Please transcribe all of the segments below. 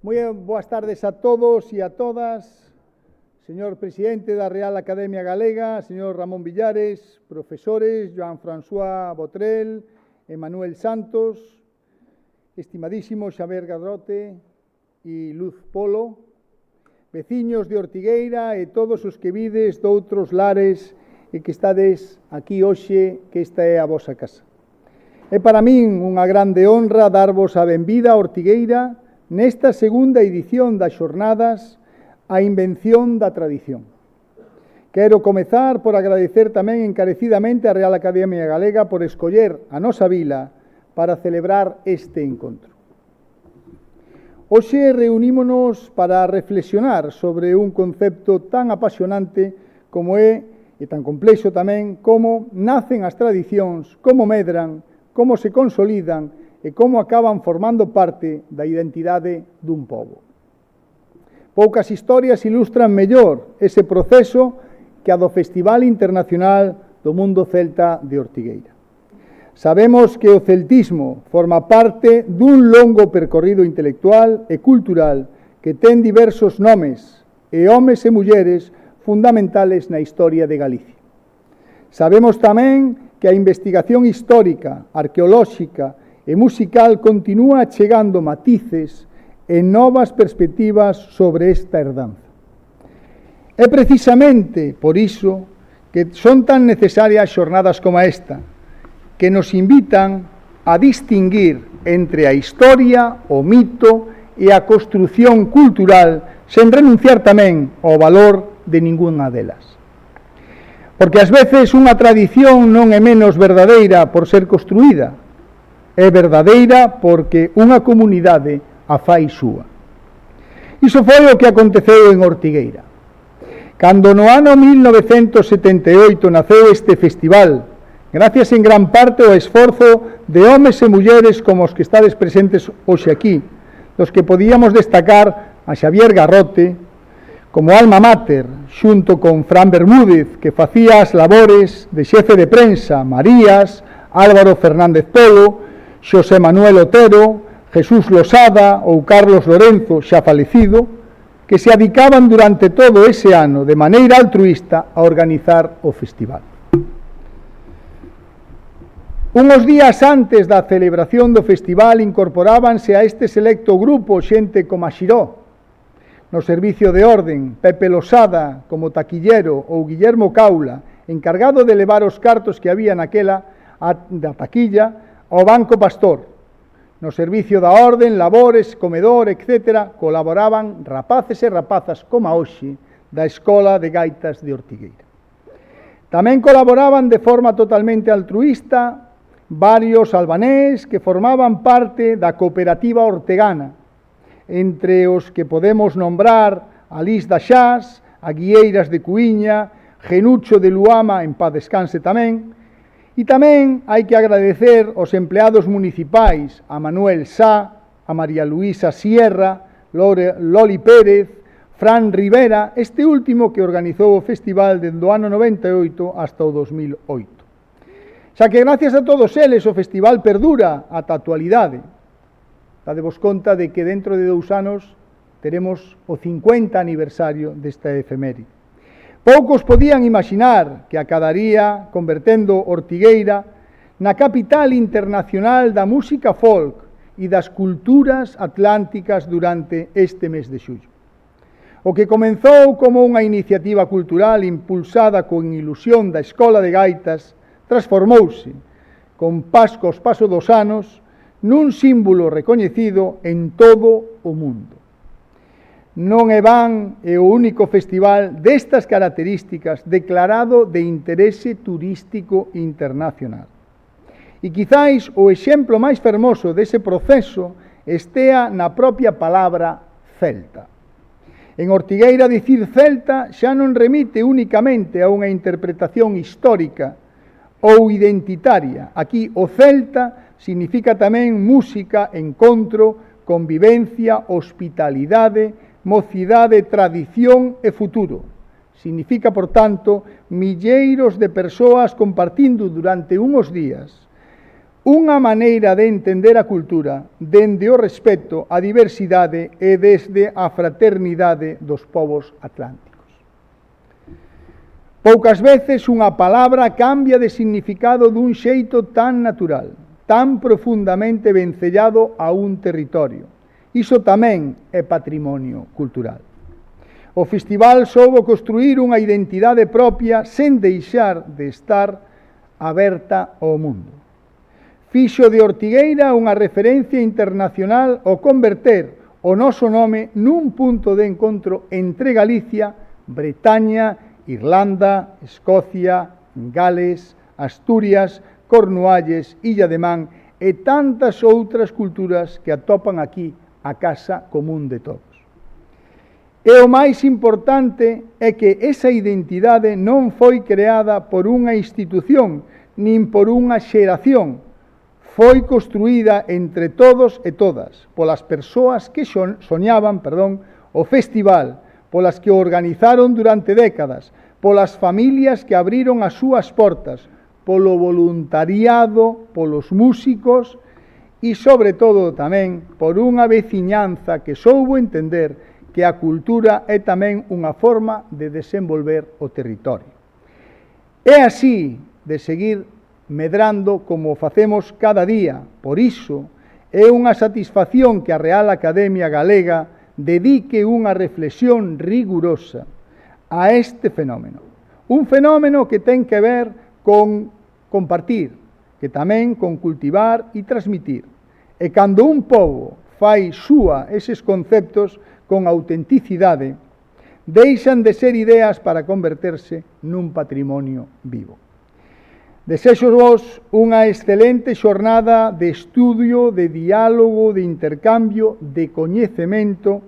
Moi boas tardes a todos e a todas. Señor Presidente da Real Academia Galega, señor Ramón Villares, profesores, Joan François Botrel, Emanuel Santos, estimadísimo Xavier Garrote e Luz Polo, veciños de Ortigueira e todos os que vides doutros lares e que estades aquí hoxe, que esta é a vosa casa. É para min unha grande honra darvos a benvida a Ortigueira nesta segunda edición das xornadas A Invención da Tradición. Quero comezar por agradecer tamén encarecidamente a Real Academia Galega por escoller a nosa vila para celebrar este encontro. Hoxe reunímonos para reflexionar sobre un concepto tan apasionante como é, e tan complexo tamén, como nacen as tradicións, como medran, como se consolidan e como acaban formando parte da identidade dun pobo. Poucas historias ilustran mellor ese proceso que a do Festival Internacional do Mundo Celta de Ortigueira. Sabemos que o celtismo forma parte dun longo percorrido intelectual e cultural que ten diversos nomes e homes e mulleres fundamentales na historia de Galicia. Sabemos tamén que a investigación histórica, arqueolóxica e musical continúa chegando matices e novas perspectivas sobre esta herdanza. É precisamente por iso que son tan necesarias xornadas como esta, que nos invitan a distinguir entre a historia, o mito e a construción cultural, sen renunciar tamén ao valor de ningunha delas. Porque ás veces unha tradición non é menos verdadeira por ser construída, é verdadeira porque unha comunidade a fai súa. Iso foi o que aconteceu en Ortigueira. Cando no ano 1978 naceu este festival, gracias en gran parte ao esforzo de homes e mulleres como os que estades presentes hoxe aquí, dos que podíamos destacar a Xavier Garrote como alma mater, xunto con Fran Bermúdez, que facía as labores de xefe de prensa, Marías, Álvaro Fernández Polo, Xosé Manuel Otero, Jesús Losada ou Carlos Lorenzo, xa falecido, que se adicaban durante todo ese ano de maneira altruísta a organizar o festival. Unhos días antes da celebración do festival incorporábanse a este selecto grupo xente como a Xiró, no servicio de orden, Pepe Losada como taquillero ou Guillermo Caula, encargado de levar os cartos que había naquela da taquilla ao Banco Pastor. No servicio da orden, labores, comedor, etc., colaboraban rapaces e rapazas como hoxe da Escola de Gaitas de Ortigueira. Tamén colaboraban de forma totalmente altruísta varios albanés que formaban parte da cooperativa ortegana, entre os que podemos nombrar a Lis da Xas, a Guieiras de Cuíña, Genucho de Luama, en paz descanse tamén. E tamén hai que agradecer aos empleados municipais, a Manuel Sá, a María Luisa Sierra, Loli Pérez, Fran Rivera, este último que organizou o festival dende o ano 98 hasta o 2008. Xa que gracias a todos eles o festival perdura ata a actualidade. Dadevos conta de que dentro de 2 anos teremos o 50 aniversario desta efeméride. Poucos podían imaginar que acadaría convertendo Ortigueira na capital internacional da música folk e das culturas atlánticas durante este mes de xullo. O que comenzou como unha iniciativa cultural impulsada con ilusión da Escola de Gaitas transformouse, con cos paso dos anos, nun símbolo recoñecido en todo o mundo. Non é van é o único festival destas características declarado de interese turístico internacional. E quizáis o exemplo máis fermoso dese proceso estea na propia palabra celta. En Ortigueira dicir celta xa non remite únicamente a unha interpretación histórica ou identitaria. Aquí o celta significa tamén música, encontro, convivencia, hospitalidade, mocidade, tradición e futuro. Significa, por tanto, milleiros de persoas compartindo durante unhos días unha maneira de entender a cultura dende o respeto á diversidade e desde a fraternidade dos povos atlánticos. Poucas veces unha palabra cambia de significado dun xeito tan natural, tan profundamente vencellado a un territorio. Iso tamén é patrimonio cultural. O festival soubo construir unha identidade propia sen deixar de estar aberta ao mundo. Fixo de Ortigueira unha referencia internacional ao converter o noso nome nun punto de encontro entre Galicia, Bretaña, Irlanda, Escocia, Gales, Asturias, Cornualles, Illa de Man e tantas outras culturas que atopan aquí a casa común de todos. E o máis importante é que esa identidade non foi creada por unha institución nin por unha xeración, foi construída entre todos e todas, polas persoas que soñaban o festival, polas que o organizaron durante décadas, polas familias que abriron as súas portas, polo voluntariado, polos músicos e, sobre todo, tamén por unha veciñanza que soubo entender que a cultura é tamén unha forma de desenvolver o territorio. É así de seguir medrando como facemos cada día. Por iso, é unha satisfacción que a Real Academia Galega dedique unha reflexión rigurosa a este fenómeno. Un fenómeno que ten que ver con compartir, que tamén con cultivar e transmitir. E cando un pobo fai súa eses conceptos con autenticidade, deixan de ser ideas para converterse nun patrimonio vivo. Desexo vos unha excelente xornada de estudio, de diálogo, de intercambio, de coñecemento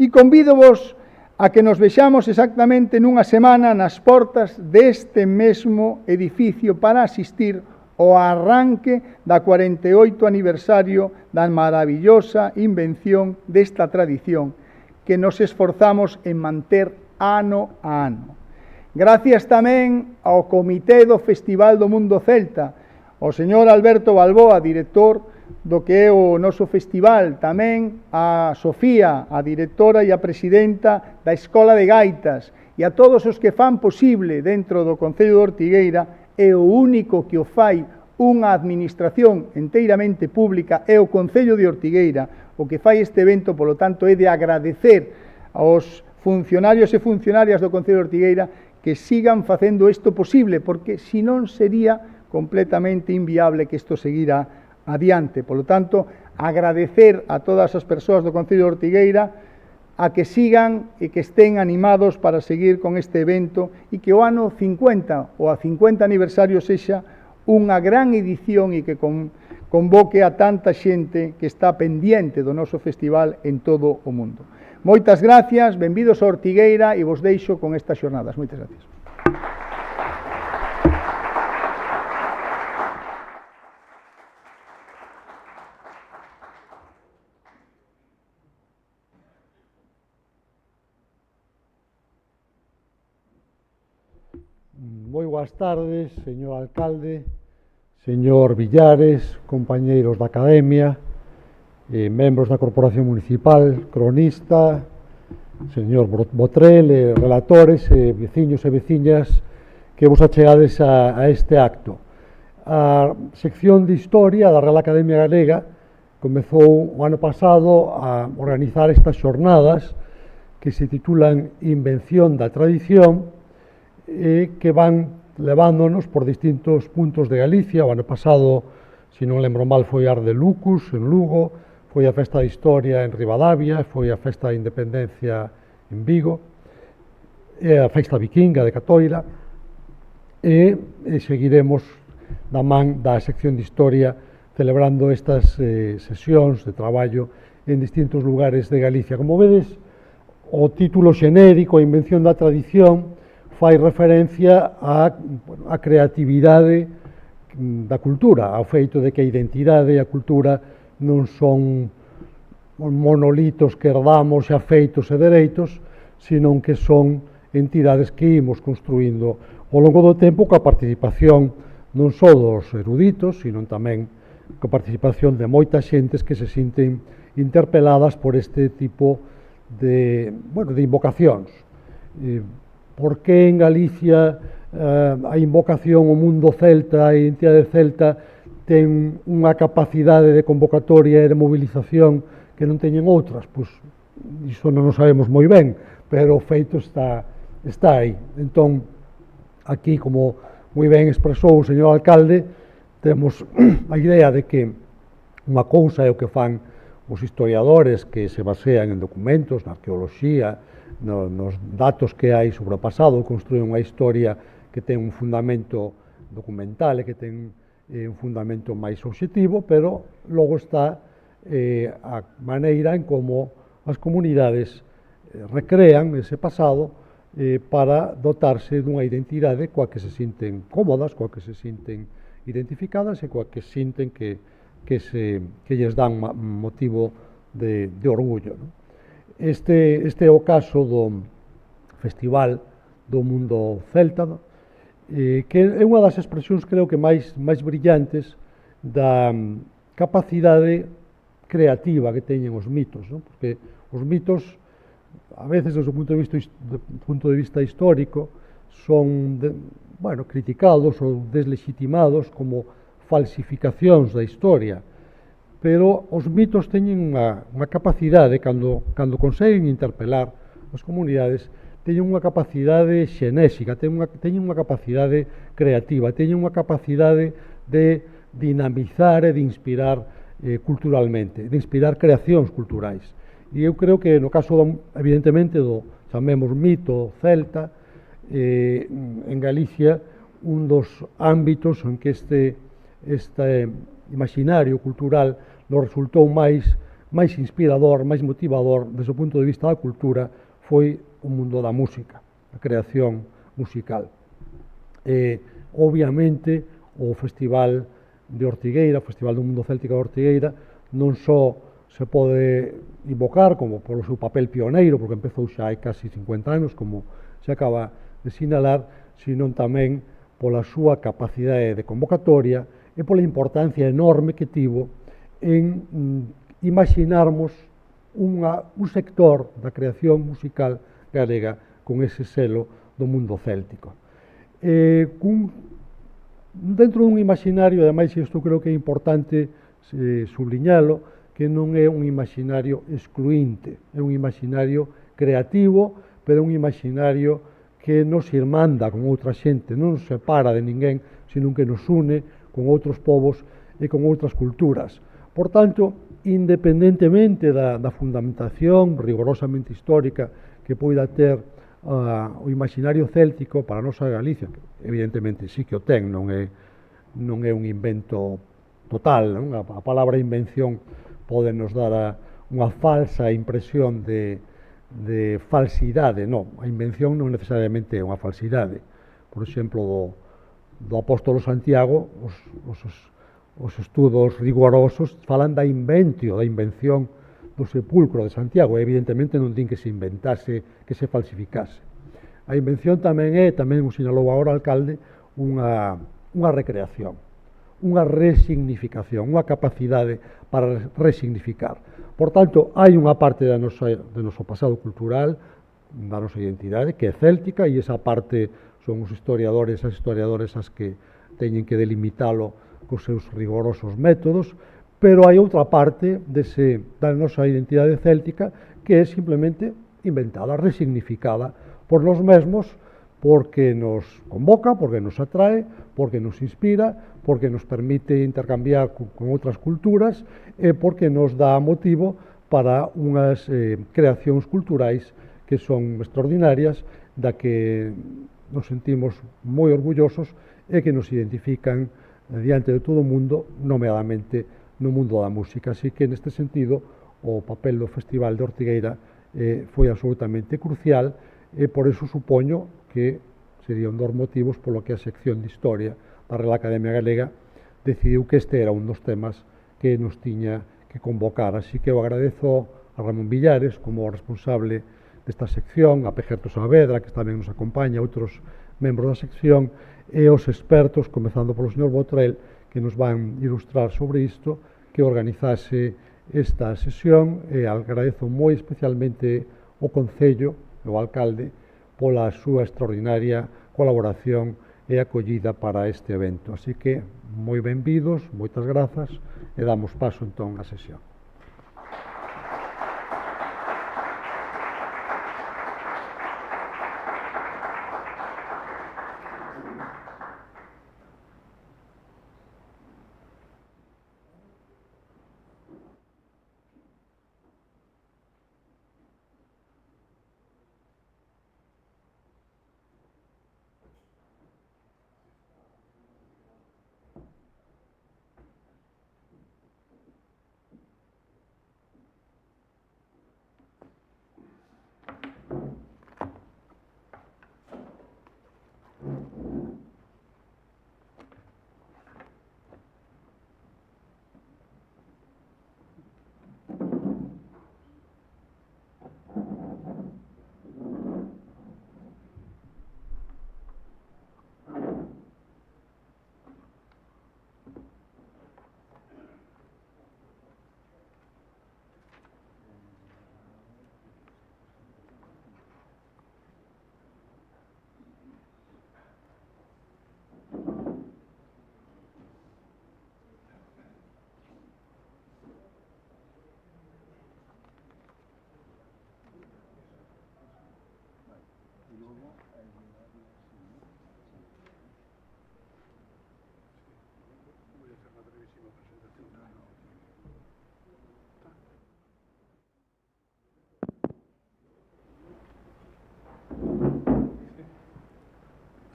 e convídovos a que nos vexamos exactamente nunha semana nas portas deste mesmo edificio para asistir ao arranque da 48º aniversario da maravillosa invención desta tradición que nos esforzamos en manter ano a ano. Gracias tamén ao Comité do Festival do Mundo Celta, ao señor Alberto Balboa, director do que é o noso festival, tamén a Sofía, a directora e a presidenta da Escola de Gaitas, e a todos os que fan posible dentro do Concello de Ortigueira, e o único que o fai unha administración enteiramente pública é o Concello de Ortigueira, o que fai este evento, polo tanto, é de agradecer aos funcionarios e funcionarias do Concello de Ortigueira que sigan facendo isto posible, porque senón sería completamente inviable que isto seguira adiante. Polo tanto, agradecer a todas as persoas do Concello de Ortigueira a que sigan e que estén animados para seguir con este evento e que o ano 50 ou a 50 aniversario sexa unha gran edición e que convoque a tanta xente que está pendiente do noso festival en todo o mundo. Moitas gracias, benvidos a Ortigueira e vos deixo con estas xornadas. Moitas gracias. Moi boas tardes, señor alcalde, señor Villares, compañeiros da Academia, membros da Corporación Municipal, cronista, señor Botrel, relatores, veciños e veciñas que vos achegades a este acto. A sección de Historia da Real Academia Galega comezou o ano pasado a organizar estas xornadas que se titulan Invención da Tradición e que van levándonos por distintos puntos de Galicia. O ano pasado, se non lembro mal, foi Ar de Lucus, en Lugo, foi a Festa de Historia en Ribadavia, foi a Festa de Independencia en Vigo, e a Festa Vikinga de Catoira, e seguiremos da man da sección de Historia celebrando estas sesións de traballo en distintos lugares de Galicia. Como vedes, o título xenérico, a invención da tradición, fai referencia á creatividade da cultura, ao feito de que a identidade e a cultura non son monolitos que herdamos xa feitos e dereitos, senón que son entidades que imos construindo ao longo do tempo coa participación non só dos eruditos, senón tamén coa participación de moitas xentes que se sinten interpeladas por este tipo de invocacións. Por que en Galicia a invocación ao mundo celta, a identidade celta, ten unha capacidade de convocatoria e de movilización que non teñen outras? Pois iso non o sabemos moi ben, pero o feito está aí. Entón, aquí, como moi ben expresou o señor alcalde, temos a idea de que unha cousa é o que fan os historiadores que se basean en documentos, na arqueoloxía, nos datos que hai sobre o pasado, construen unha historia que ten un fundamento documental e que ten un fundamento máis obxectivo, pero logo está a maneira en como as comunidades recrean ese pasado para dotarse dunha identidade coa que se sinten cómodas, coa que se sinten identificadas e coa que sinten que lles dan motivo de orgullo. Este é o caso do Festival do Mundo Celta, que é unha das expresións, creo que máis brillantes da capacidade creativa que teñen os mitos, porque os mitos, a veces, desde o punto de vista histórico, son criticados ou deslegitimados como falsificacións da historia, pero os mitos teñen unha capacidade, cando conseguen interpelar as comunidades, teñen unha capacidade xenésica, teñen unha capacidade creativa, teñen unha capacidade de dinamizar e de inspirar culturalmente, de inspirar creacións culturais. E eu creo que no caso, evidentemente, do chamemos mito celta, en Galicia, un dos ámbitos en que este imaginario cultural nos resultou máis inspirador, máis motivador desde o punto de vista da cultura, foi o mundo da música, a creación musical. Obviamente, o Festival de Ortigueira, o Festival do Mundo Céltico de Ortigueira, non só se pode invocar como polo seu papel pioneiro, porque empezou xa hai casi 50 anos, como se acaba de sinalar, sino tamén pola súa capacidade de convocatoria e pola importancia enorme que tivo en imaginarmos un sector da creación musical galega con ese selo do mundo céltico. Dentro dun imaginario, ademais, isto creo que é importante subliñalo, que non é un imaginario excluinte, é un imaginario creativo, pero é un imaginario que nos irmanda con outra xente, non nos separa de ninguén, sino que nos une con outros povos e con outras culturas. Por tanto, independentemente da fundamentación rigorosamente histórica que poida ter o imaginario céltico para a nosa Galicia, que evidentemente sí que o ten, non é un invento total, non? A palabra invención pode nos dar unha falsa impresión de falsidade. Non, a invención non necesariamente é unha falsidade. Por exemplo, do apóstolo Santiago, os estudos rigorosos falan da invención do sepulcro de Santiago. Evidentemente non din que se inventase, que se falsificase. A invención tamén o sinalou agora o alcalde, unha recreación, unha resignificación, unha capacidade para resignificar. Por tanto, hai unha parte do noso pasado cultural, da nosa identidade, que é céltica, e esa parte son os historiadores e as historiadoras as que teñen que delimitalo cos seus rigorosos métodos, pero hai outra parte da nosa identidade céltica que é simplemente inventada, resignificada por nós mesmos, porque nos convoca, porque nos atrae, porque nos inspira, porque nos permite intercambiar con outras culturas e porque nos dá motivo para unhas creacións culturais que son extraordinarias, da que nos sentimos moi orgullosos e que nos identifican diante de todo o mundo, nomeadamente no mundo da música. Así que, neste sentido, o papel do Festival de Ortigueira foi absolutamente crucial e por iso supoño que sería un dos motivos polo que a sección de Historia da Real Academia Galega decidiu que este era un dos temas que nos tiña que convocar. Así que eu agradezo a Ramón Villares como responsable desta sección, a Pejerto Saavedra, que tamén nos acompaña, outros membros da sección, e os expertos, comezando polo señor Botrel, que nos van ilustrar sobre isto, que organizase esta sesión, e agradezo moi especialmente o Concello e o alcalde pola súa extraordinaria colaboración e acollida para este evento. Así que, moi benvidos, moitas grazas, e damos paso entón á sesión.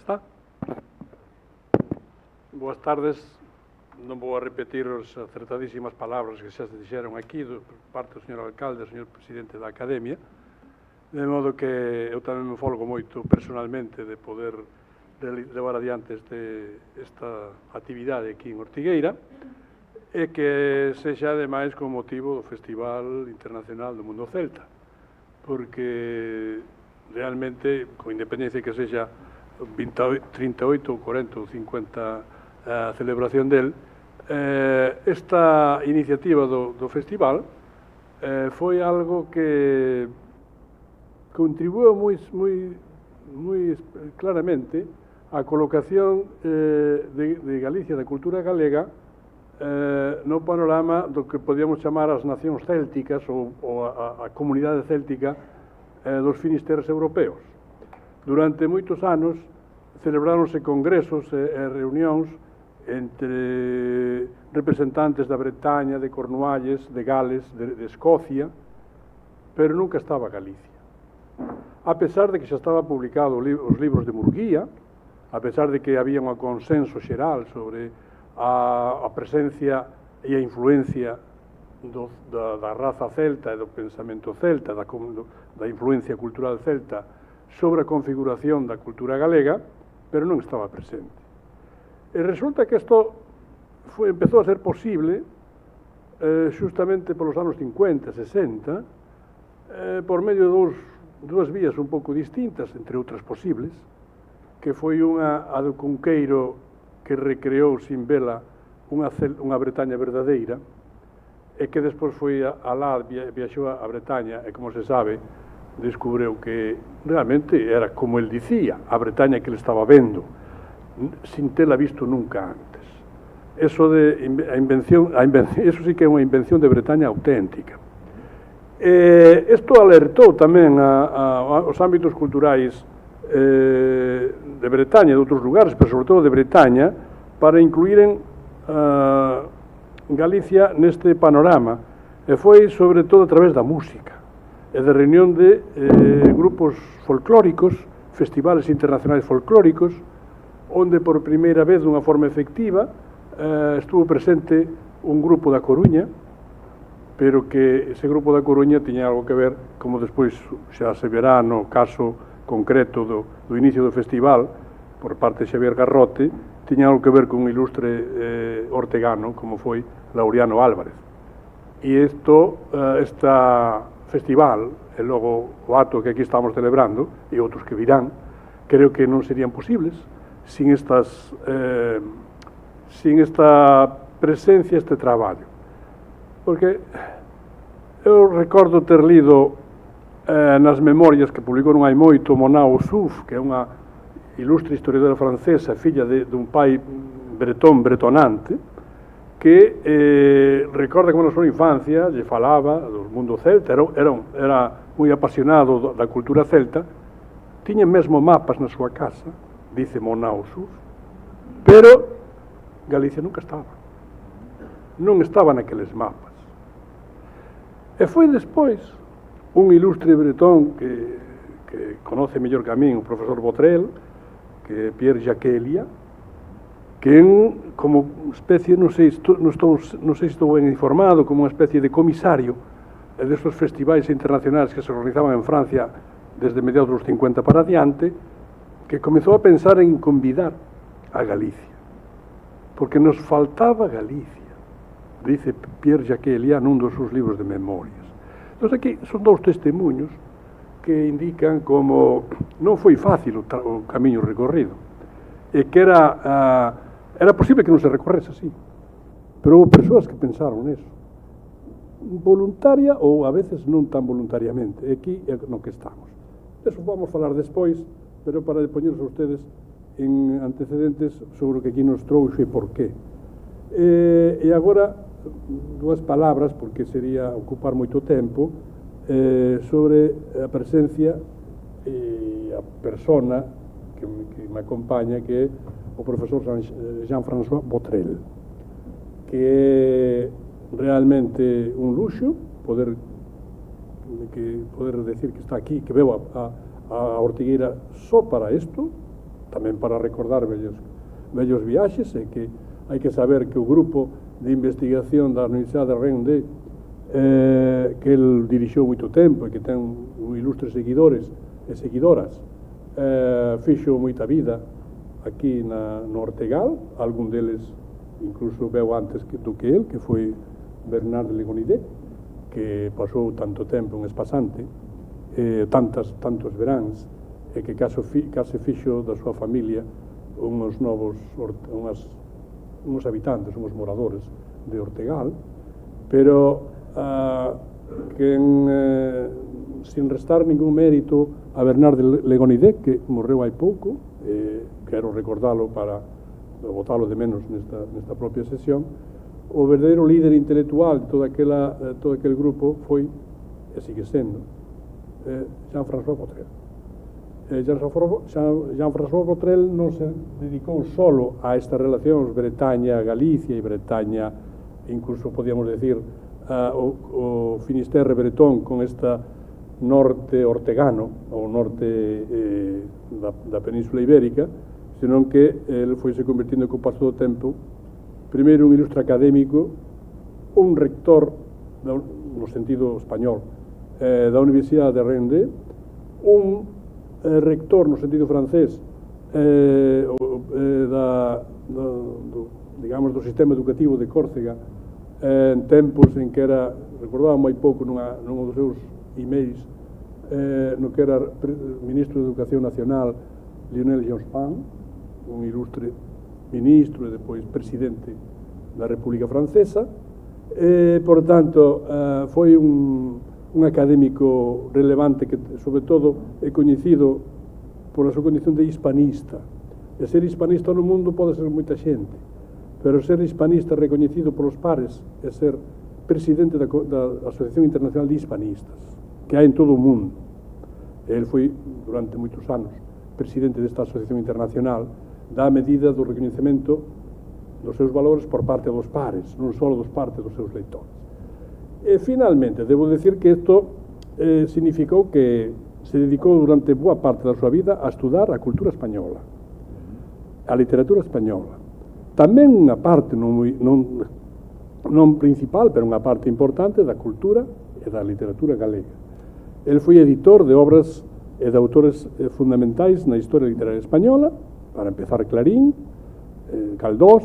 Está? Boas tardes. Non vou a repetir as acertadísimas palabras que xa se dixeron aquí por parte do señor alcalde, do señor presidente da Academia, de modo que eu tamén me folgo moito personalmente de poder levar adiante esta actividade aquí en Ortigueira e que sexa ademais con motivo do Festival Internacional do Mundo Celta, porque realmente, con independencia que sexa 38 ou 40 ou 50 a celebración del, esta iniciativa do festival foi algo que contribuiu moi claramente á colocación de Galicia, da cultura galega, no panorama do que podíamos chamar as nacións célticas ou a comunidade céltica dos finisterres europeos. Durante moitos anos celebráronse congresos e reunións entre representantes da Bretaña, de Cornualles, de Gales, de Escocia, pero nunca estaba Galicia. A pesar de que xa estaba publicado os libros de Murguía, a pesar de que había un consenso xeral sobre a presencia e a influencia da raza celta e do pensamento celta, da influencia cultural celta sobre a configuración da cultura galega, pero non estaba presente. E resulta que isto empezou a ser posible xustamente polos anos 50, 60, por medio de dúas vías un pouco distintas, entre outras posibles, que foi unha a do Cunqueiro que recreou sin vela unha Bretaña verdadeira, e que despois foi alá, viaxou a Bretaña, e como se sabe, descubreu que realmente era como el dicía, a Bretaña que ele estaba vendo, sin tela visto nunca antes. Eso sí que é unha invención de Bretaña auténtica. Isto alertou tamén aos ámbitos culturais de Bretaña e de outros lugares, pero sobre todo de Bretaña, para incluíren Galicia neste panorama, e foi sobre todo a través da música e da reunión de grupos folclóricos, festivales internacionais folclóricos, onde por primeira vez dunha forma efectiva estuvo presente un grupo da Coruña, pero que ese grupo da Coruña tiña algo que ver, como despois xa se verá no caso concreto do inicio do festival, por parte de Xavier Garrote, tiña algo que ver con un ilustre ortegano, como foi Laureano Álvarez. E esta festival, e logo o acto que aquí estamos celebrando, e outros que virán, creo que non serían posibles sin estas sin esta presencia, este traballo. Porque eu recordo ter lido nas memorias que publicou non hai moito Mona Ossuf, que é unha ilustre historiadora francesa, filla dun pai bretonante, que recorda como na súa infancia lle falaba do mundo celta, era moi apasionado da cultura celta, tiña mesmo mapas na súa casa, dice Mona Ossuf, pero Galicia nunca estaba. Non estaba naqueles mapas. E foi despois un ilustre bretón que conoce mellor que a min, o profesor Botrel, que é Pierre Jaquelia, que como especie, non sei se estou ben informado, como unha especie de comisario destes festivais internacionais que se organizaban en Francia desde mediados dos 50 para adiante, que comezou a pensar en convidar a Galicia, porque nos faltaba Galicia, dice Pierre Jaquelia nun dos seus libros de memorias. Entón, aquí son dous testemunhos que indican como non foi fácil o camiño recorrido, e que era posible que non se recorrese así, pero houve persoas que pensaron nisso, voluntaria ou a veces non tan voluntariamente, e aquí é no que estamos. Eso vamos falar despois, pero para poñeros a ustedes en antecedentes sobre o que aquí nos trouxe e por qué. E agora, dúas palabras, porque sería ocupar moito tempo, sobre a presencia e a persona que me acompaña, que é o profesor Jean-François Botrel, que é realmente un luxo poder decir que está aquí, que veo a Ortigueira só para isto, tamén para recordar vellos viaxes, e que hai que saber que o grupo de investigación da Universidade de Rennes, que el dirixou moito tempo e que ten ilustres seguidores e seguidoras, fixo moita vida aquí no Ortegal, algún deles incluso veu antes do que el, que foi Bernard de Legonidet, que pasou tanto tempo en Espasante, tantos veráns, e que case fixo da súa familia uns habitantes, uns moradores de Ortegal, pero sin restar ningún mérito a Bernard de Legonidet, que morreu hai pouco, quero recordalo para botalo de menos nesta propia sesión. O verdadeiro líder intelectual de todo aquel grupo foi, e sigue sendo, Jean-François Botrel. Jean-François Botrel non se dedicou solo a estas relacións Bretaña-Galicia e Bretaña, incluso podíamos decir o Finisterre bretón con esta norte ortegano, ou norte da Península Ibérica, senón que ele foi se convertindo co paso do tempo primeiro un ilustre académico, un rector no sentido español da Universidade de Rennes, un rector no sentido francés do sistema educativo de Córcega, en tempos en que era, recordaba moi pouco nun dos seus emails, no que era ministro de Educación Nacional Lionel Jospin, un ilustre ministro e depois presidente da República Francesa, por tanto foi un académico relevante que, sobre todo, é coñecido pola súa condición de hispanista. E ser hispanista no mundo pode ser moita xente, pero ser hispanista recoñecido polos pares é ser presidente da Asociación Internacional de Hispanistas, que hai en todo o mundo. El foi, durante moitos anos, presidente desta Asociación Internacional, da medida do recoñecemento dos seus valores por parte dos pares, non só dos parte dos seus leitores. E, finalmente, debo decir que isto significou que se dedicou durante boa parte da súa vida a estudar a cultura española, a literatura española. Tamén unha parte non principal, pero unha parte importante da cultura e da literatura galega. El foi editor de obras e de autores fundamentais na historia literaria española, para empezar Clarín, Galdós,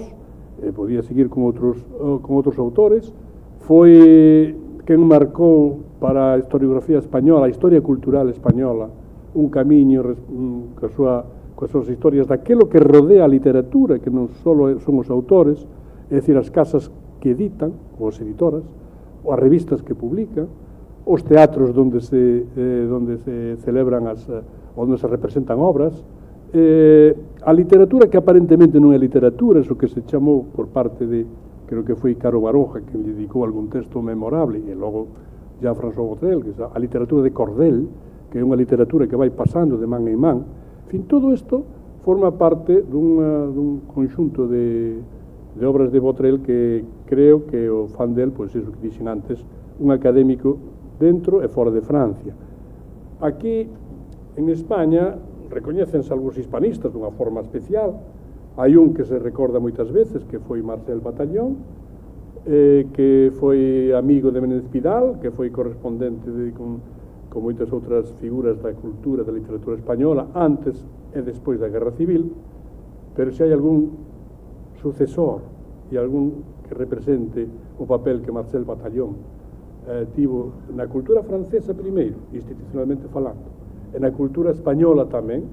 podía seguir con outros autores. Foi quen marcou para a historiografía española, a historia cultural española, un camiño coa coas súas historias daquelo que rodea a literatura, que non só son os autores, é dicir, as casas que editan, ou as editoras, ou as revistas que publican, os teatros onde se celebran onde se representan obras, a literatura que aparentemente non é literatura, eso que se chamou por parte de, creo que foi Caro Baroja, que lle dedicou algún texto memorable, e logo Jean-François Botrel, que é a literatura de cordel, que é unha literatura que vai pasando de man en man. En fin, todo isto forma parte dun conxunto de obras de Botrel que creo que o fan del, pois iso que dixen antes, un académico dentro e fora de Francia. Aquí, en España, recoñécense algúns hispanistas dunha forma especial. Hai un que se recorda moitas veces, que foi Marcel Batallón, que foi amigo de Menéndez Pidal, que foi correspondente con moitas outras figuras da cultura, da literatura española, antes e despois da Guerra Civil, pero se hai algún sucesor e algún que represente o papel que Marcel Batallón tivo na cultura francesa primeiro, institucionalmente falando, e na cultura española tamén,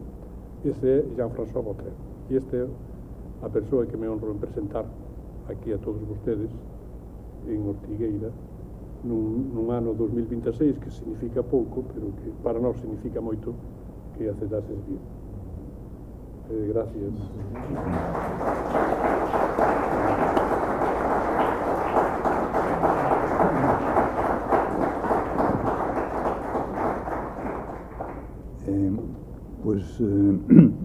ese é Jean-François Botrel. E este é a persoa que me honro en presentar aquí a todos vostedes en Ortigueira nun ano 2026 que significa pouco, pero que para nós significa moito que aceptases vir. Gracias.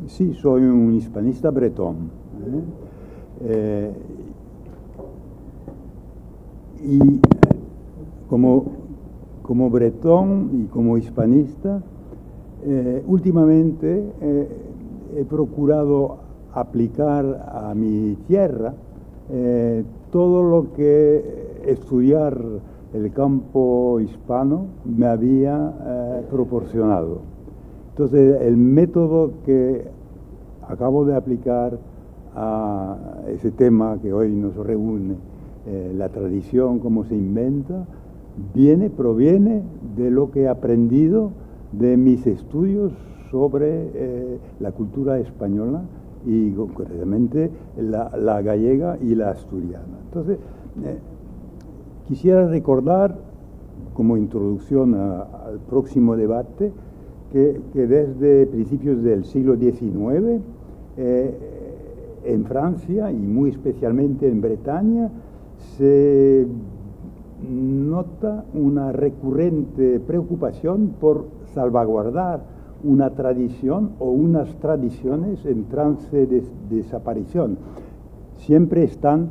Sí, soy un hispanista bretón. Y como bretón y como hispanista, últimamente he procurado aplicar a mi tierra todo lo que estudiar el campo hispano me había proporcionado. Entonces, el método que acabo de aplicar a ese tema que hoy nos reúne, la tradición, cómo se inventa, proviene de lo que he aprendido de mis estudios sobre la cultura española y concretamente la gallega y la asturiana. Entonces, quisiera recordar, como introducción al próximo debate, que desde principios del siglo XIX, en Francia y muy especialmente en Bretaña, se nota una recurrente preocupación por salvaguardar una tradición o unas tradiciones en trance de desaparición. Siempre están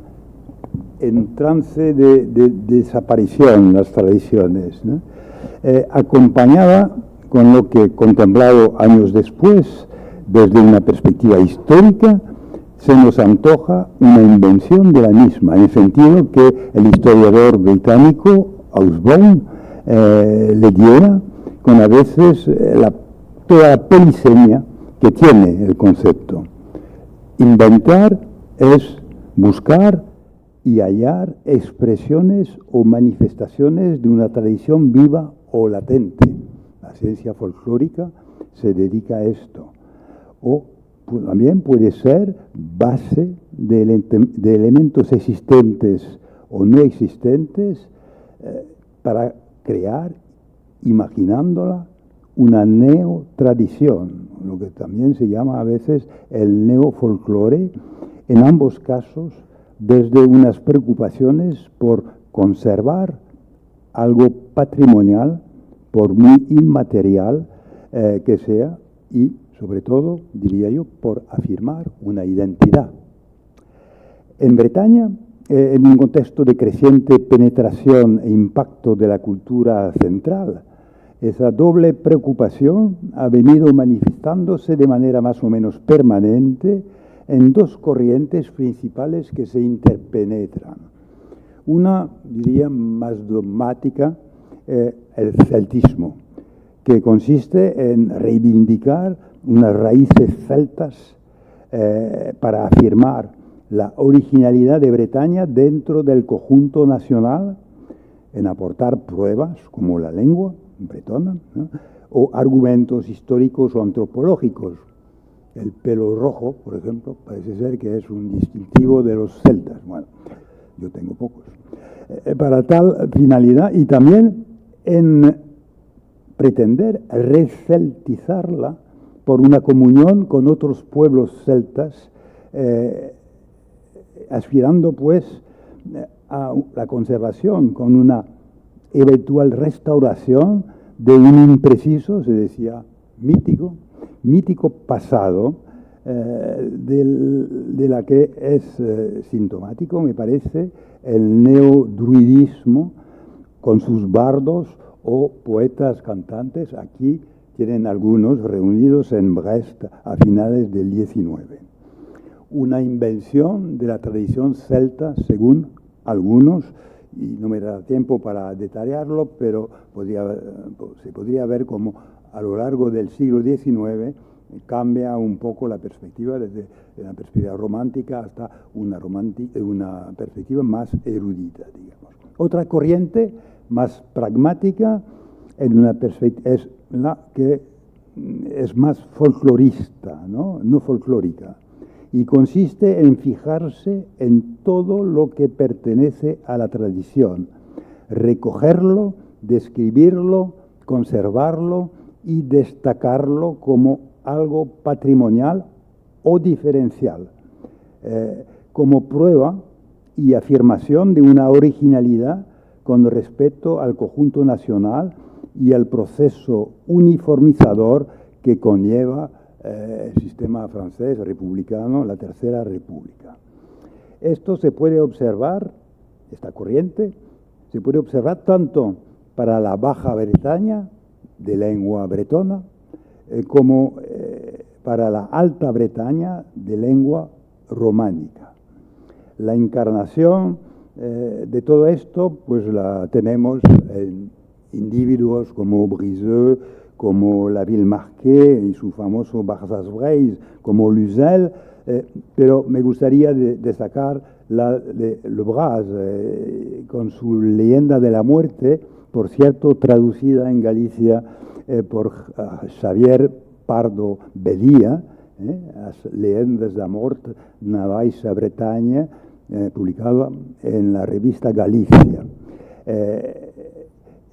en trance de desaparición las tradiciones, ¿no? Acompañada con lo que, contemplado años después, desde una perspectiva histórica, se nos antoja una invención de la misma, en el sentido que el historiador británico Ausbone le diera con a veces toda la polisemia que tiene el concepto. Inventar es buscar y hallar expresiones o manifestaciones de una tradición viva o latente. La ciencia folclórica se dedica a esto. O también puede ser base de elementos existentes o no existentes para crear, imaginándola, una neotradición, lo que también se llama a veces el neofolclore, en ambos casos desde unas preocupaciones por conservar algo patrimonial, por muy inmaterial que sea, y sobre todo, diría yo, por afirmar una identidad. En Bretaña, en un contexto de creciente penetración e impacto de la cultura central, esa doble preocupación ha venido manifestándose de manera más o menos permanente en dos corrientes principales que se interpenetran. Una, diría, más dogmática, el celtismo, que consiste en reivindicar unas raíces celtas para afirmar la originalidad de Bretaña dentro del conjunto nacional, en aportar pruebas como la lengua bretona, ¿no?, o argumentos históricos o antropológicos. El pelo rojo, por ejemplo, parece ser que es un distintivo de los celtas. Bueno, yo tengo pocos. Para tal finalidad y también en pretender receltizarla por una comunión con otros pueblos celtas, aspirando pues a la conservación con una eventual restauración de un impreciso, se decía, mítico pasado, de la que es sintomático, me parece, el neodruidismo con sus bardos o poetas cantantes. Aquí tienen algunos reunidos en Brest a finales del 19. Una invención de la tradición celta, según algunos, y no me da tiempo para detallarlo, pero se podría ver cómo a lo largo del siglo XIX cambia un poco la perspectiva, desde una perspectiva romántica hasta una perspectiva más erudita, digamos. Otra corriente más pragmática es la que es más folclorista, no folclórica, y consiste en fijarse en todo lo que pertenece a la tradición, recogerlo, describirlo, conservarlo y destacarlo como algo patrimonial o diferencial, como prueba y afirmación de una originalidad con respecto al conjunto nacional y al proceso uniformizador que conlleva el sistema francés republicano, la Tercera República. Esto se puede observar, esta corriente, se puede observar tanto para la Baja Bretaña, de lengua bretona, como para la Alta Bretaña, de lengua románica. La encarnación de todo esto, pues la tenemos en individuos como Brizeux, como la Villemarqué y su famoso Barzaz-Breis, como Luzel, pero me gustaría destacar la de Le Braz, con su leyenda de la muerte, por cierto, traducida en Galicia por Xavier Pardo Belía, Las leyendas de mort na Baixa Bretaña, publicado en la revista Galicia.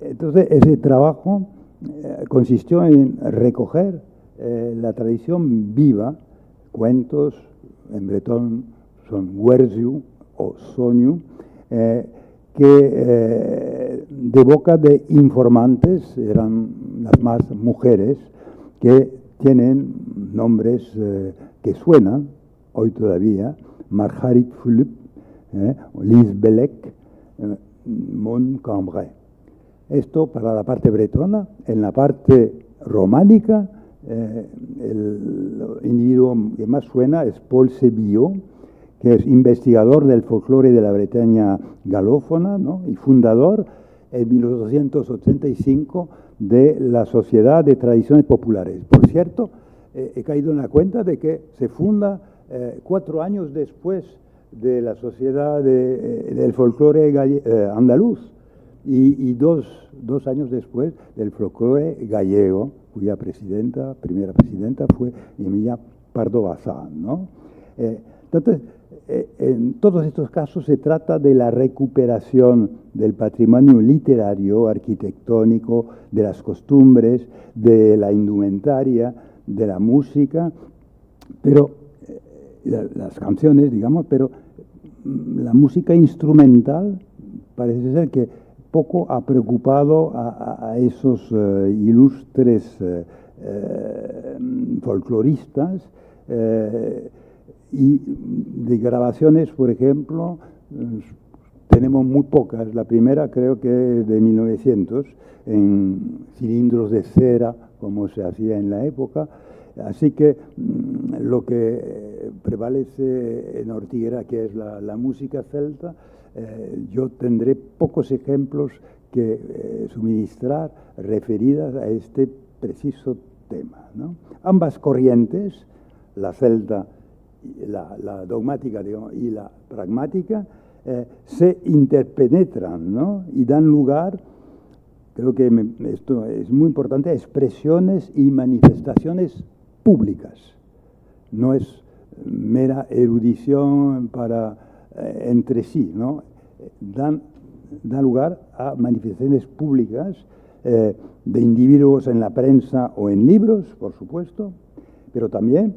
Entonces, ese trabajo consistió en recoger la tradición viva, cuentos, en bretón son huerziu o soniu, que de boca de informantes, eran las más mujeres, que tienen nombres que suenan hoy todavía: Margarit Fulop, Lise Bellec, Montcambray. Esto para la parte bretona. En la parte románica, el individuo que más suena es Paul Sébillot, que es investigador del folclore de la Bretaña galófona, ¿no? Y fundador en 1885 de la Sociedad de Tradiciones Populares. Por cierto, he caído en la cuenta de que se funda 4 años después de la Sociedad del Folclore Andaluz y dos años después del folclore gallego, cuya primera presidenta fue Emilia Pardo Bazán, ¿no? Entonces, en todos estos casos se trata de la recuperación del patrimonio literario, arquitectónico, de las costumbres, de la indumentaria, de la música, pero las canciones, digamos, pero la música instrumental parece ser que poco ha preocupado a esos ilustres folcloristas, y de grabaciones, por ejemplo, tenemos muy pocas. La primera creo que es de 1900, en cilindros de cera, como se hacía en la época. Así que lo que prevalece en Ortiguera, que es la música celta, yo tendré pocos ejemplos que suministrar referidas a este preciso tema, ¿no? Ambas corrientes, la celta, la dogmática, digamos, y la pragmática, se interpenetran, ¿no? Y dan lugar, creo que esto es muy importante, a expresiones y manifestaciones públicas. no es mera erudición para entre sí, ¿no? Dan lugar a manifestaciones públicas de individuos en la prensa o en libros, por supuesto, pero también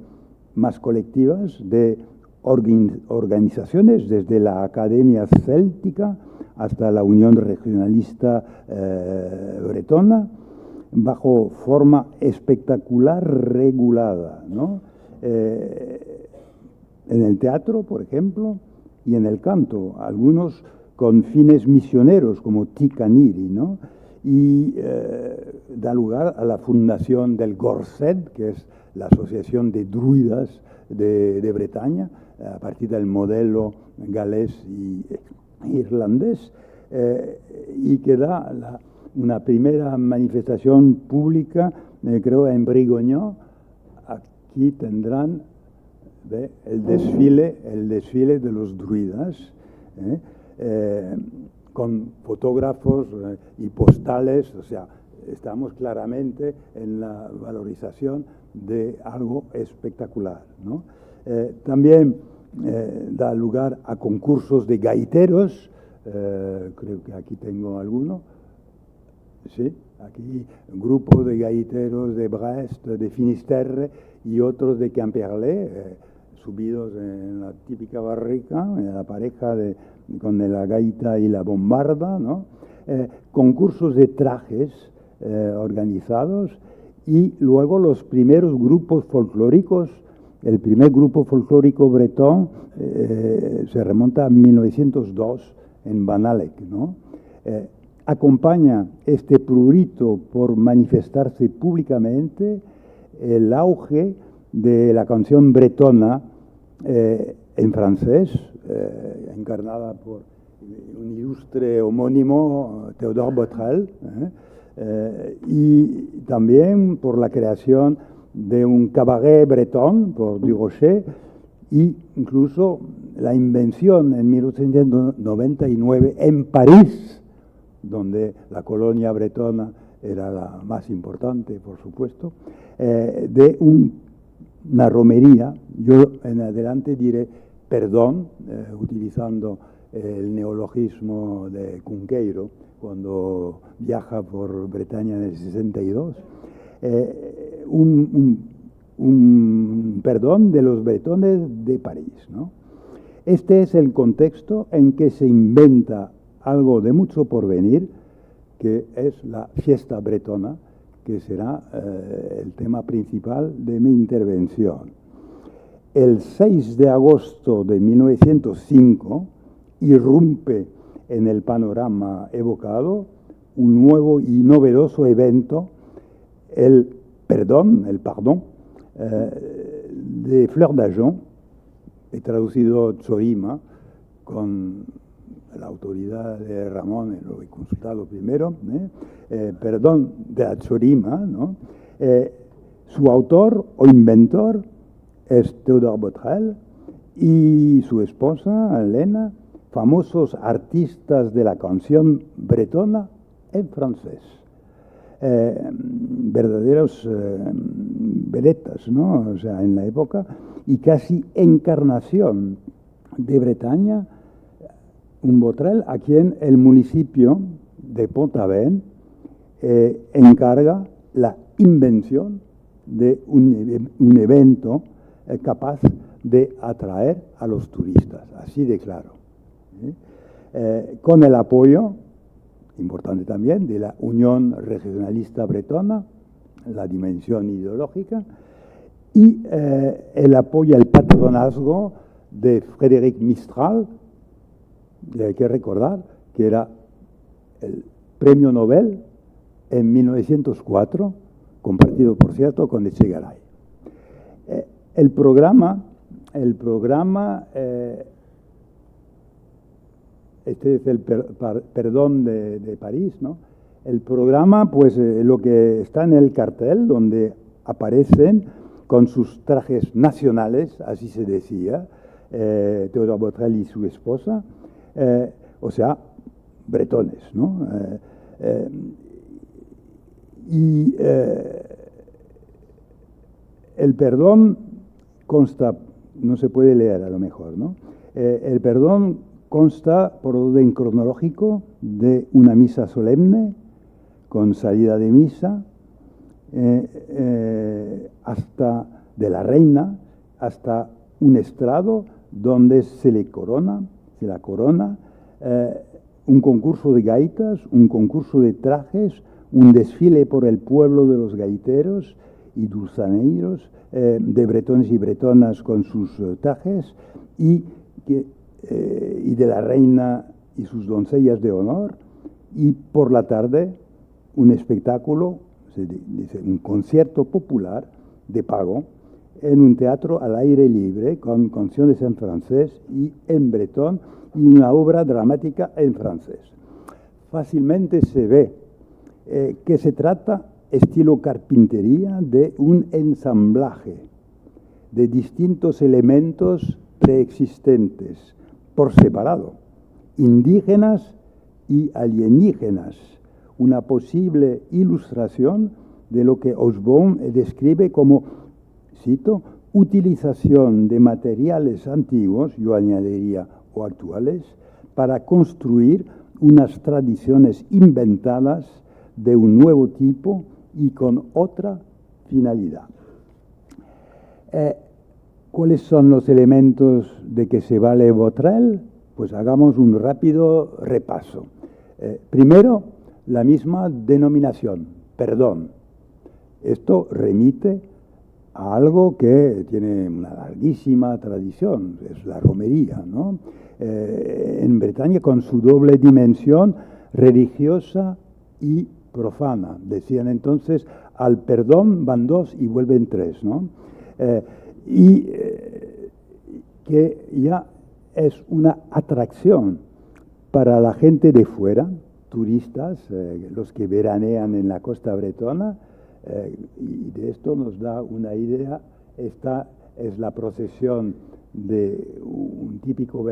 más colectivas de organizaciones, desde la Academia Céltica hasta la Unión Regionalista Bretona, bajo forma espectacular regulada, ¿no? En el teatro, por ejemplo, y en el canto, algunos con fines misioneros, como Ticaniri, ¿no? Y da lugar a la fundación del Gorsedd, que es la Asociación de Druidas de Bretaña, a partir del modelo galés y irlandés, y que da una primera manifestación pública, creo, en Brigogneau. Aquí tendrán el desfile de los druidas, con fotógrafos y postales, o sea, estamos claramente en la valorización de algo espectacular, ¿no? También da lugar a concursos de gaiteros, creo que aquí tengo alguno, sí, aquí grupo de gaiteros de Brest, de Finisterre y otros de Quimperlé, subidos en la típica barrica, en la pareja con la gaita y la bombarda, ¿no? Concursos de trajes organizados, y luego los primeros grupos folclóricos. El primer grupo folclórico bretón se remonta a 1902 en Banalec, ¿no? Acompaña este prurito por manifestarse públicamente el auge de la canción bretona en francés, encarnada por un ilustre homónimo, Théodore Botrel, y también por la creación de un cabaret bretón por Durocher, y incluso la invención en 1899 en París, donde la colonia bretona era la más importante, por supuesto, de una romería. Yo en adelante diré perdón, utilizando el neologismo de Cunqueiro, cuando viaja por Bretaña en el 62, un perdón de los bretones de París, ¿no? Este es el contexto en que se inventa algo de mucho porvenir, que es la fiesta bretona, que será el tema principal de mi intervención. El 6 de agosto de 1905 irrumpe en el panorama evocado un nuevo y novedoso evento, el pardon de Fleur d'Agen. He traducido Tsorima con la autoridad de Ramón, lo he consultado primero, perdón de Tsorima, ¿no? Su autor o inventor es Théodore Botrel y su esposa, Elena, famosos artistas de la canción bretona en francés. Verdaderos vedetas, ¿no? O sea, en la época, y casi encarnación de Bretaña, un Botrel a quien el municipio de Pont-Aven encarga la invención de un evento capaz de atraer a los turistas, así de claro. Con el apoyo, importante también, de la Unión Regionalista Bretona, la dimensión ideológica, y el apoyo, el patronazgo de Frédéric Mistral, y hay que recordar que era el premio Nobel en 1904, compartido, por cierto, con Echegaray. El programa, este es el perdón de París, ¿no? El programa, pues lo que está en el cartel, donde aparecen con sus trajes nacionales, así se decía, Théodore Botrel y su esposa, o sea, bretones, ¿no? El perdón consta, no se puede leer a lo mejor, ¿no? El perdón consta, por orden cronológico, de una misa solemne, con salida de misa, hasta de la reina, hasta un estrado donde se la corona, un concurso de gaitas, un concurso de trajes, un desfile por el pueblo de los gaiteros y dulzaneiros, de bretones y bretonas con sus trajes, y de la reina y sus doncellas de honor, y por la tarde un espectáculo, un concierto popular de pago, en un teatro al aire libre, con canciones en francés y en bretón, y una obra dramática en francés. Fácilmente se ve que se trata, estilo carpintería, de un ensamblaje de distintos elementos preexistentes, por separado, indígenas y alienígenas, una posible ilustración de lo que Hobsbawm describe como, cito, utilización de materiales antiguos, yo añadiría, o actuales, para construir unas tradiciones inventadas de un nuevo tipo y con otra finalidad. ¿Cuáles son los elementos de que se vale Botrel? Pues hagamos un rápido repaso. Primero, la misma denominación, perdón. Esto remite a algo que tiene una larguísima tradición, es la romería, ¿no? En Bretaña, con su doble dimensión religiosa y profana. Decían entonces, al perdón van dos y vuelven tres, ¿no? Que ya es una atracción para la gente de fuera, turistas, los que veranean en la costa bretona, y de esto nos da una idea. Esta es la procesión de un típico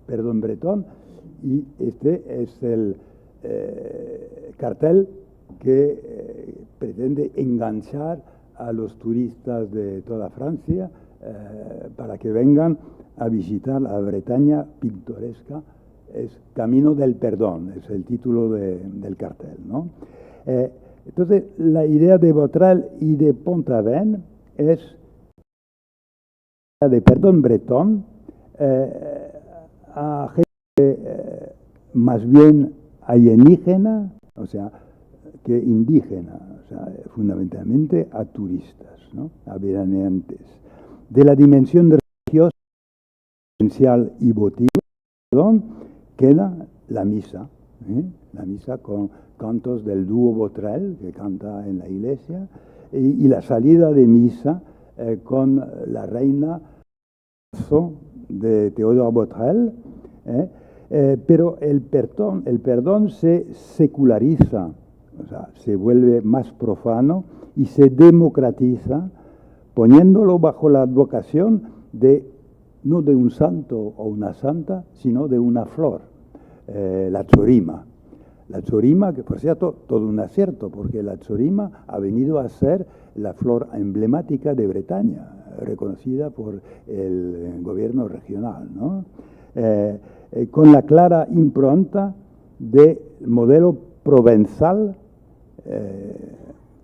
perdón bretón, y este es el cartel que pretende enganchar a los turistas de toda Francia para que vengan a visitar la Bretaña pintoresca. Es Camino del Perdón, es el título del cartel, ¿no? Entonces, la idea de Botrel y de Pont-Aven es de perdón bretón a gente más bien alienígena, o sea, que indígena, o sea, fundamentalmente a turistas, ¿no? A veraneantes. De la dimensión religiosa, esencial y votiva, queda la misa, la misa con cantos del dúo Botrel, que canta en la iglesia, y la salida de misa con la reina de Théodore Botrel, pero el perdón se seculariza, o sea, se vuelve más profano y se democratiza, poniéndolo bajo la advocación no de un santo o una santa, sino de una flor, la chorima. La chorima, que por cierto, todo un acierto, porque la chorima ha venido a ser la flor emblemática de Bretaña, reconocida por el gobierno regional, ¿no? Con la clara impronta del modelo provenzal.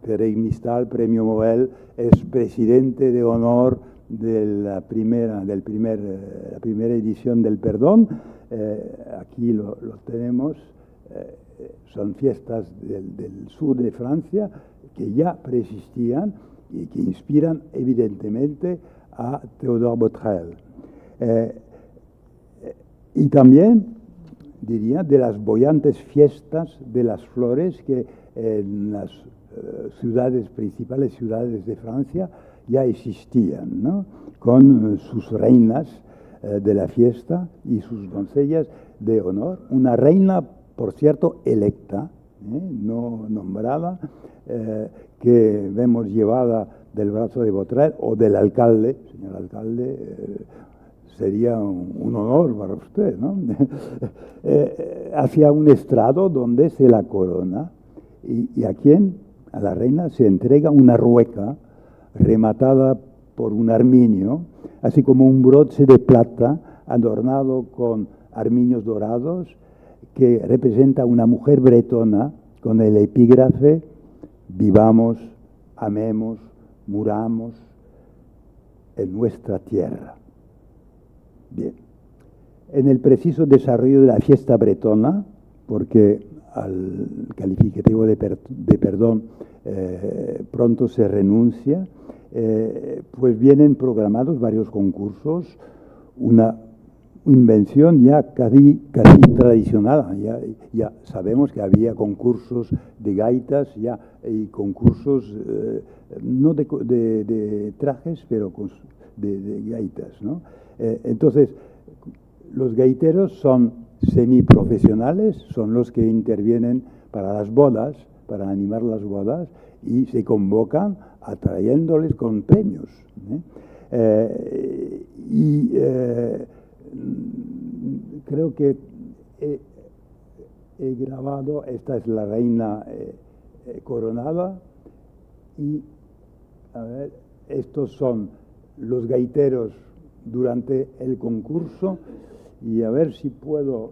Frédéric Mistal, premio Nobel, es presidente de honor de la primera edición del perdón. Aquí lo tenemos. Son fiestas del sur de Francia que ya preexistían y que inspiran evidentemente a Théodore Botrel. Y también, diría, de las boyantes fiestas de las flores que en las principales ciudades de Francia ya existían, ¿no? Con sus reinas de la fiesta y sus doncellas de honor. Una reina, por cierto, electa, no nombrada, que vemos llevada del brazo de Botrel o del alcalde. Señor alcalde, sería un honor para usted, ¿no? Hacia un estrado donde se la corona. ¿Y a quién? A la reina se entrega una rueca rematada por un arminio, así como un broche de plata adornado con armiños dorados que representa a una mujer bretona con el epígrafe «Vivamos, amemos, muramos en nuestra tierra». Bien. En el preciso desarrollo de la fiesta bretona, porque al calificativo de perdón pronto se renuncia, pues vienen programados varios concursos, una invención ya casi tradicional. Ya sabemos que había concursos de gaitas y concursos no de trajes, pero de gaitas, ¿no? Entonces, los gaiteros son semiprofesionales, son los que intervienen para las bodas, para animar las bodas, y se convocan atrayéndoles con premios, creo que he grabado, esta es la reina coronada, y a ver, estos son los gaiteros durante el concurso, y a ver si puedo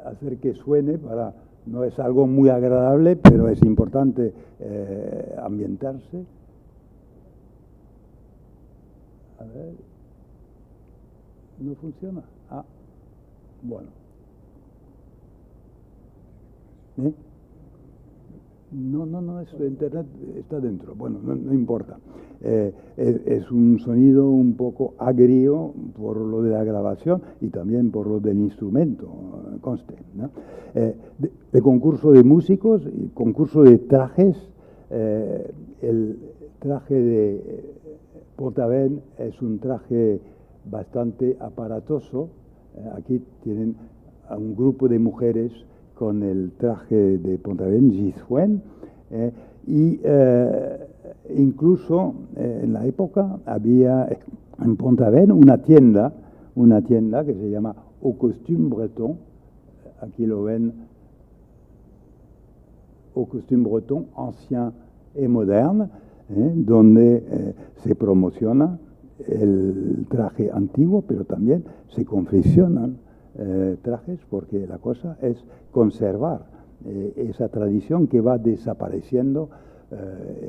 hacer que suene para... No es algo muy agradable, pero es importante ambientarse. A ver. ¿No funciona? Ah, bueno. No, es internet, está dentro. Bueno, no importa. Es un sonido un poco agrio por lo de la grabación y también por lo del instrumento, conste, ¿no? De concurso de músicos, concurso de trajes. El traje de Pont-Aven es un traje bastante aparatoso. Aquí tienen a un grupo de mujeres con el traje de Pont-Aven, Giswen, incluso en la época había en Pont-Aven una tienda que se llama Au Costume Breton, aquí lo ven, Au Costume Breton, ancien et moderne, donde se promociona el traje antiguo, pero también se confeccionan trajes, porque la cosa es conservar esa tradición que va desapareciendo.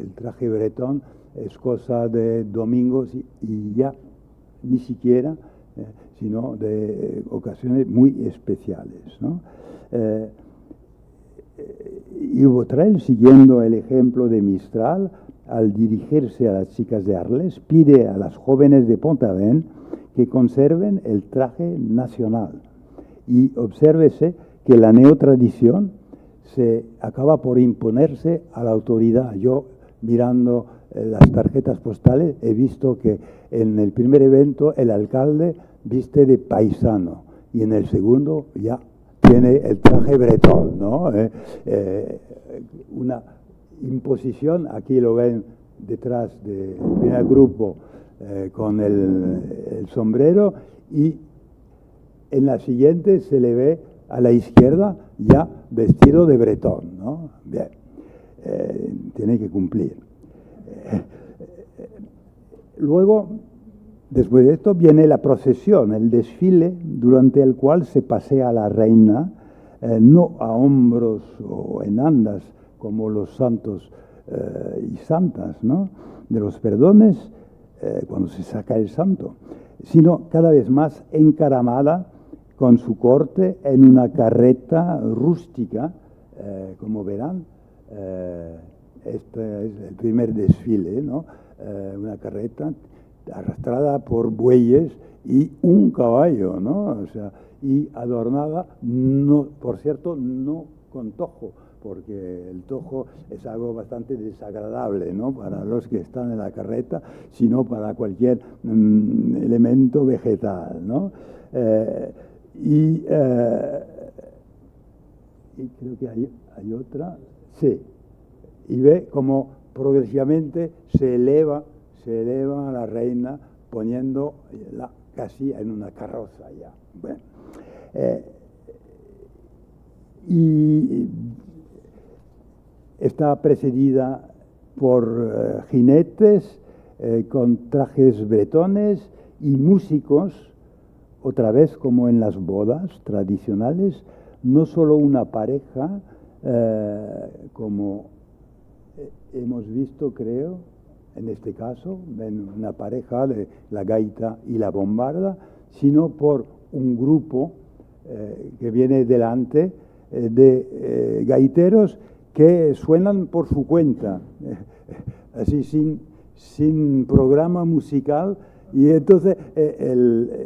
El traje bretón es cosa de domingos y ya ni siquiera, sino de ocasiones muy especiales, ¿no? Y Botrel, siguiendo el ejemplo de Mistral, al dirigirse a las chicas de Arles, pide a las jóvenes de Pont-Aven que conserven el traje nacional. Y obsérvese que la neotradición se acaba por imponerse a la autoridad. Yo, mirando las tarjetas postales, he visto que en el primer evento el alcalde viste de paisano y en el segundo ya tiene el traje bretón, ¿no? Una imposición, aquí lo ven detrás del primer grupo con el sombrero, y en la siguiente se le ve a la izquierda ya vestido de bretón, ¿no? Bien, tiene que cumplir. Luego, después de esto, viene la procesión, el desfile, durante el cual se pasea a la reina, no a hombros o en andas, como los santos y santas, ¿no?, de los perdones, cuando se saca el santo, sino cada vez más encaramada con su corte en una carreta rústica, como verán. Este es el primer desfile, ¿no? Una carreta arrastrada por bueyes y un caballo, ¿no? O sea, y adornada, no, por cierto, no con tojo, porque el tojo es algo bastante desagradable, ¿no?, para los que están en la carreta, sino para cualquier elemento vegetal, ¿no? Y creo que hay otra, sí, y ve cómo progresivamente se eleva a la reina, poniéndola casi en una carroza ya. Bueno, y está precedida por jinetes con trajes bretones y músicos, otra vez como en las bodas tradicionales, no solo una pareja, como hemos visto, creo, en este caso, una pareja de la gaita y la bombarda, sino por un grupo que viene delante de gaiteros que suenan por su cuenta, así sin programa musical. Y entonces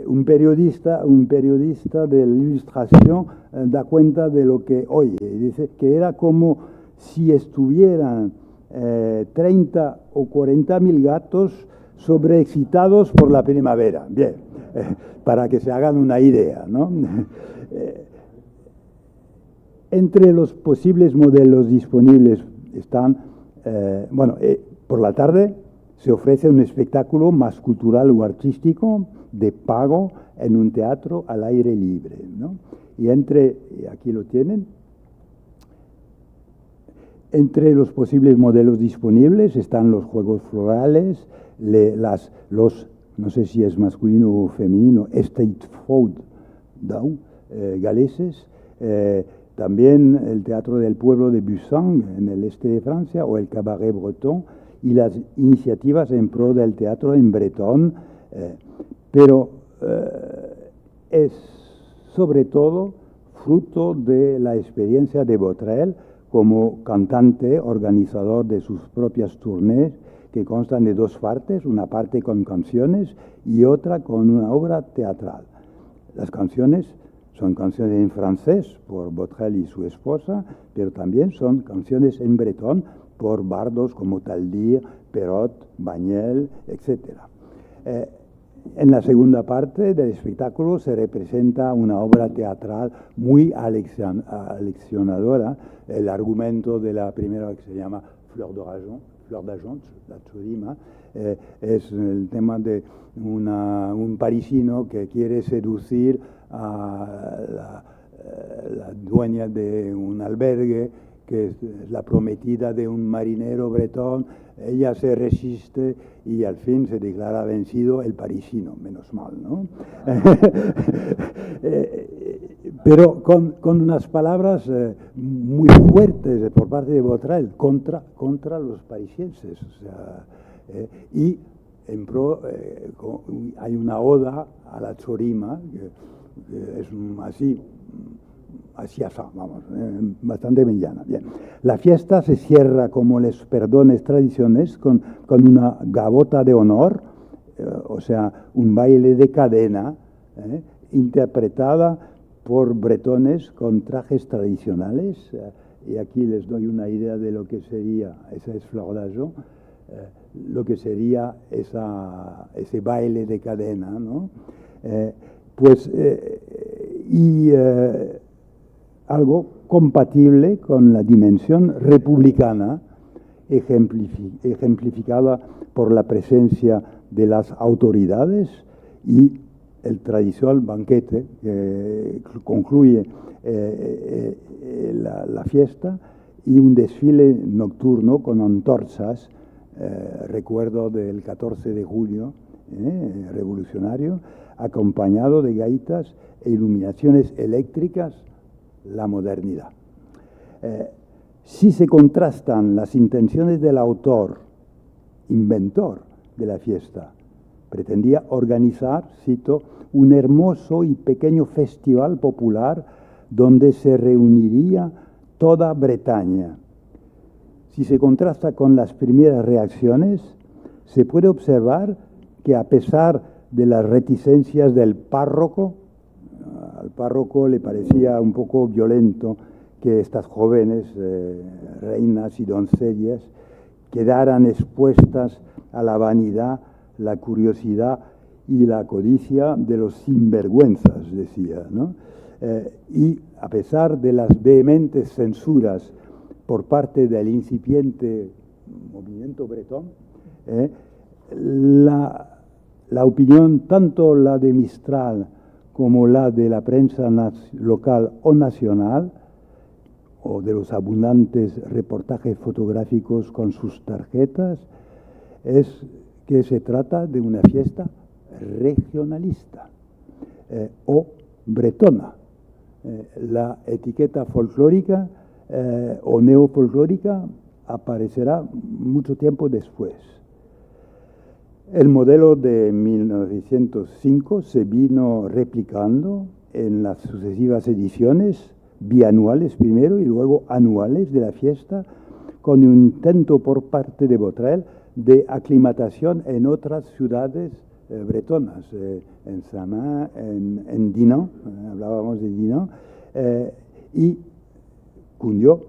un periodista de la Ilustración da cuenta de lo que oye. Y dice que era como si estuvieran 30 o 40 mil gatos sobreexcitados por la primavera. Bien, para que se hagan una idea, ¿no? Entre los posibles modelos disponibles están, por la tarde se ofrece un espectáculo más cultural o artístico de pago en un teatro al aire libre, ¿no? Y aquí lo tienen, entre los posibles modelos disponibles están los juegos florales, los, no sé si es masculino o femenino, estate food galeses, también el Teatro del Pueblo de Bussan en el este de Francia o el Cabaret Breton, y las iniciativas en pro del teatro en bretón, pero es sobre todo fruto de la experiencia de Botrel como cantante, organizador de sus propias tournées, que constan de dos partes, una parte con canciones y otra con una obra teatral. Las canciones son canciones en francés por Botrel y su esposa, pero también son canciones en bretón por bardos como Taldir, Perrot, Bagnel, etc. En la segunda parte del espectáculo se representa una obra teatral muy aleccionadora, el argumento de la primera, que se llama Fleur d'Argent, la Chorima, es el tema de un parisino que quiere seducir a la dueña de un albergue, que es la prometida de un marinero bretón. Ella se resiste y al fin se declara vencido el parisino, menos mal, ¿no? Pero con unas palabras muy fuertes por parte de Botrel contra los parisienses. O sea, y en pro hay una oda a la Chorima, que es así, vamos, bastante villana. Bien. La fiesta se cierra como les perdones tradiciones con una gavota de honor, o sea, un baile de cadena, interpretada por bretones con trajes tradicionales, y aquí les doy una idea de lo que sería, esa es Fleur d'Argent, lo que sería ese baile de cadena, ¿no? Algo compatible con la dimensión republicana, ejemplificada por la presencia de las autoridades y el tradicional banquete que concluye la fiesta, y un desfile nocturno con antorchas, recuerdo del 14 de julio, revolucionario, acompañado de gaitas e iluminaciones eléctricas, la modernidad. Si se contrastan las intenciones del autor, inventor de la fiesta, pretendía organizar, cito, un hermoso y pequeño festival popular donde se reuniría toda Bretaña. Si se contrasta con las primeras reacciones, se puede observar que a pesar de las reticencias del párroco, al párroco le parecía un poco violento que estas jóvenes reinas y doncellas quedaran expuestas a la vanidad, la curiosidad y la codicia de los sinvergüenzas, decía, ¿no? Y a pesar de las vehementes censuras por parte del incipiente movimiento bretón, la opinión, tanto la de Mistral como la de la prensa local o nacional, o de los abundantes reportajes fotográficos con sus tarjetas, es que se trata de una fiesta regionalista o bretona. La etiqueta folclórica o neofolclórica aparecerá mucho tiempo después. El modelo de 1905 se vino replicando en las sucesivas ediciones, bianuales primero y luego anuales de la fiesta, con un intento por parte de Botrel de aclimatación en otras ciudades bretonas, en Saint-Main, en Dinan, hablábamos de Dinan, y cundió,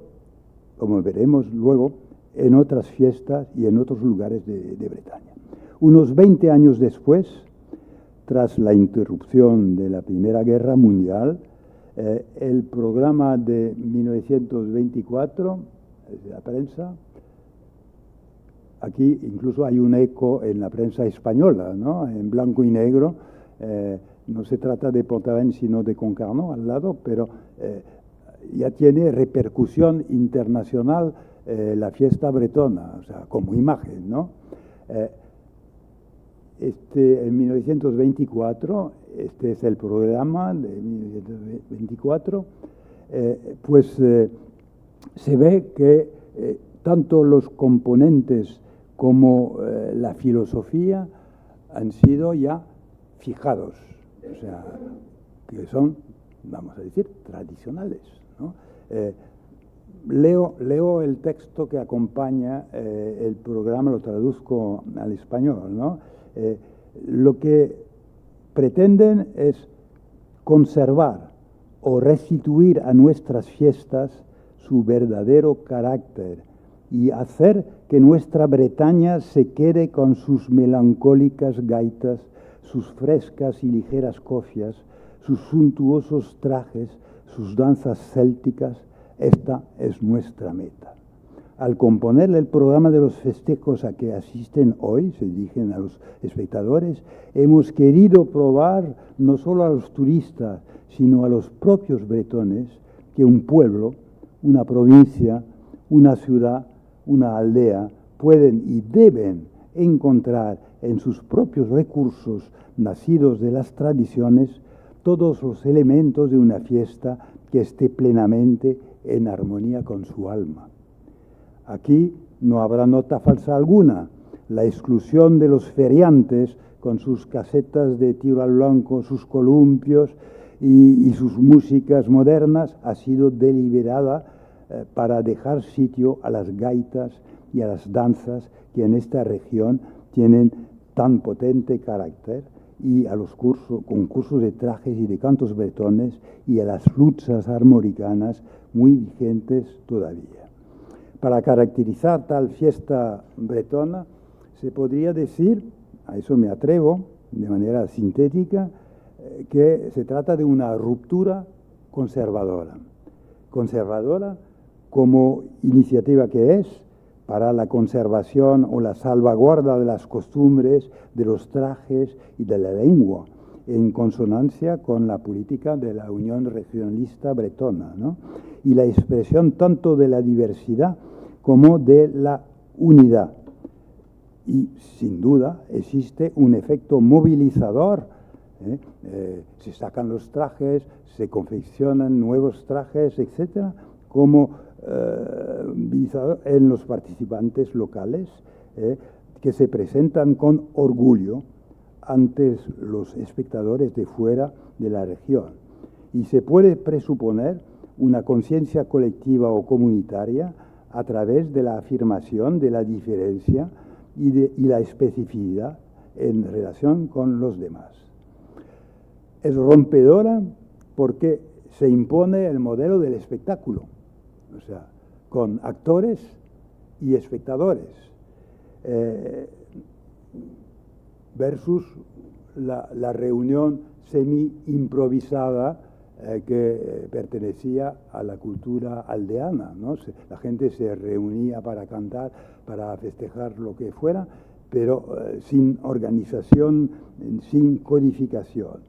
como veremos luego, en otras fiestas y en otros lugares de Bretaña. Unos 20 años después, tras la interrupción de la Primera Guerra Mundial, el programa de 1924, de la prensa, aquí incluso hay un eco en la prensa española, ¿no? En blanco y negro, no se trata de Pont-Aven sino de Concarneau al lado, pero ya tiene repercusión internacional la fiesta bretona, o sea, como imagen, ¿no? En 1924, este es el programa de 1924, se ve que tanto los componentes como la filosofía han sido ya fijados, o sea, que son, vamos a decir, tradicionales, ¿no? Leo el texto que acompaña el programa, lo traduzco al español, ¿no? Lo que pretenden es conservar o restituir a nuestras fiestas su verdadero carácter y hacer que nuestra Bretaña se quede con sus melancólicas gaitas, sus frescas y ligeras cofias, sus suntuosos trajes, sus danzas célticas. Esta es nuestra meta. Al componer el programa de los festejos a que asisten hoy, se dirigen a los espectadores, hemos querido probar no solo a los turistas, sino a los propios bretones, que un pueblo, una provincia, una ciudad, una aldea, pueden y deben encontrar en sus propios recursos nacidos de las tradiciones todos los elementos de una fiesta que esté plenamente en armonía con su alma. Aquí no habrá nota falsa alguna. La exclusión de los feriantes con sus casetas de tiro al blanco, sus columpios y sus músicas modernas ha sido deliberada para dejar sitio a las gaitas y a las danzas que en esta región tienen tan potente carácter, y a los concursos de trajes y de cantos bretones y a las luchas armoricanas muy vigentes todavía. Para caracterizar tal fiesta bretona, se podría decir, a eso me atrevo, de manera sintética, que se trata de una ruptura conservadora. Conservadora como iniciativa que es para la conservación o la salvaguarda de las costumbres, de los trajes y de la lengua, en consonancia con la política de la Unión Regionalista Bretona, ¿no? Y la expresión tanto de la diversidad como de la unidad. Y sin duda existe un efecto movilizador. Se sacan los trajes, se confeccionan nuevos trajes, etcétera, como en los participantes locales, que se presentan con orgullo ante los espectadores de fuera de la región. Y se puede presuponer una conciencia colectiva o comunitaria a través de la afirmación de la diferencia y la especificidad en relación con los demás. Es rompedora porque se impone el modelo del espectáculo, o sea, con actores y espectadores, versus la reunión semi-improvisada que pertenecía a la cultura aldeana, ¿no? La gente se reunía para cantar, para festejar lo que fuera, pero sin organización, sin codificación.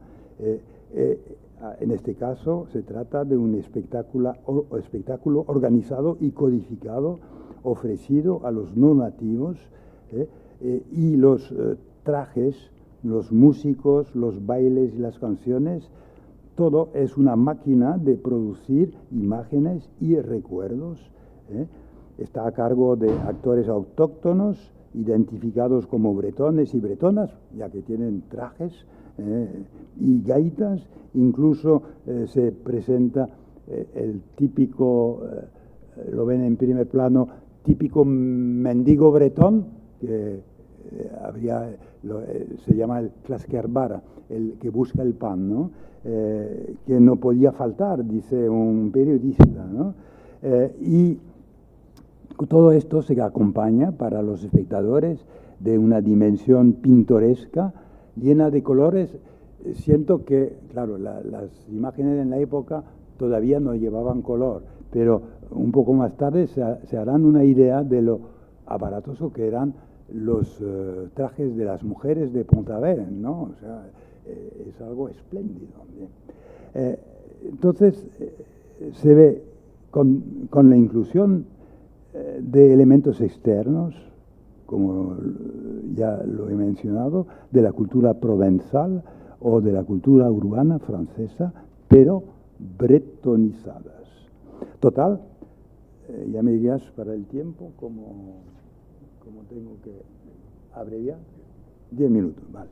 En este caso se trata de un espectáculo organizado y codificado, ofrecido a los no nativos, y los trajes, los músicos, los bailes y las canciones, todo es una máquina de producir imágenes y recuerdos. Está a cargo de actores autóctonos, identificados como bretones y bretonas, ya que tienen trajes y gaitas. Incluso se presenta el típico, lo ven en primer plano, típico mendigo bretón, que se llama el clasquerbara, el que busca el pan, ¿no? Que no podía faltar, dice un periodista, ¿no? Y todo esto se acompaña para los espectadores de una dimensión pintoresca, llena de colores. Siento que, claro, las imágenes en la época todavía no llevaban color, pero un poco más tarde se harán una idea de lo aparatoso que eran los trajes de las mujeres de Pont-Aven, ¿no? O sea, es algo espléndido. Entonces, se ve con la inclusión de elementos externos, como ya lo he mencionado, de la cultura provenzal o de la cultura urbana francesa, pero bretonizadas. Total, ya me dirás para el tiempo cómo tengo que abreviar. 10 minutos, vale.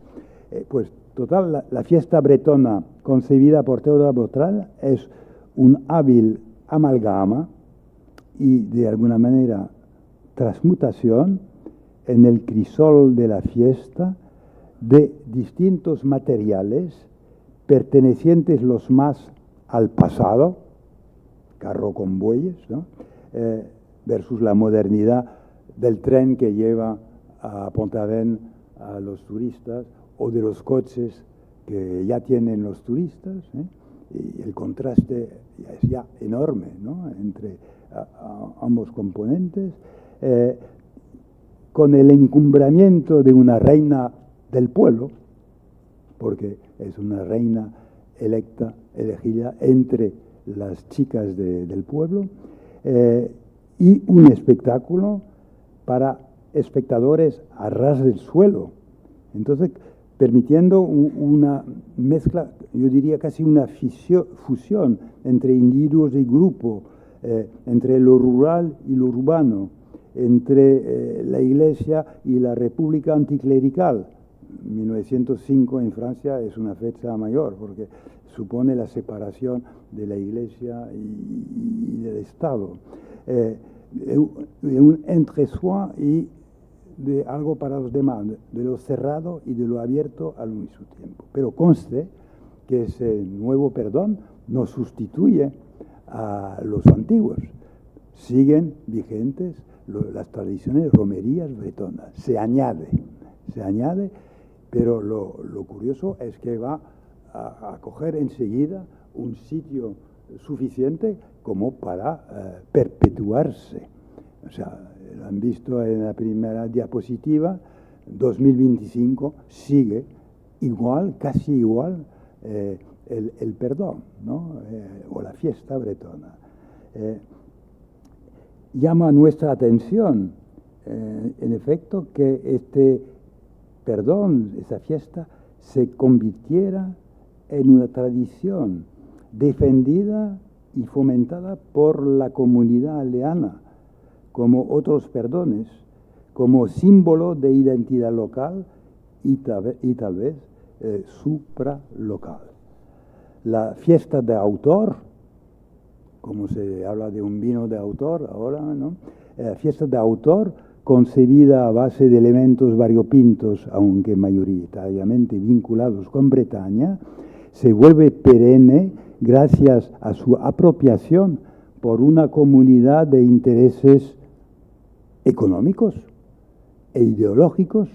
Pues total, la fiesta bretona concebida por Théodore Boutral es un hábil amalgama y de alguna manera transmutación en el crisol de la fiesta de distintos materiales pertenecientes los más al pasado, carro con bueyes, ¿no? Versus la modernidad del tren que lleva a Pont-Aven a los turistas, o de los coches que ya tienen los turistas, y el contraste es ya enorme, ¿no? Entre ambos componentes, con el encumbramiento de una reina del pueblo, porque es una reina elegida entre las chicas del pueblo, y un espectáculo para espectadores a ras del suelo. Entonces, permitiendo una mezcla, yo diría casi una fusión entre individuos y grupo, entre lo rural y lo urbano, entre la Iglesia y la República anticlerical. 1905 en Francia es una fecha mayor, porque supone la separación de la Iglesia y del Estado. De un entre-soi y de algo para los demás, de lo cerrado y de lo abierto al mismo tiempo. Pero conste que ese nuevo perdón no sustituye a los antiguos. Siguen vigentes las tradiciones romerías bretonas. Se añade, pero lo curioso es que va a coger enseguida un sitio suficiente como para perpetuarse. O sea, lo han visto en la primera diapositiva, 2025 sigue igual, casi igual, el perdón, ¿no? O la fiesta bretona. Llama nuestra atención, en efecto, que este perdón, esa fiesta, se convirtiera en una tradición defendida y fomentada por la comunidad aldeana, como otros perdones, como símbolo de identidad local y tal vez supralocal. La fiesta de autor, como se habla de un vino de autor ahora, ¿no? La fiesta de autor, concebida a base de elementos variopintos, aunque mayoritariamente vinculados con Bretaña, se vuelve perenne gracias a su apropiación por una comunidad de intereses económicos e ideológicos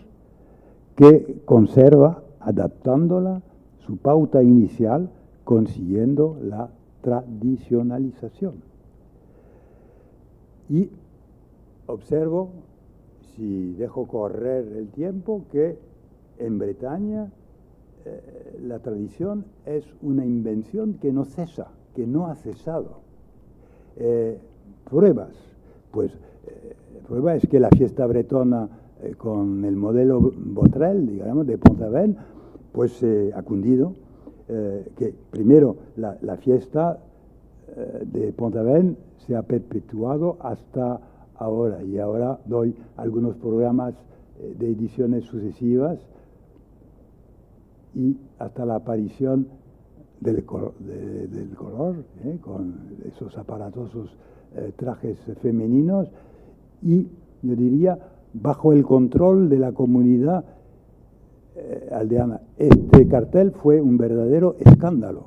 que conserva, adaptándola, su pauta inicial, consiguiendo la tradicionalización. Y observo, si dejo correr el tiempo, que en Bretaña la tradición es una invención que no cesa, que no ha cesado. Pruebas, pues prueba es que la fiesta bretona con el modelo Botrel, digamos, de Pont-Aven, pues ha cundido, que primero la fiesta de Pont-Aven se ha perpetuado hasta ahora, y ahora doy algunos programas de ediciones sucesivas y hasta la aparición del color, con esos aparatosos trajes femeninos, y yo diría bajo el control de la comunidad aldeana. Este cartel fue un verdadero escándalo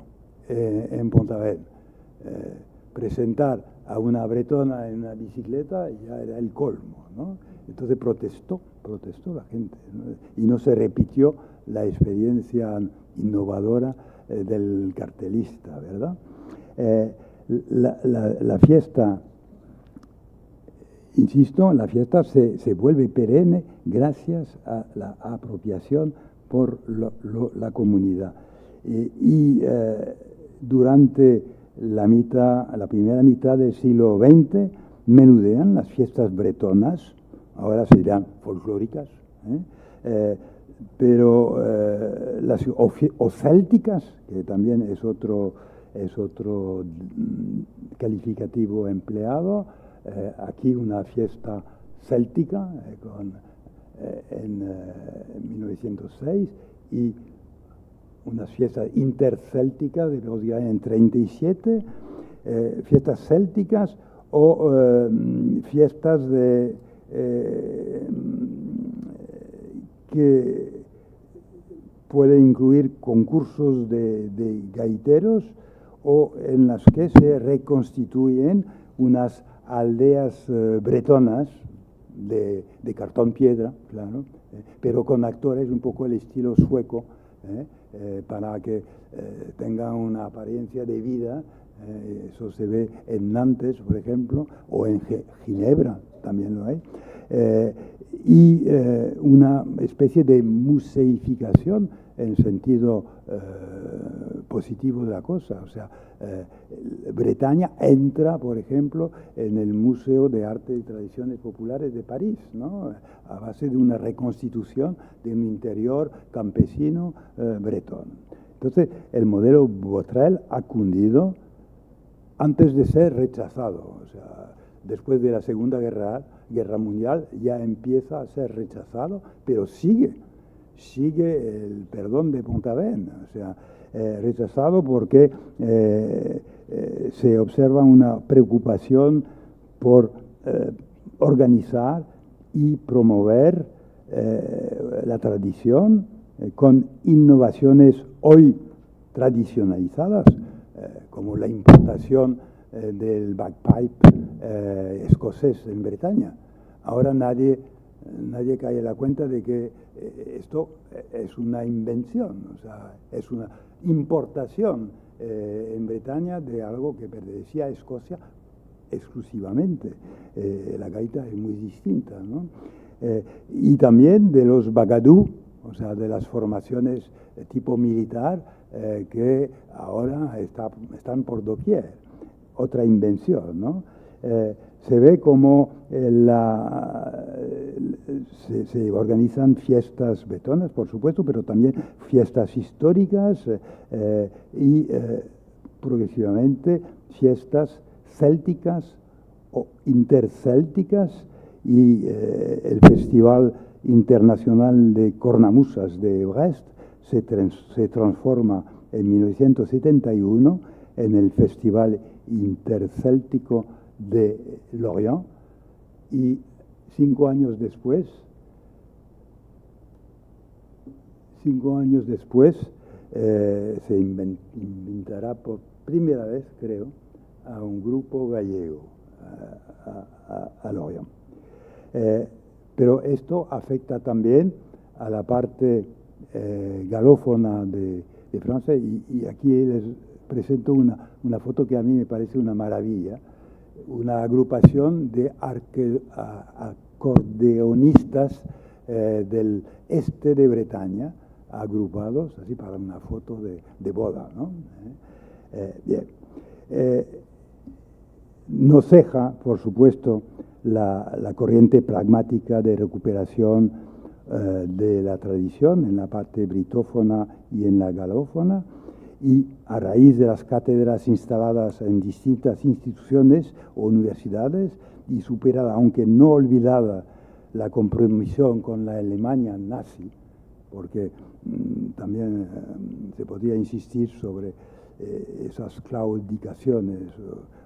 en Pont-Aven. Presentar a una bretona en una bicicleta ya era el colmo, ¿no? Entonces protestó la gente, ¿no? Y no se repitió la experiencia innovadora del cartelista, ¿verdad? La fiesta, insisto, la fiesta se vuelve perenne gracias a la apropiación por la comunidad. Durante la primera mitad del siglo XX menudean las fiestas bretonas, ahora se dirán folclóricas, pero o célticas, que también es otro calificativo empleado. Aquí una fiesta céltica en 1906 y unas fiestas intercélticas de los días en 37, fiestas célticas o fiestas que pueden incluir concursos de gaiteros o en las que se reconstituyen unas aldeas bretonas de cartón piedra, claro, pero con actores un poco el estilo sueco, para que tengan una apariencia de vida. Eso se ve en Nantes, por ejemplo, o en Ginebra, también lo hay. Y una especie de museificación en sentido positivo de la cosa. O sea, Bretaña entra, por ejemplo, en el Museo de Arte y Tradiciones Populares de París, ¿no? A base de una reconstitución de un interior campesino bretón. Entonces, el modelo Botrel ha cundido antes de ser rechazado. O sea, después de la Segunda Guerra Mundial ya empieza a ser rechazado, pero sigue el perdón de Pont-Aven, o sea, rechazado porque se observa una preocupación por organizar y promover la tradición con innovaciones hoy tradicionalizadas, como la importación del bagpipe escocés en Bretaña. Ahora nadie cae en la cuenta de que esto es una invención, o sea, es una importación en Bretaña de algo que pertenecía a Escocia exclusivamente. La gaita es muy distinta, ¿no? Y también de los bagadú, o sea, de las formaciones tipo militar que ahora están por doquier. Otra invención, ¿no? Se ve como se organizan fiestas bretonas, por supuesto, pero también fiestas históricas y progresivamente fiestas célticas o intercélticas, y el Festival Internacional de Cornamusas de Brest se transforma en 1971 en el Festival Intercéltico de Lorient, y 5 años después se inventará por primera vez, creo, a un grupo gallego a Lorient. Pero esto afecta también a la parte galófona de Francia, y aquí les presento una foto que a mí me parece una maravilla. Una agrupación de acordeonistas del este de Bretaña, agrupados así para una foto de boda, ¿no? Bien. No ceja, por supuesto, la corriente pragmática de recuperación de la tradición en la parte britófona y en la galófona, y a raíz de las cátedras instaladas en distintas instituciones o universidades y superada, aunque no olvidada, la compromiso con la Alemania nazi, porque también se podría insistir sobre esas claudicaciones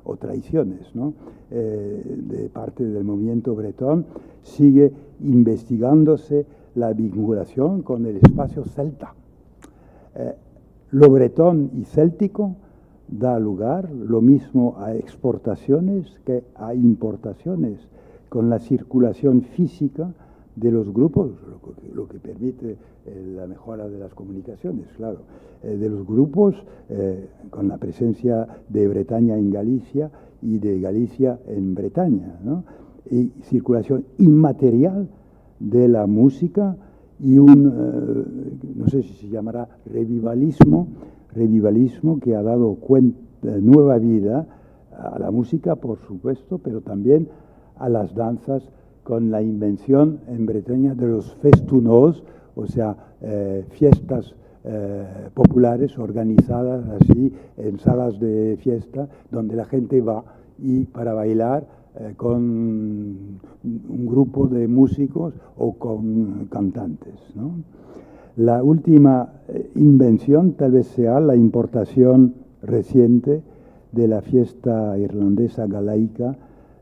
o traiciones, ¿no? De parte del movimiento bretón, sigue investigándose la vinculación con el espacio celta. Lo bretón y céltico da lugar lo mismo a exportaciones que a importaciones, con la circulación física de los grupos, lo que permite la mejora de las comunicaciones, claro, de los grupos, con la presencia de Bretaña en Galicia y de Galicia en Bretaña, ¿no? Y circulación inmaterial de la música y no sé si se llamará revivalismo que ha dado nueva vida a la música, por supuesto, pero también a las danzas, con la invención en Bretaña de los festunos, o sea, fiestas populares organizadas así en salas de fiesta, donde la gente va para bailar con un grupo de músicos o con cantantes, ¿no? La última invención tal vez sea la importación reciente de la fiesta irlandesa galaica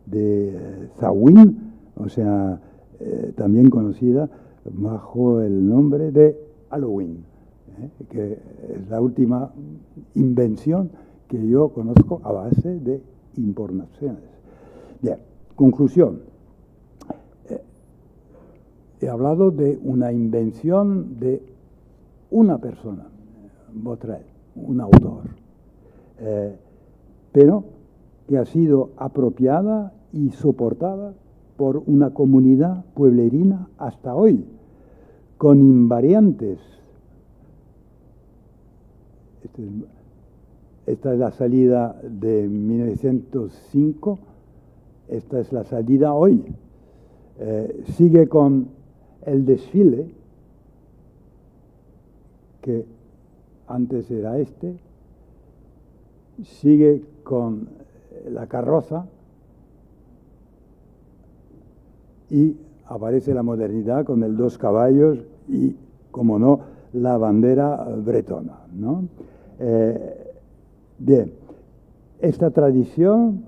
de Samhain, o sea, también conocida bajo el nombre de Halloween, que es la última invención que yo conozco a base de importaciones. Bien, conclusión. He hablado de una invención de una persona, Botrel, un autor, pero que ha sido apropiada y soportada por una comunidad pueblerina hasta hoy, con invariantes. Esta es la salida de 1905, esta es la salida hoy. Sigue con el desfile, que antes era sigue con la carroza y aparece la modernidad con el 2 caballos y, como no, la bandera bretona, ¿no? Bien, esta tradición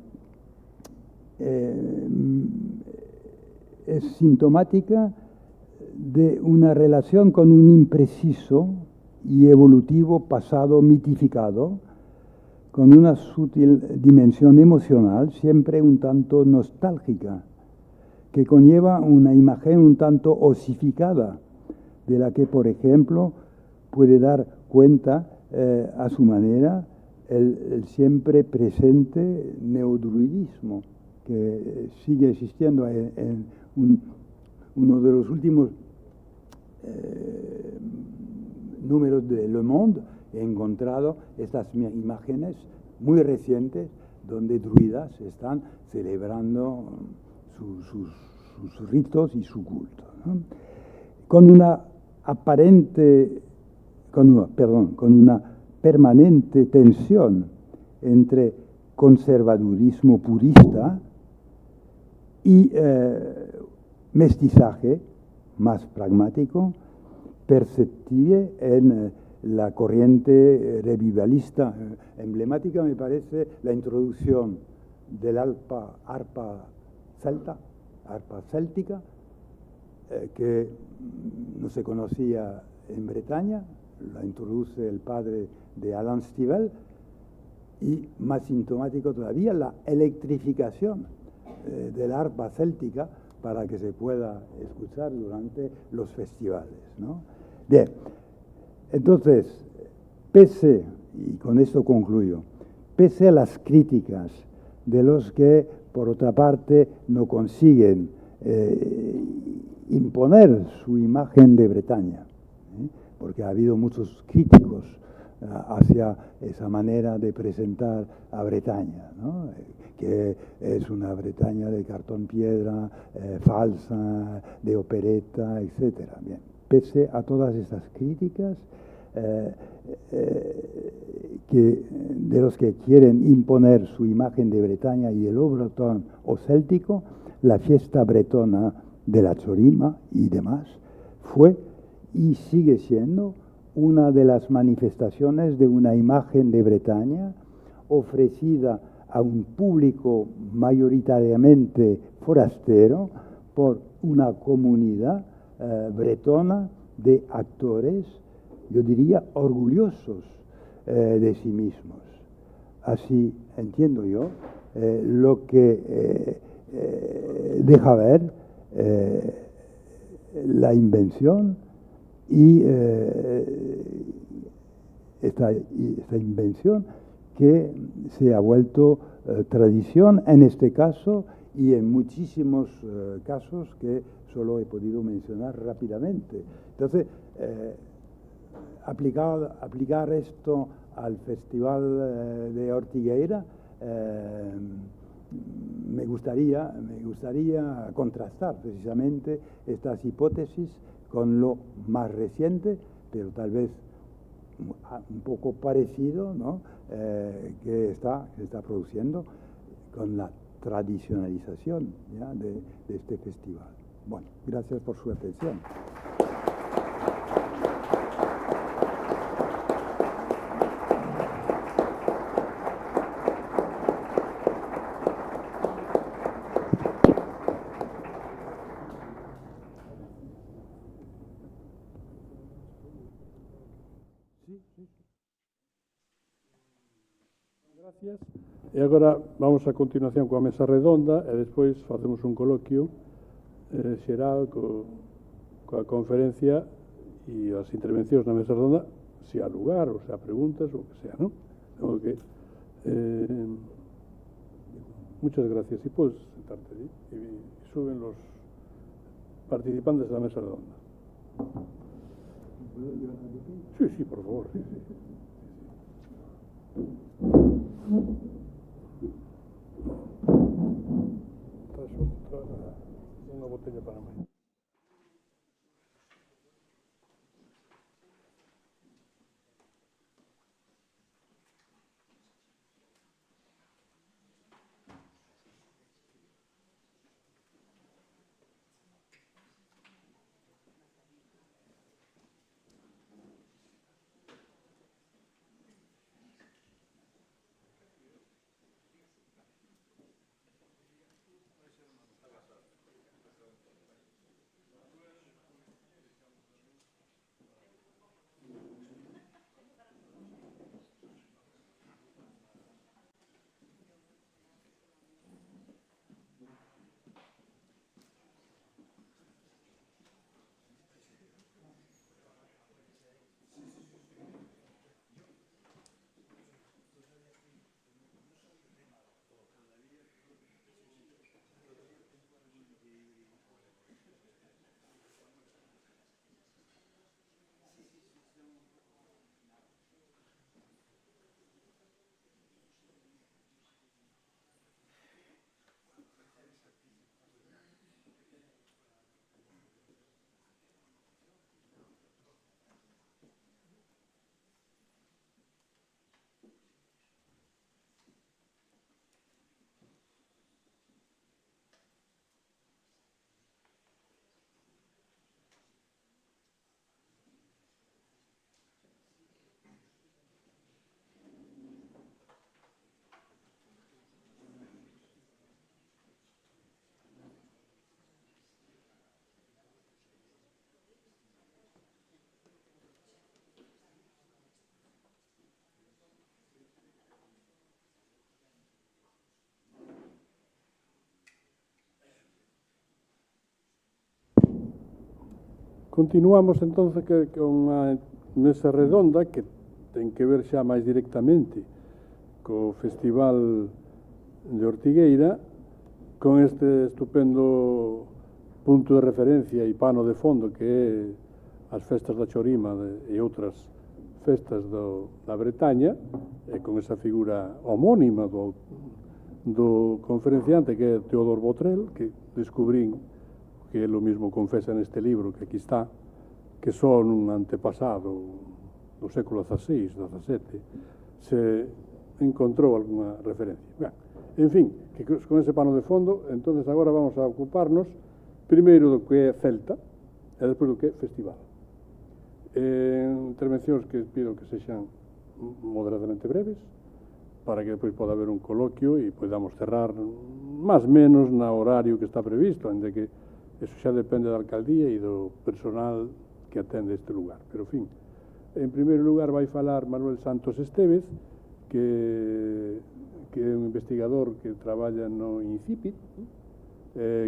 es sintomática de una relación con un impreciso y evolutivo pasado mitificado, con una sutil dimensión emocional, siempre un tanto nostálgica, que conlleva una imagen un tanto osificada, de la que, por ejemplo, puede dar cuenta a su manera el siempre presente neodruidismo, que sigue existiendo en uno de los últimos números de Le Monde. He encontrado estas imágenes muy recientes donde druidas están celebrando sus ritos y su culto, ¿no? Con una permanente tensión entre conservadurismo purista y mestizaje más pragmático, perceptible en la corriente revivalista. Emblemática me parece la introducción del arpa céltica, que no se conocía en Bretaña, la introduce el padre de Alan Stivell, y más sintomático todavía, la electrificación del arpa céltica para que se pueda escuchar durante los festivales, ¿no? Bien, entonces, y con esto concluyo, pese a las críticas de los que, por otra parte, no consiguen imponer su imagen de Bretaña, porque ha habido muchos críticos hacia esa manera de presentar a Bretaña, ¿no? que es una Bretaña de cartón piedra, falsa, de opereta, etc. Bien, pese a todas estas críticas, de los que quieren imponer su imagen de Bretaña y de lo bretón o céltico, la fiesta bretona de la Chorima y demás fue y sigue siendo una de las manifestaciones de una imagen de Bretaña ofrecida a un público mayoritariamente forastero por una comunidad bretona de actores, yo diría, orgullosos de sí mismos. Así entiendo yo lo que deja ver la invención y esta invención que se ha vuelto tradición en este caso y en muchísimos casos que solo he podido mencionar rápidamente. Entonces, aplicar esto al Festival de Ortigueira, me gustaría contrastar precisamente estas hipótesis con lo más reciente, pero tal vez un poco parecido, ¿no? Que está produciendo con la tradicionalización, ¿ya? de este festival. Bueno, gracias por su atención. Gracias. E agora vamos a continuación coa mesa redonda e despois facemos un coloquio xeral coa conferencia e as intervencións na mesa redonda, se há lugar, ou se há preguntas, ou que sea, non? Okay. Muchas gracias. E podes sentarte aí e suben los participantes da mesa redonda. Sí, sí, por favor. Sí, sí. Una botella para mí. Continuamos entonces con a mesa redonda que ten que ver xa máis directamente co Festival de Ortigueira, con este estupendo punto de referencia e pano de fondo que é as festas da Chorima e outras festas da Bretaña, e con esa figura homónima do conferenciante, que é Teodor Botrel, que descubrín, que ele mismo confesa neste libro que aquí está, que só nun antepasado do século XVI, XVII, se encontrou alguna referencia. Ben, en fin, que con ese pano de fondo, entonces agora vamos a ocuparnos primeiro do que é Celta e despois do que é festival. Intervencións que pido que sexan moderadamente breves, para que despois poda haber un coloquio e podamos cerrar máis menos na horario que está previsto, ainda que eso xa depende da alcaldía e do personal que atende este lugar. Pero, en fin, en primeiro lugar vai falar Manuel Santos Estévez, que é un investigador que traballa no INCIPI,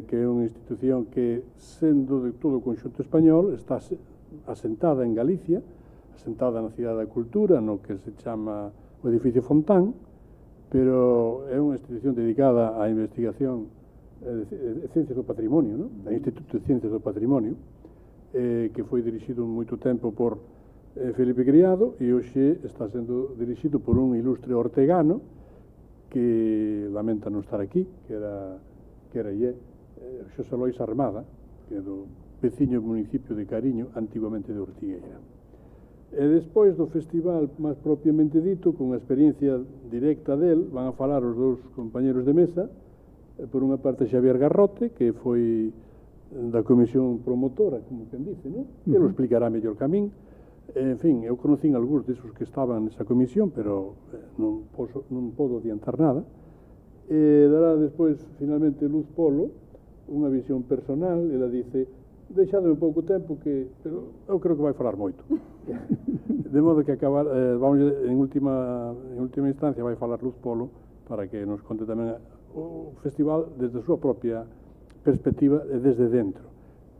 que é unha institución que, sendo de todo o conxunto español, está asentada en Galicia, asentada na Cidade da Cultura, no que se chama o edificio Fontán, pero é unha institución dedicada á investigación de Ciencias do Patrimonio, ¿no? O Instituto de Ciencias do Patrimonio, que foi dirixido moito tempo por Felipe Criado e hoxe está sendo dirixido por un ilustre ortegano que lamenta non estar aquí, que era Xosé Lois Armada, que é do veciño municipio de Cariño, antigamente de Ortigueira. E despois do festival máis propiamente dito, con a experiencia directa del, van a falar os dous compañeros de mesa, por unha parte Xavier Garrote, que foi da comisión promotora, como quen dice, non? Ele explicará mellor que a min. En fin, eu conocín algúns desos que estaban nesa comisión, pero non podo adiantar nada. Dará despois, finalmente, Luz Polo, unha visión personal. Ela dice, deixadme pouco tempo, pero eu creo que vai falar moito. De modo que acabar, vamos, en última instancia vai falar Luz Polo, para que nos conte tamén o festival desde a súa propia perspectiva e desde dentro.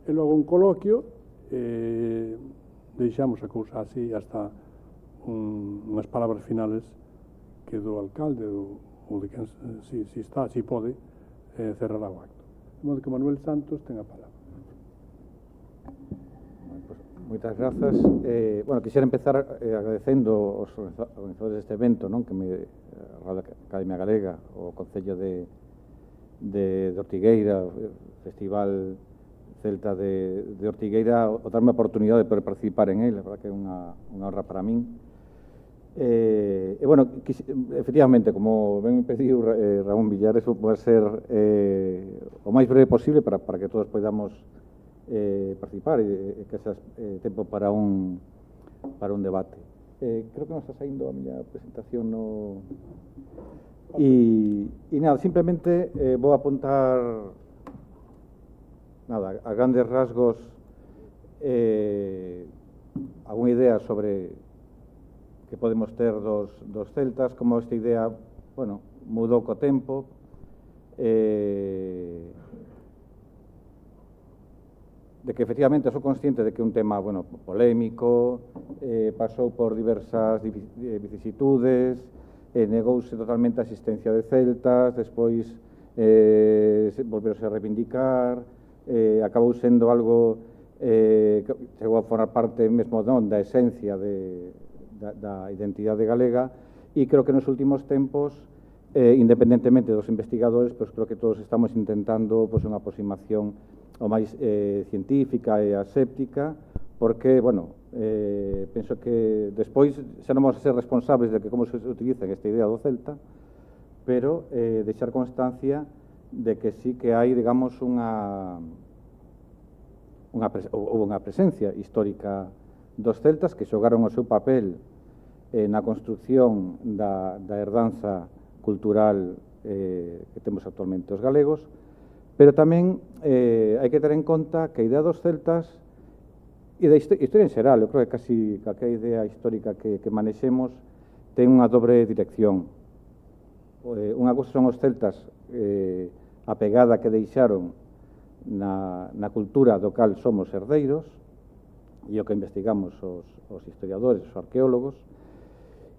E logo un coloquio, deixamos a cousa así hasta unhas palabras finales que do alcalde ou de quen, si está, si pode, cerrar o acto. De modo que Manuel Santos ten a palabra. Moitas grazas. Bueno, quixera empezar agradecendo aos organizadores deste evento, non, que a Radio Academia Galega, o Concello de Ortigueira, o Festival Celta de Ortigueira, o darme a oportunidade de poder participar en ele, a verdad que é unha honra para min. E, bueno, efectivamente, como ben me pediu Ramón Villares, vou poder ser o máis breve posible para que todos podamos participar e que seas tempo para un debate. Creo que non está saindo a miña presentación e nada, simplemente vou apuntar a grandes rasgos algunha idea sobre que podemos ter dos celtas, como esta idea, bueno, mudou co tempo, de que efectivamente sou consciente de que é un tema, bueno, polémico, pasou por diversas vicisitudes, negouse totalmente a existencia de celtas, despois volveuse a reivindicar, acabou sendo algo que chegou a formar parte mesmo da esencia da identidade galega, e creo que nos últimos tempos, independentemente dos investigadores, pois creo que todos estamos intentando unha aproximación o máis científica e aséptica, porque, bueno, penso que despois xa non vamos a ser responsables de que como se utiliza esta idea do celta, pero deixar constancia de que sí que hai, digamos, unha presencia histórica dos celtas que xogaron o seu papel na construcción da herdanza cultural que temos actualmente os galegos, pero tamén hai que ter en conta que a idea dos celtas e da historia en xeral, eu creo que casi calquera idea histórica que manexemos ten unha dobre dirección. Unha cousa son os celtas, a pegada que deixaron na cultura do cal somos herdeiros, e o que investigamos os historiadores, os arqueólogos,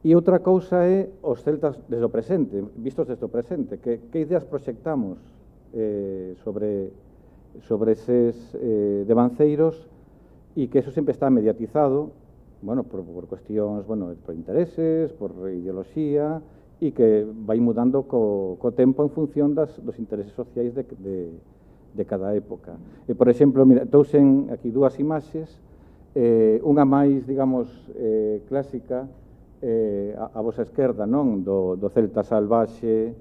e outra cousa é os celtas desde o presente, vistos desde o presente, que ideas proxectamos sobre eses devanceiros, e que eso sempre está mediatizado, bueno, por cuestións, bueno, por intereses, por ideoloxía, e que vai mudando co tempo en función dos intereses sociais de cada época. Por exemplo, mira, trouxen aquí dúas imaxes, unha máis, digamos, clásica, a vosa esquerda, non? Do celta salvaxe,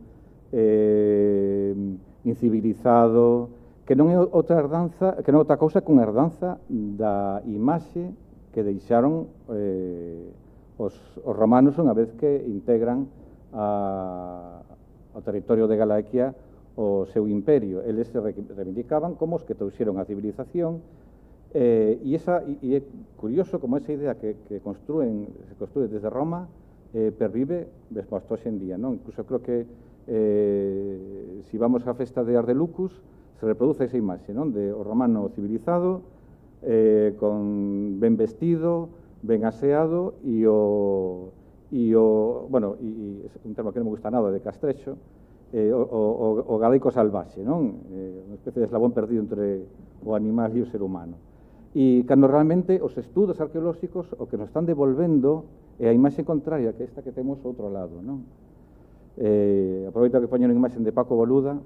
incivilizado, que non é outra herdanza, que non é outra cousa que unha herdanza da imaxe que deixaron os romanos unha vez que integran ao territorio de Galaequia o seu imperio. Eles se reivindicaban como os que trouxeron a civilización, e é curioso como esa idea que se construe desde Roma pervive hasta hoxe en día, non? Incluso creo que se vamos á festa de Ardelucus se reproduce esa imaxe, non? De o romano civilizado, con ben vestido, ben aseado, e bueno, un termo que non me gusta nada, de castrexo, o galaico salvaxe, non? Unha especie de eslabón perdido entre o animal e o ser humano. E cando realmente os estudos arqueolóxicos o que nos están devolvendo é a imaxe contraria, que esta que temos ao outro lado, non? Aproveito que poñen unha imaxe de Paco Boluda,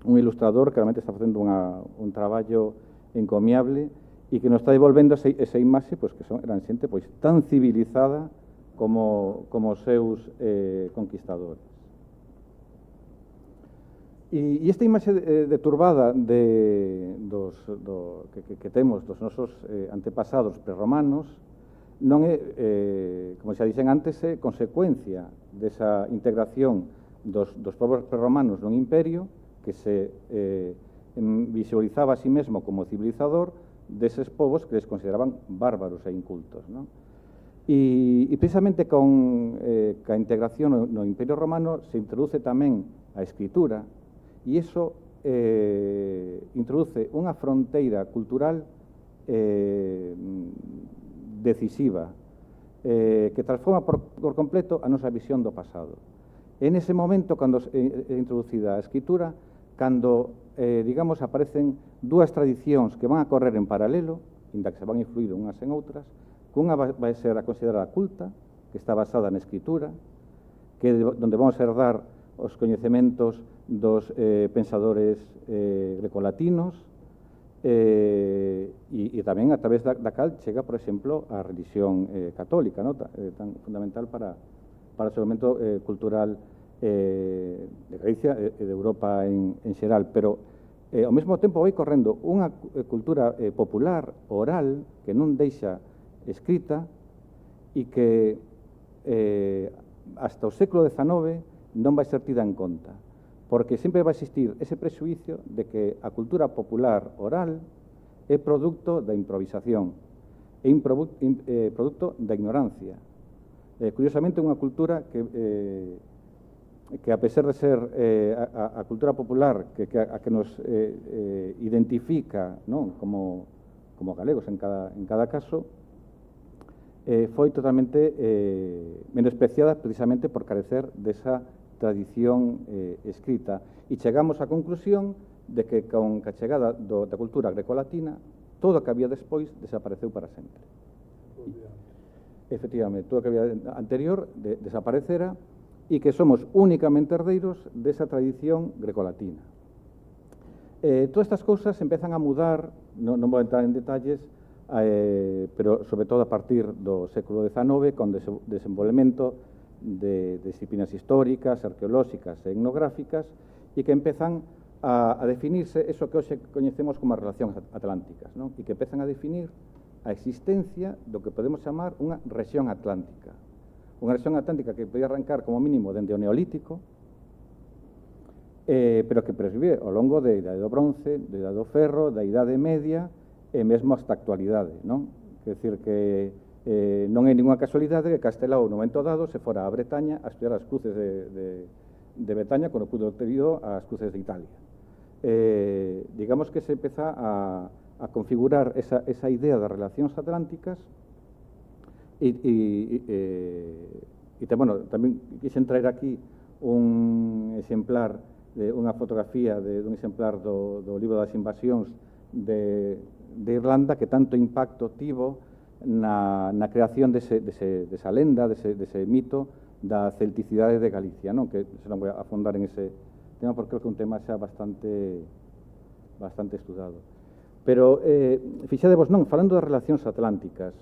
un ilustrador que realmente está facendo un traballo encomiable e que nos está devolvendo esa imaxe, pois, que eran xente pois, tan civilizada como os seus conquistadores. E esta imaxe deturbada que temos dos nosos antepasados prerromanos non é, como xa dixen antes, é consecuencia desa integración dos povos prerromanos nun imperio que se visualizaba a sí mesmo como civilizador deses povos que les consideraban bárbaros e incultos, non? E precisamente con a integración no Imperio Romano se introduce tamén a escritura, e iso introduce unha fronteira cultural decisiva que transforma por completo a nosa visión do pasado. En ese momento, cando é introducida a escritura, cando, digamos, aparecen dúas tradicións que van a correr en paralelo, inda que se van a influir unhas en outras, que unha vai ser a considerada culta, que está basada na escritura, que donde vamos a herdar os coñecementos dos pensadores grecolatinos, e tamén a través da cal chega, por exemplo, a religión católica, no? Tan fundamental para o segmento cultural de Galicia e de Europa en xeral, pero ao mesmo tempo vai correndo unha cultura popular, oral, que non deixa escrita e que hasta o século XIX non vai ser tida en conta, porque sempre vai existir ese prexuicio de que a cultura popular oral é produto da improvisación, é produto da ignorancia. Curiosamente, unha cultura que a pesar de ser a cultura popular a que nos identifica, non, como galegos en cada caso, foi totalmente menospreciada precisamente por carecer desa tradición escrita. E chegamos á conclusión de que con a chegada da cultura grecolatina todo o que había despois desapareceu para sempre. Efectivamente, todo o que había anterior desaparecera e que somos únicamente herdeiros desa tradición grecolatina. Todas estas cousas empezan a mudar, non vou entrar en detalles, pero sobre todo a partir do século XIX, con desenvolvemento de disciplinas históricas, arqueolóxicas e etnográficas, e que empezan a definirse eso que hoxe coñecemos como as relacións atlánticas, non? E que empezan a definir a existencia do que podemos chamar unha rexión atlántica. Unha rexión atlántica que podía arrancar como mínimo dende o Neolítico, pero que presvive ao longo da Idade do Bronce, da Idade do Ferro, da Idade Media, e mesmo hasta a actualidade, non? Quer dizer que non é ninguna casualidade que Castelao, no momento dado, se fora a Bretaña a estudiar as cruces de Bretaña quando pudo ter ido ás cruces de Italia. Digamos que se empeza a configurar esa idea das relacións atlánticas e bueno, tamén quixen traer aquí un exemplar, unha fotografía dun exemplar do libro das invasións de Irlanda que tanto impacto tivo na creación desa lenda, dese mito da celticidade de Galicia, non? Que se non vou a afondar en ese tema porque creo que é un tema xa bastante estudado. Pero fixadevos, non, falando das relacións atlánticas,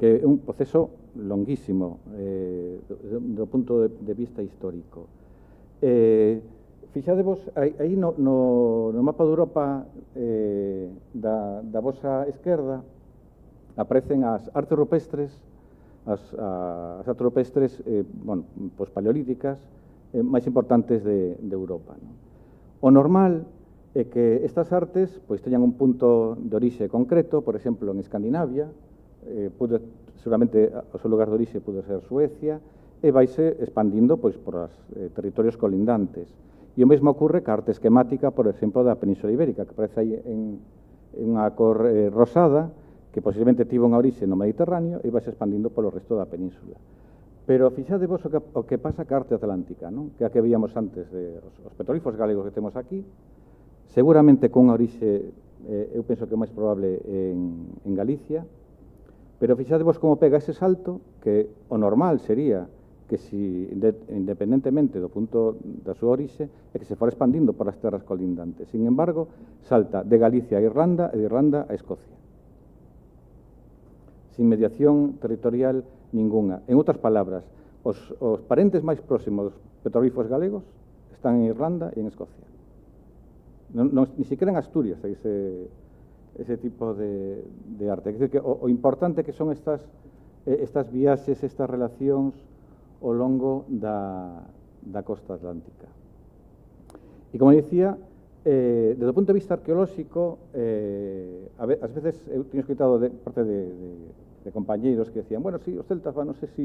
que é un proceso longuísimo do punto de vista histórico. Fixadevos, aí no mapa de Europa da vosa esquerda aparecen as artes rupestres, as artes rupestres paleolíticas máis importantes de Europa. O normal é que estas artes teñan un punto de orixe concreto, por exemplo, en Escandinavia, seguramente o seu lugar de orixe pudo ser Suecia, e vaise expandindo por os territorios colindantes. E o mesmo ocurre ca arte esquemática, por exemplo, da Península Ibérica, que aparece aí en unha cor rosada, que posiblemente tivo unha orixe no Mediterráneo e vaise expandindo polo resto da península. Pero fixadevos o que pasa ca arte atlántica, non? Que a que víamos antes, os petroglifos galegos que temos aquí, seguramente con unha orixe, eu penso que é máis probable en Galicia, pero fixadevos como pega ese salto, que o normal sería que si, independentemente do punto da súa orixe, é que se fora expandindo por as terras colindantes. Sin embargo, salta de Galicia a Irlanda e de Irlanda a Escocia. Sin mediación territorial ninguna. En outras palabras, os parentes máis próximos dos petroglifos galegos están en Irlanda e en Escocia. Ni siquiera en Asturias hai ese tipo de arte. É dicir, que o importante que son estas viaxes, estas relacións ao longo da costa atlántica. E como dicía, desde o punto de vista arqueolóxico, ás veces eu teño escoitado de parte de compañeiros que decían, bueno, sí, os celtas, non sei se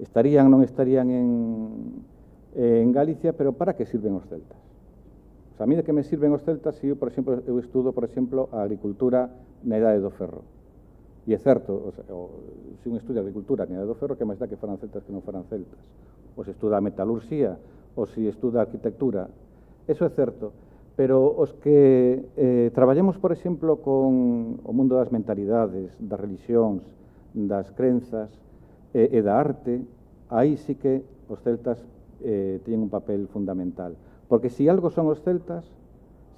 estarían, non estarían en Galicia, pero para que sirven os celtas? O sea, a mí de que me sirven os celtas se eu, por exemplo, eu estudo, por exemplo, a agricultura na Idade do Ferro. E é certo, se un estuda a agricultura na Idade do Ferro, que máis dá que foran celtas que non foran celtas. Ou se estuda a metalurxía, ou se estuda a arquitectura. Eso é certo. Pero os que traballamos, por exemplo, con o mundo das mentalidades, das religións, das crenzas e da arte, aí sí que os celtas teñen un papel fundamental. Porque se algo son os celtas,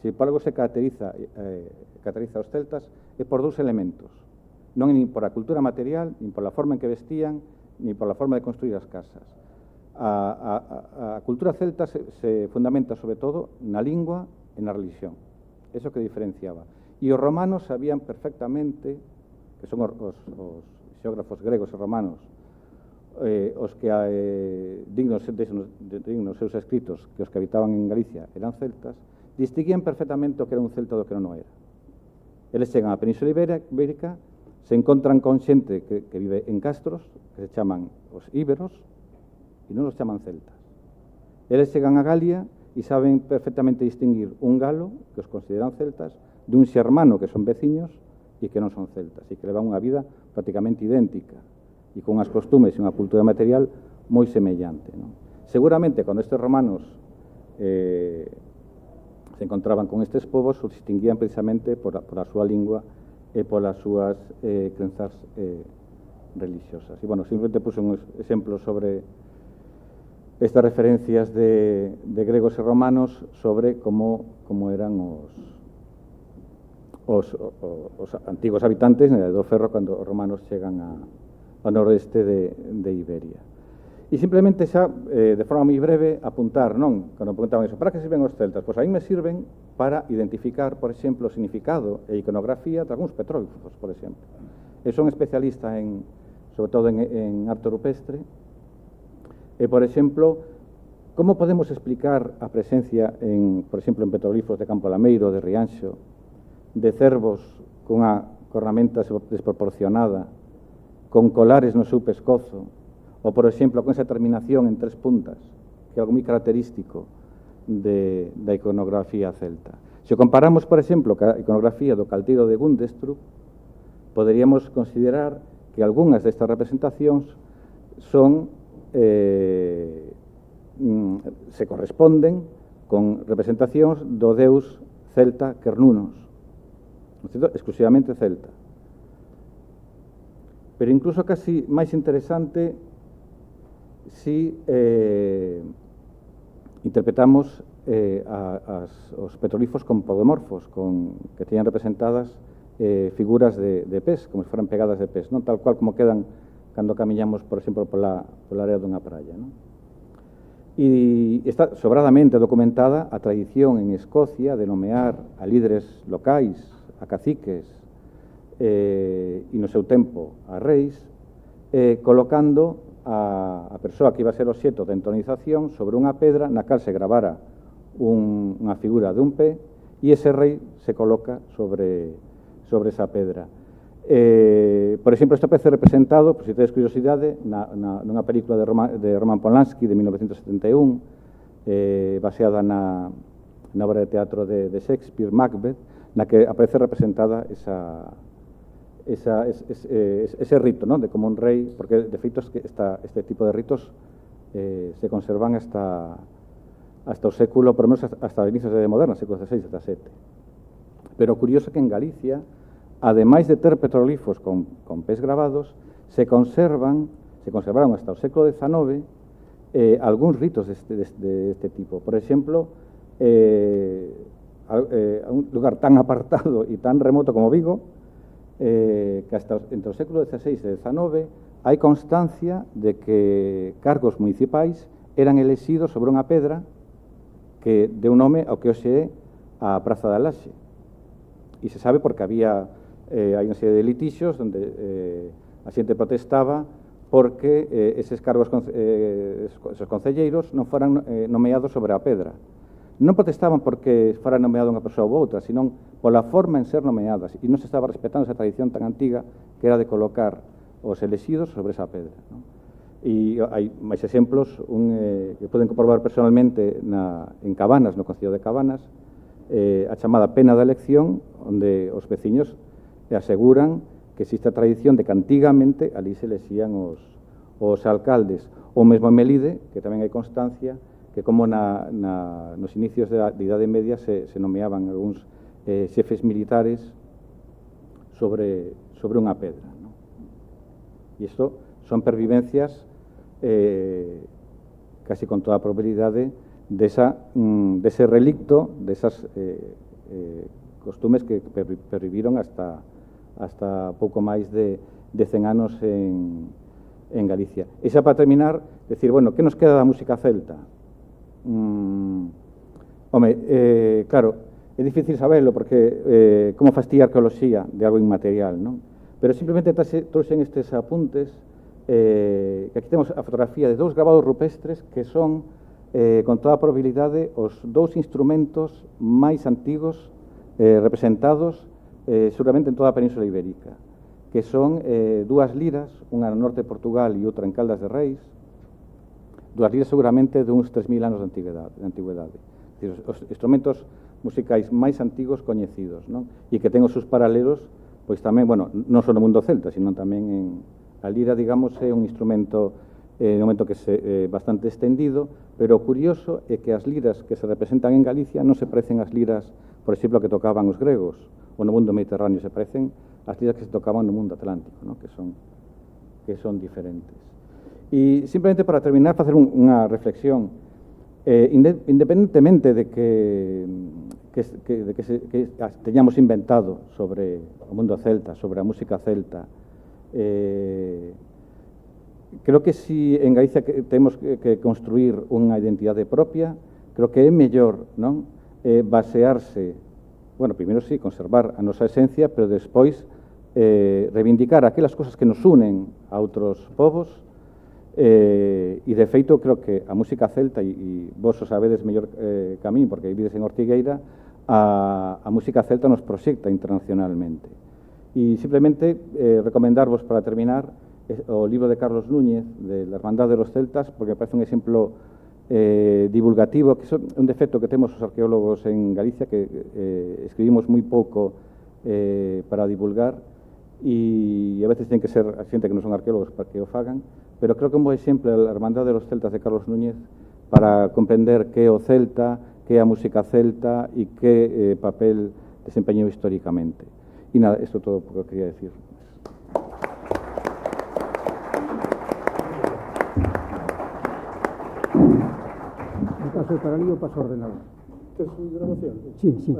se por algo se caracteriza os celtas, é por dous elementos. Non nin por a cultura material, nin por a forma en que vestían, nin por a forma de construir as casas. A cultura celta se fundamenta sobre todo na lingua e na religión. Eso que diferenciaba. E os romanos sabían perfectamente, que son os xeógrafos gregos e romanos, os que dignos seus escritos, que os que habitaban en Galicia eran celtas, distinguían perfectamente o que era un celta do que non era. Eles chegan á Península Ibérica, se encontran con xente que vive en castros, que se chaman os íberos, e non os chaman celtas. Eles chegan a Galia e saben perfectamente distinguir un galo, que os consideran celtas, dun xermano, que son veciños, e que non son celtas, e que levan unha vida prácticamente idéntica, e con as costumes e unha cultura material moi semellante. Non? Seguramente, cando estes romanos se encontraban con estes povos, os distinguían precisamente por a súa lingua e polas súas crenzas religiosas. E, bueno, simplemente puse un exemplo sobre estas referencias de gregos e romanos sobre como eran os antigos habitantes do Ferro cando os romanos chegan ao noroeste de Iberia. E simplemente xa, de forma moi breve, apuntar, non? Cando preguntaban eso, para que sirven os celtas? Pois a mí me sirven para identificar, por exemplo, o significado e iconografía de algúns petróglifos, por exemplo. Eu son especialista sobre todo en arte rupestre, e, por exemplo, como podemos explicar a presencia, por exemplo, en petróglifos de Campo Lameiro, de Rianxo, de cervos cunha cornamenta desproporcionada, con colares no seu pescozo, ou, por exemplo, con esa terminación en 3 puntas, que é algo moi característico da iconografía celta. Se comparamos, por exemplo, ca iconografía do caldeiro de Gundestrup, poderíamos considerar que algunhas destas representacións se corresponden con representacións do deus celta Cernunnos, exclusivamente celta. Pero incluso casi máis interesante si interpretamos os petrolifos con podomorfos, que teñan representadas figuras de pés, como se foran pegadas de pés, non? Tal cual como quedan cando camiñamos, por exemplo, pola área dunha praia, non? E está sobradamente documentada a tradición en Escocia de nomear a líderes locais, a caciques e no seu tempo a reis, colocando a persoa que iba a ser obxecto de entronización sobre unha pedra na cal se gravara unha figura dun pé e ese rei se coloca sobre esa pedra. Por exemplo, isto aparece representado, por se tedes curiosidade, nunha película de Roman Polanski de 1971, baseada na obra de teatro de Shakespeare, Macbeth, na que aparece representada ese rito, non? De como un rei, porque de feito este tipo de ritos se conservan hasta o século, por lo menos hasta inicios de moderna, século XVI, XVII. Pero curioso que en Galicia, ademais de ter petrolifos con pés gravados, se conservaron hasta o século XIX algúns ritos deste tipo. Por exemplo, a un lugar tan apartado e tan remoto como Vigo, que hasta entre o século XVI e XIX hai constancia de que cargos municipais eran elexidos sobre unha pedra que deu nome ao que hoxe é a Praza da Laxe. E se sabe porque hai unha serie de litixios onde a xente protestaba porque eses cargos, esos concelleiros non foran nomeados sobre a pedra. Non protestaban porque fora nomeado unha persoa ou outra, senón pola forma en ser nomeadas, e non se estaba respetando esa tradición tan antiga que era de colocar os elexidos sobre esa pedra, non? E hai máis exemplos, que poden comprobar personalmente en Cabanas, no Concello de Cabanas, a chamada pena da elección, onde os veciños aseguran que existe a tradición de que antigamente ali se elexían os alcaldes, ou mesmo en Melide, que tamén hai constancia que como nos inicios de Idade Media se nomeaban algúns xefes militares sobre unha pedra, non? E isto son pervivencias casi con toda a probabilidade dese relicto, desas costumes que perviviron hasta pouco máis de 100 anos en Galicia. E xa para terminar, decir, bueno, que nos queda da música celta? Claro, é difícil saberlo porque como fastía a arqueoloxía de algo inmaterial, non? Pero simplemente trouxen estes apuntes, que aquí temos a fotografía de 2 grabados rupestres que son, con toda a probabilidade, os 2 instrumentos máis antigos representados seguramente en toda a Península Ibérica, que son 2 liras, unha no norte de Portugal e outra en Caldas de Reis, 2 liras seguramente de uns 3.000 anos de antigüedade. Os instrumentos musicais máis antigos coñecidos, non? E que ten os seus paralelos, pois tamén, bueno, non só no mundo celta, sino tamén a lira, digamos, é un instrumento no momento que é bastante extendido, pero o curioso é que as liras que se representan en Galicia non se parecen ás liras, por exemplo, que tocaban os gregos, ou no mundo mediterráneo, se parecen ás liras que se tocaban no mundo atlántico, ¿no? que son diferentes. E simplemente para terminar, facer unha reflexión, independentemente de que teñamos inventado sobre o mundo celta, sobre a música celta, creo que si en Galicia temos que construir unha identidade propia, creo que é mellor, non? Basearse, bueno, primeiro sí, conservar a nosa esencia, pero despois reivindicar aquelas cosas que nos unen a outros povos, e de feito creo que a música celta, e vos o sabedes mellor que a min, porque vivides en Ortigueira, a música celta nos proxecta internacionalmente. E simplemente recomendarvos para terminar o libro de Carlos Núñez, de La Hermandad de los Celtas, porque parece un exemplo divulgativo, que é un defecto que temos os arqueólogos en Galicia, que escribimos moi pouco para divulgar, e a veces ten que ser a xente que non son arqueólogos para que o fagan, pero creo que un bo exemplo é a Hermandad de los Celtas de Carlos Núñez para comprender que é o celta, que é a música celta e que papel desempeñou históricamente. E nada, isto é todo o que eu quería decir. prepararía o paso ordenador. Tes grabación? Sí, sí.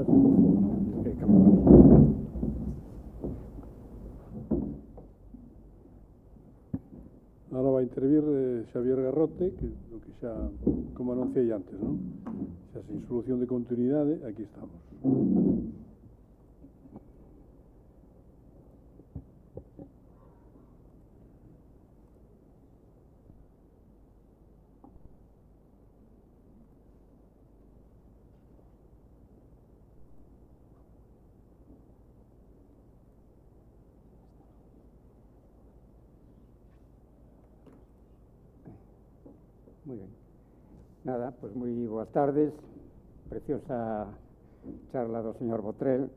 Ahora vai intervir Xavier Garrote, que do que xa, como anunciei antes, non? Xa sin solución de continuidade, aquí estamos. Moi ben. Nada, pois moi boas tardes. Preciosa charla do señor Botrel,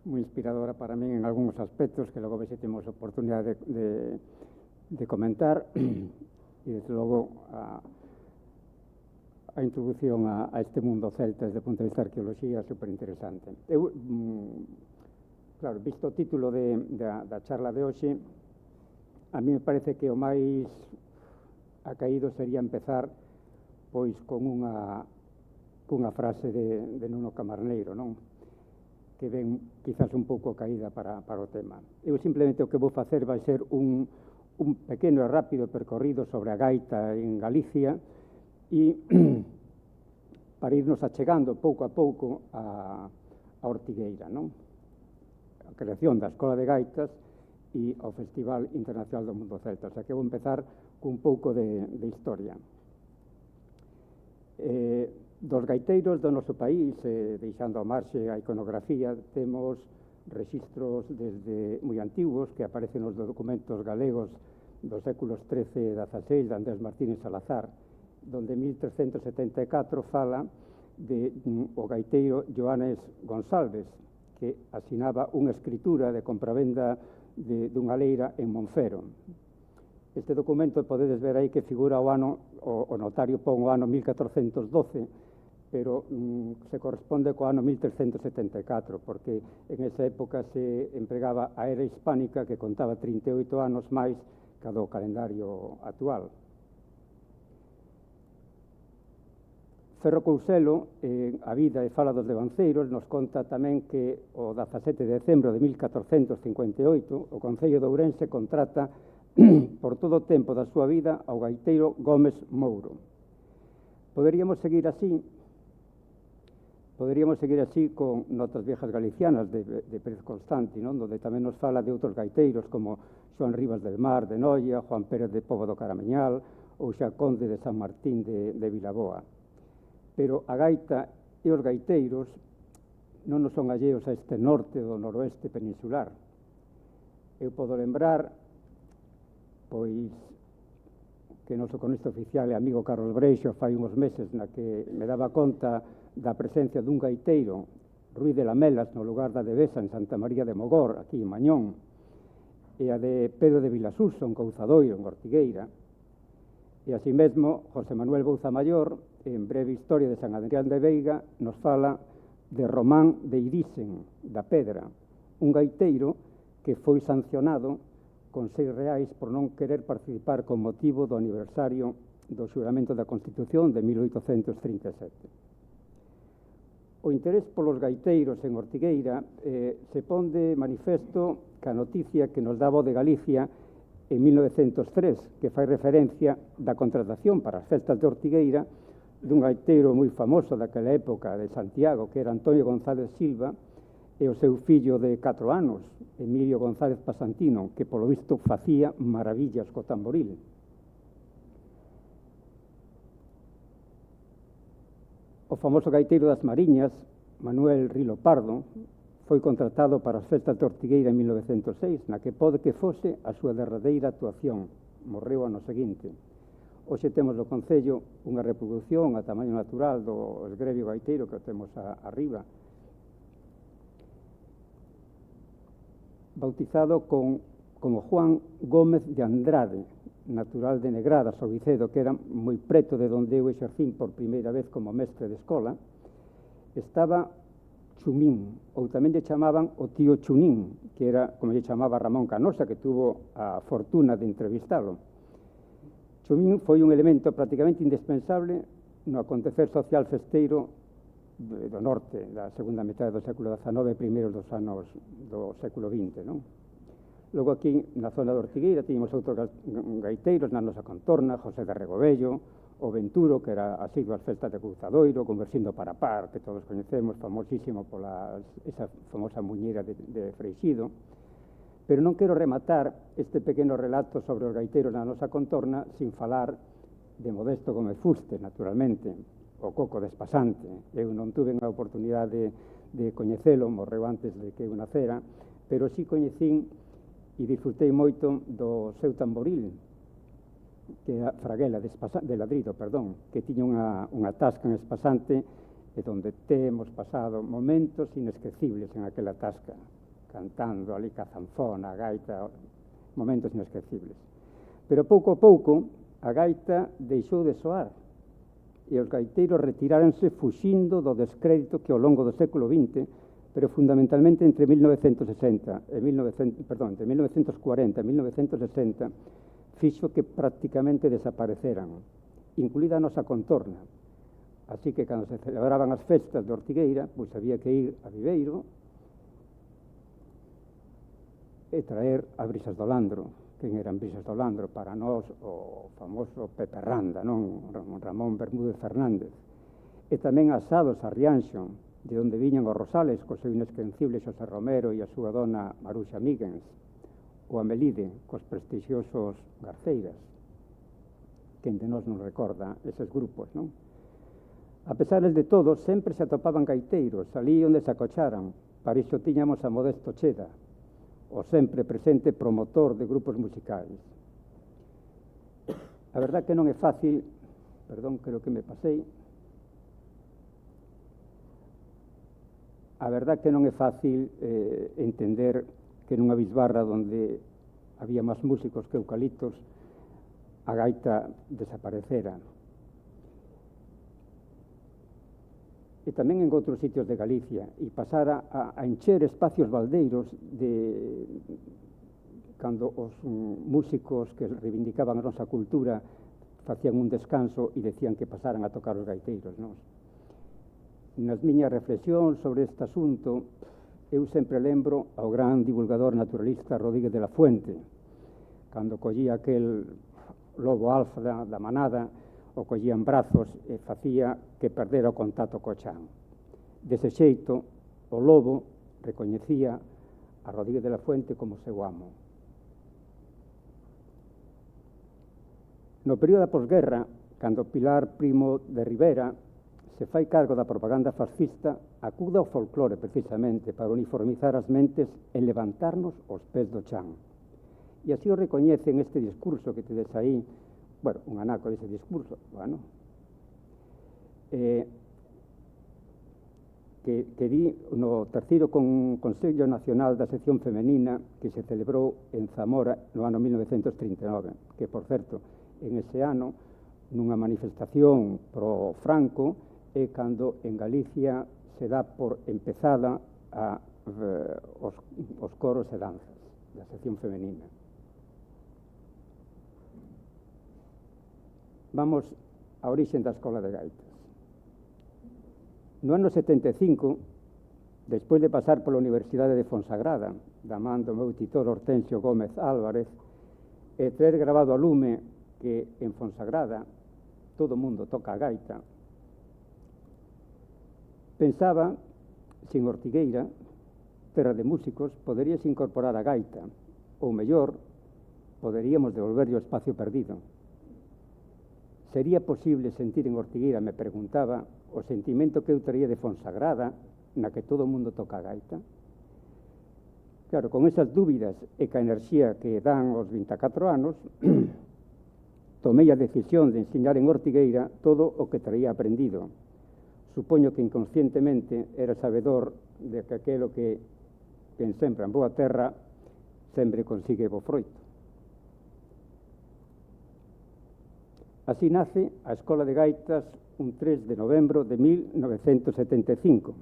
moi inspiradora para min en algúns aspectos que logo se temos oportunidade de comentar e, desde logo, a introducción a este mundo celta desde o punto de vista de arqueoloxía superinteresante. Eu, claro, visto o título da charla de hoxe, a mí me parece que o máis acaído sería empezar pois con unha frase de Nuno Camarneiro, non? Que ven quizás un pouco caída para o tema. Eu simplemente o que vou facer vai ser un pequeno e rápido percorrido sobre a gaita en Galicia e para irnos achegando pouco a pouco a Ortigueira, non? A creación da Escola de Gaitas e ao Festival Internacional do Mundo Celta. O sea que vou empezar cun pouco de historia. Dos gaiteiros do noso país, deixando a marxe a iconografía, temos registros desde moi antigos que aparecen nos documentos galegos dos séculos XIII e XVI de Andrés Martínez Salazar, donde en 1374 fala de o gaiteiro Joanes Gonsalves, que asinaba unha escritura de compravenda dunha leira en Monfero. Este documento podedes ver aí que figura o notario pon o ano 1412, pero se corresponde co ano 1374, porque en esa época se empregaba a era hispánica que contaba 38 anos máis que do calendario actual. Ferro Couselo, a vida e fala dos levanceiros, nos conta tamén que o 17 de decembro de 1458 o Concello de Ourense contrata por todo o tempo da súa vida ao gaiteiro Gómez Mouro. Poderíamos seguir así con Notas Viejas Galicianas de Pérez Constanti, non? Donde tamén nos fala de outros gaiteiros como Xoan Rivas del Mar de Noia, Juan Pérez de Pobo do Carameñal ou xa Conde de San Martín de Vilaboa. Pero a gaita e os gaiteiros non nos son alleos a este norte do noroeste peninsular. Eu podo lembrar pois que o noso cronista oficial e amigo Carlos Breixo fai uns meses na que me daba conta da presencia dun gaiteiro, Ruiz de Lamelas, no lugar da Devesa, en Santa María de Mogor, aquí en Mañón, e a de Pedro de Vilasuso, en Couzadoiro, en Ortigueira, e así mesmo José Manuel Bouza Maior, en Breve Historia de San Adrián de Veiga, nos fala de Román de Irisen, da Pedra, un gaiteiro que foi sancionado con R$6 por non querer participar con motivo do aniversario do xuramento da Constitución de 1837. O interés polos gaiteiros en Ortigueira se pon de manifesto ca noticia que nos daba o de Galicia en 1903, que fai referencia da contratación para as festas de Ortigueira dun gaiteiro moi famoso daquela época de Santiago, que era Antonio González Silva, e o seu fillo de 4 anos, Emilio González Pasantino, que polo visto facía maravillas co tamboril. O famoso gaiteiro das Mariñas, Manuel Rilo Pardo, foi contratado para as festas de Ortigueira en 1906, na que pode que fose a súa derradeira actuación. Morreu ano seguinte. Hoxe temos no Concello unha reproducción a tamaño natural do esgrebio gaiteiro que temos arriba, bautizado como Juan Gómez de Andrade, natural de Negrada, Sobicedo, que era moi preto de onde eu exercín por primeira vez como mestre de escola. Estaba Chumín, ou tamén lle chamaban o tío Chunín, que era como lle chamaba Ramón Canosa, que tuvo a fortuna de entrevistalo. Chumín foi un elemento prácticamente indispensable no acontecer social festeiro do norte, da segunda metade do século XIX e primeiros dos anos do século XX, non? Logo aquí, na zona de Ortigueira, tiñamos outros gaiteiros na nosa contorna, José de Regobello, o Venturo, que era asiduo ás festas de Cruzadoiro, Conversindo para Par, que todos coñecemos, famosísimo pola esa famosa muñeira de Freixido. Pero non quero rematar este pequeno relato sobre os gaiteiros na nosa contorna sin falar de Modesto Gómez Fuste, naturalmente, o Coco de Espasante. Eu non tuve a oportunidade de coñecelo, morreu antes de que eu nacera, pero sí coñecín e disfrutei moito do seu tamboril, que era fraguela de ladrido, que tiña unha tasca en Espasante e onde temos pasado momentos inesquecibles en aquela tasca, cantando ali ca zanfona, a gaita, momentos inesquecibles. Pero pouco a pouco a gaita deixou de soar e os gaiteiros retiráronse fuxindo do descrédito que ao longo do século XX, pero fundamentalmente entre 1940 e 1960, fixo que prácticamente desapareceran, incluída a nosa contorna. Así que, cando se celebraban as festas de Ortigueira, pois había que ir a Viveiro e traer a Brisas do Landro. Quen eran Brisas do Landro? Para nós, o famoso Pepe Randa, non? Ramón Bermúdez Fernández. E tamén asados a Rianxo, de onde viñan os Rosales, co seu inesquecible Xosé Romero e a súa dona Maruxa Míguens, ou a Melide, cos prestixiosos Garceiras. Quen de nós non recorda eses grupos, non? A pesar de todo, sempre se atopaban gaiteiros, ali onde se acocharan. Para iso tiñamos a Modesto Cheda, o sempre presente promotor de grupos musicais. A verdad que non é fácil, perdón, creo que me pasei, a verdad que non é fácil entender que nunha bisbarra onde había máis músicos que eucaliptos, a gaita desaparecera. E tamén en outros sitios de Galicia, e pasara a encher espacios baldeiros cando os músicos que reivindicaban a nosa cultura facían un descanso e decían que pasaran a tocar os gaiteiros, non? Nas miñas reflexións sobre este asunto, eu sempre lembro ao gran divulgador naturalista Rodríguez de la Fuente, cando collía aquel lobo alfa da manada, o collía en brazos e facía que perdera o contacto co chan. Dese xeito, o lobo recoñecía a Rodríguez de la Fuente como seu amo. No período da posguerra, cando Pilar Primo de Rivera se fai cargo da propaganda fascista, acude ao folclore precisamente para uniformizar as mentes e levantarnos os pés do chan. E así o recoñece en este discurso que tedes aí, bueno, un anaco dese discurso, bueno, que di no terceiro Consello Nacional da Sección Femenina que se celebrou en Zamora no ano 1939, que, por certo, en ese ano, nunha manifestación pro Franco, é cando en Galicia se dá por empezada os coros e danzas da sección femenina. Vamos á orixe da Escola de Gaitas. No ano 75, despois de pasar pola Universidade de Fonsagrada, da man do meu titor Hortensio Gómez Álvarez, e ter grabado a lume que en Fonsagrada todo o mundo toca a gaita, pensaba, se en Ortigueira, terra de músicos, poderíase incorporar a gaita, ou mellor, poderíamos devolverlle o espacio perdido. Sería posible sentir en Ortigueira, me preguntaba, o sentimento que eu traía de Fonsagrada, na que todo o mundo toca a gaita? Claro, con esas dúbidas e ca enerxía que dan os 24 anos, tomei a decisión de ensinar en Ortigueira todo o que traía aprendido. Supoño que inconscientemente era sabedor de que aquelo que quen sembra en boa terra sempre consigue bo froito. Así nace a Escola de Gaitas un 3 de novembro de 1975.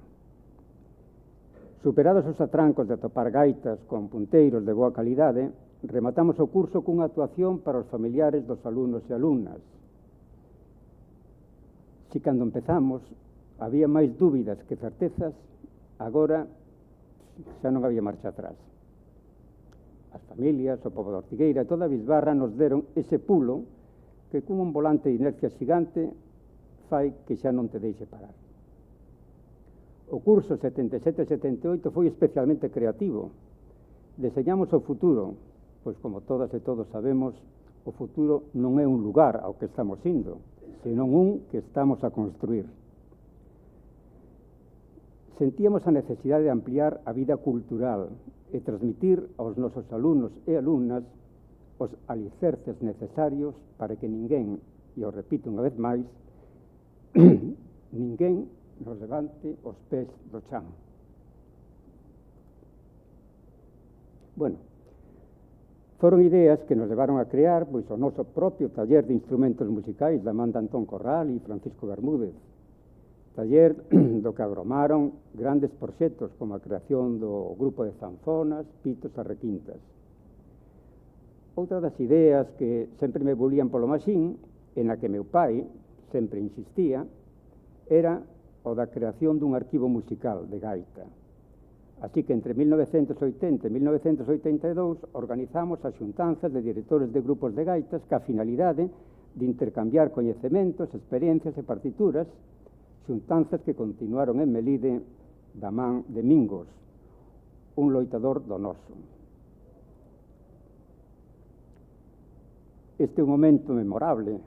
Superados os atrancos de atopar gaitas con punteiros de boa calidade, rematamos o curso cunha actuación para os familiares dos alumnos e alumnas. Si cando empezamos había máis dúbidas que certezas, agora xa non había marcha atrás. As familias, o pobo de Ortigueira, toda a Bisbarra nos deron ese pulo que con un volante de inercia xigante fai que xa non te deixe parar. O curso 77-78 foi especialmente creativo. Deseñamos o futuro, pois como todas e todos sabemos, o futuro non é un lugar ao que estamos indo, senón un que estamos a construir. Sentíamos a necesidade de ampliar a vida cultural e transmitir aos nosos alumnos e alumnas os alicerces necesarios para que ninguén, e o repito unha vez máis, ninguén nos levante os pés do chan. Bueno, foron ideas que nos levaron a crear pois, o noso propio taller de instrumentos musicais da man de Antón Corral e Francisco Bermúdez, taller do que agromaron grandes proxectos como a creación do grupo de zanfonas, pitos e requintas. Outra das ideas que sempre me volían polo maxín, e na que meu pai sempre insistía, era o da creación dun arquivo musical de gaita. Así que entre 1980 e 1982 organizamos as xuntanzas de directores de grupos de gaitas ca finalidade de intercambiar coñecementos, experiencias e partituras, xuntanzas que continuaron en Melide da man de Mingos, un loitador do noso. Este é un momento memorable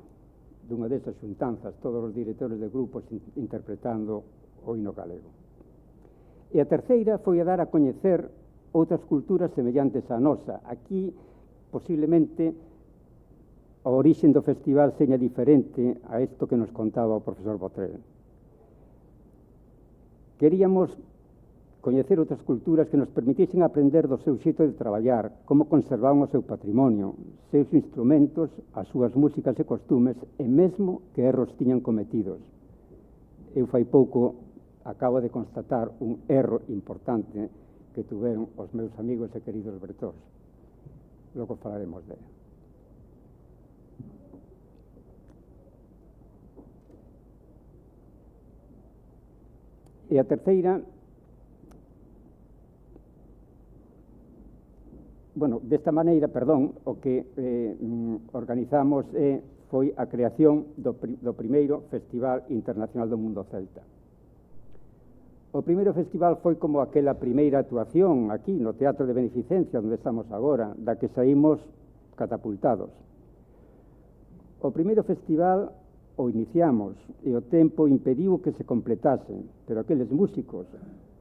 dunha desas xuntanzas, todos os directores de grupos interpretando o hino galego. E a terceira foi a dar a coñecer outras culturas semellantes á nosa. Aquí, posiblemente, a orixe do festival seña diferente a isto que nos contaba o profesor Botrel. Queríamos coñecer outras culturas que nos permitisen aprender do seu xeito de traballar, como conservaban o seu patrimonio, seus instrumentos, as súas músicas e costumes, e mesmo que erros tiñan cometidos. Eu fai pouco acabo de constatar un erro importante que tuveron os meus amigos e queridos bretós. Logo falaremos dele. E a terceira, bueno, desta maneira, perdón, o que organizamos foi a creación do primeiro Festival Internacional do Mundo Celta. O primeiro festival foi como aquela primeira actuación aquí no Teatro de Beneficencia, onde estamos agora, da que saímos catapultados. O primeiro festival o iniciamos e o tempo impediu que se completase, pero aqueles músicos,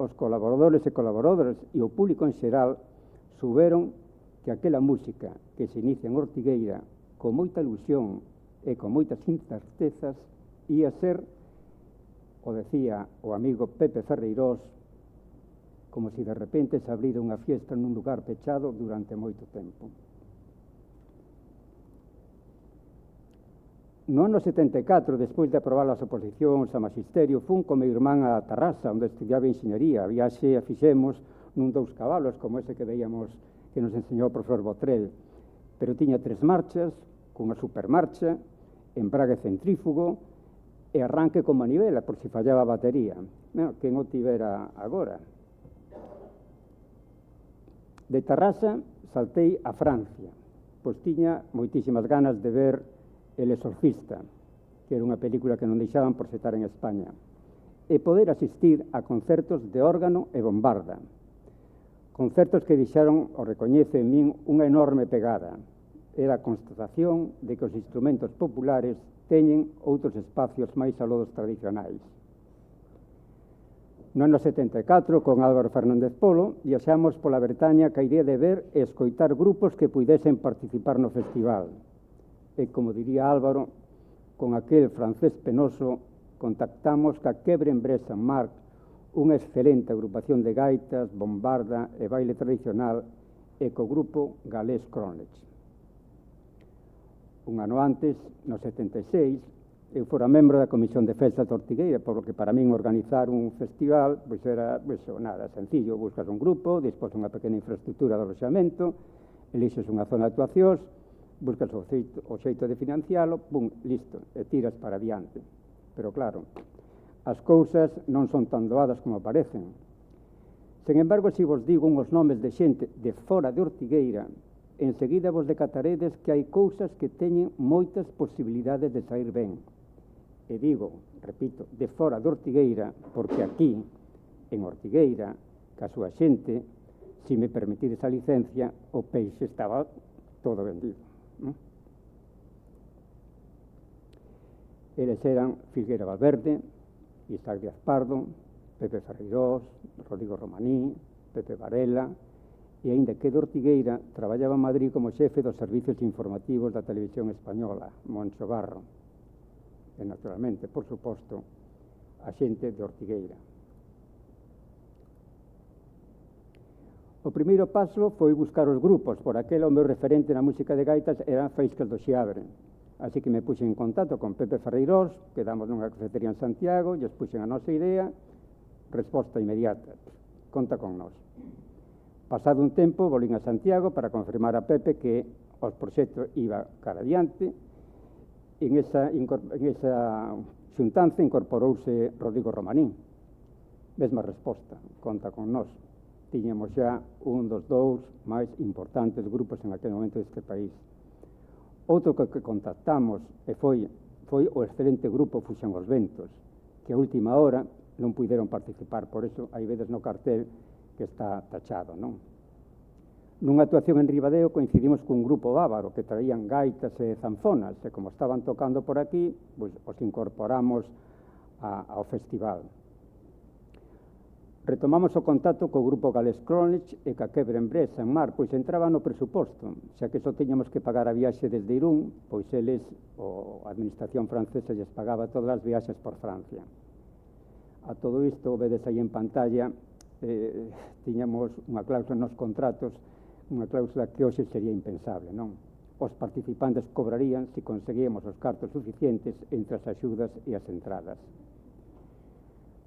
os colaboradores e colaboradoras e o público en xeral souberon que aquela música que se inicia en Ortigueira con moita ilusión e con moitas incertezas ia ser, o decía o amigo Pepe Ferreirós, como se de repente se abrira unha fiesta nun lugar pechado durante moito tempo. No ano 74, despois de aprobar as oposicións a magisterio, fun con meu irmán a Tarrasa, onde estudiaba enxeñería. A viaxe a fixemos nun 2 cabalos, como ese que veíamos que nos enseñou o profesor Botrel, pero tiña 3 marchas, cunha supermarcha, embrague centrífugo e arranque con manivela, por si fallaba a batería. Quen o tivera agora? De Tarrasa saltei a Francia, pois tiña moitísimas ganas de ver El Exorcista, que era unha película que non deixaban por setar en España, e poder asistir a concertos de órgano e bombarda. Concertos que deixaron, o recoñece en min, unha enorme pegada. Era a constatación de que os instrumentos populares teñen outros espacios máis aló dos tradicionais. No ano 74, con Álvaro Fernández Polo, viaxamos pola Bretaña ca idea de ver e escoitar grupos que puidesen participar no festival. E, como diría Álvaro, con aquel francés penoso, contactamos ca Quebre en Bresse en Marc, unha excelente agrupación de gaitas, bombarda e baile tradicional, e co grupo galés Cronlech. Un ano antes, no 76, eu fora membro da Comisión de Festas de Ortigueira, por lo que para min organizar un festival pois era nada sencillo. Buscas un grupo, dispós unha pequena infraestructura de aloxamento, elixes unha zona de actuacións, buscas o xeito de financialo, pum, listo, e tiras para adiante. Pero claro, as cousas non son tan doadas como parecen. Sen embargo, se vos digo uns nomes de xente de fora de Ortigueira, enseguida vos decataredes que hai cousas que teñen moitas posibilidades de sair ben. E digo, repito, de fora de Ortigueira, porque aquí, en Ortigueira, ca súa xente, se me permitides a licencia, o peixe estaba todo vendido. Eles eran Filgueira Valverde, Isaac Díaz Pardo, Pepe Ferreirós, Rodrigo Romaní, Pepe Varela, e aínda que de Ortigueira traballaba en Madrid como xefe dos servicios informativos da televisión española, Moncho Barro, e naturalmente, por suposto, a xente de Ortigueira. O primeiro paso foi buscar os grupos, por aquel o meu referente na música de gaitas era Faíscas do Xiabre. Así que me puxen en contacto con Pepe Ferreirós, quedamos nunha cafetería en Santiago, e expuxen a nosa idea, resposta inmediata, conta con nós. Pasado un tempo, volvín a Santiago para confirmar a Pepe que os proxectos iba cara adiante. En esa xuntanza incorporouse Rodrigo Romaní. Mesma resposta, conta con nós. Tiñamos xa un dos dous máis importantes grupos en aquel momento deste país. Outro que contactamos foi o excelente grupo Fuxan os Ventos, que a última hora non puideron participar, por eso hai veces no cartel que está tachado, non? Nunha actuación en Ribadeo coincidimos cun grupo bávaro que traían gaitas e zanfonas, e como estaban tocando por aquí, pois os incorporamos ao festival. Retomamos o contacto co grupo Gales Cronich e ca Quebre en Bresa, en Mar, pois entraba no presuposto, xa que só teñamos que pagar a viaxe desde Irún, pois eles, a administración francesa, lles pagaba todas as viaxes por Francia. A todo isto, vedes aí en pantalla, tiñamos unha cláusula nos contratos, unha cláusula que hoxe sería impensable, non? Os participantes cobrarían se conseguíamos os cartos suficientes entre as axudas e as entradas.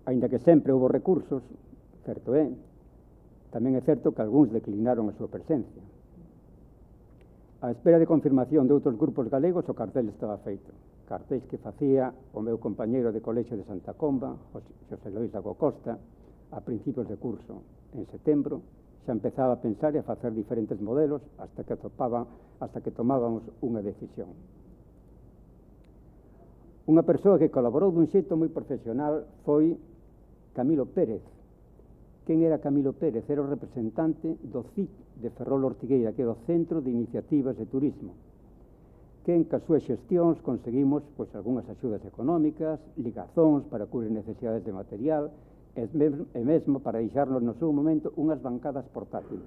Aínda que sempre houve recursos, certo é, tamén é certo que algúns declinaron a súa presencia. A espera de confirmación de outros grupos galegos, o cartel estaba feito. Cartéis que facía o meu compañeiro de colexio de Santa Comba, Xosé Lois Lago Costa, a principios de curso. En setembro xa empezaba a pensar e a facer diferentes modelos hasta que tomábamos unha decisión. Unha persoa que colaborou dun xeito moi profesional foi Camilo Pérez. Quen era Camilo Pérez? Era o representante do CIC de Ferrol Ortigueira, que era o Centro de Iniciativas de Turismo, que en cas súas xestións conseguimos pois algunhas axudas económicas, ligazóns para cubrir necesidades de material e mesmo para deixarnos no seu momento unhas bancadas portátiles.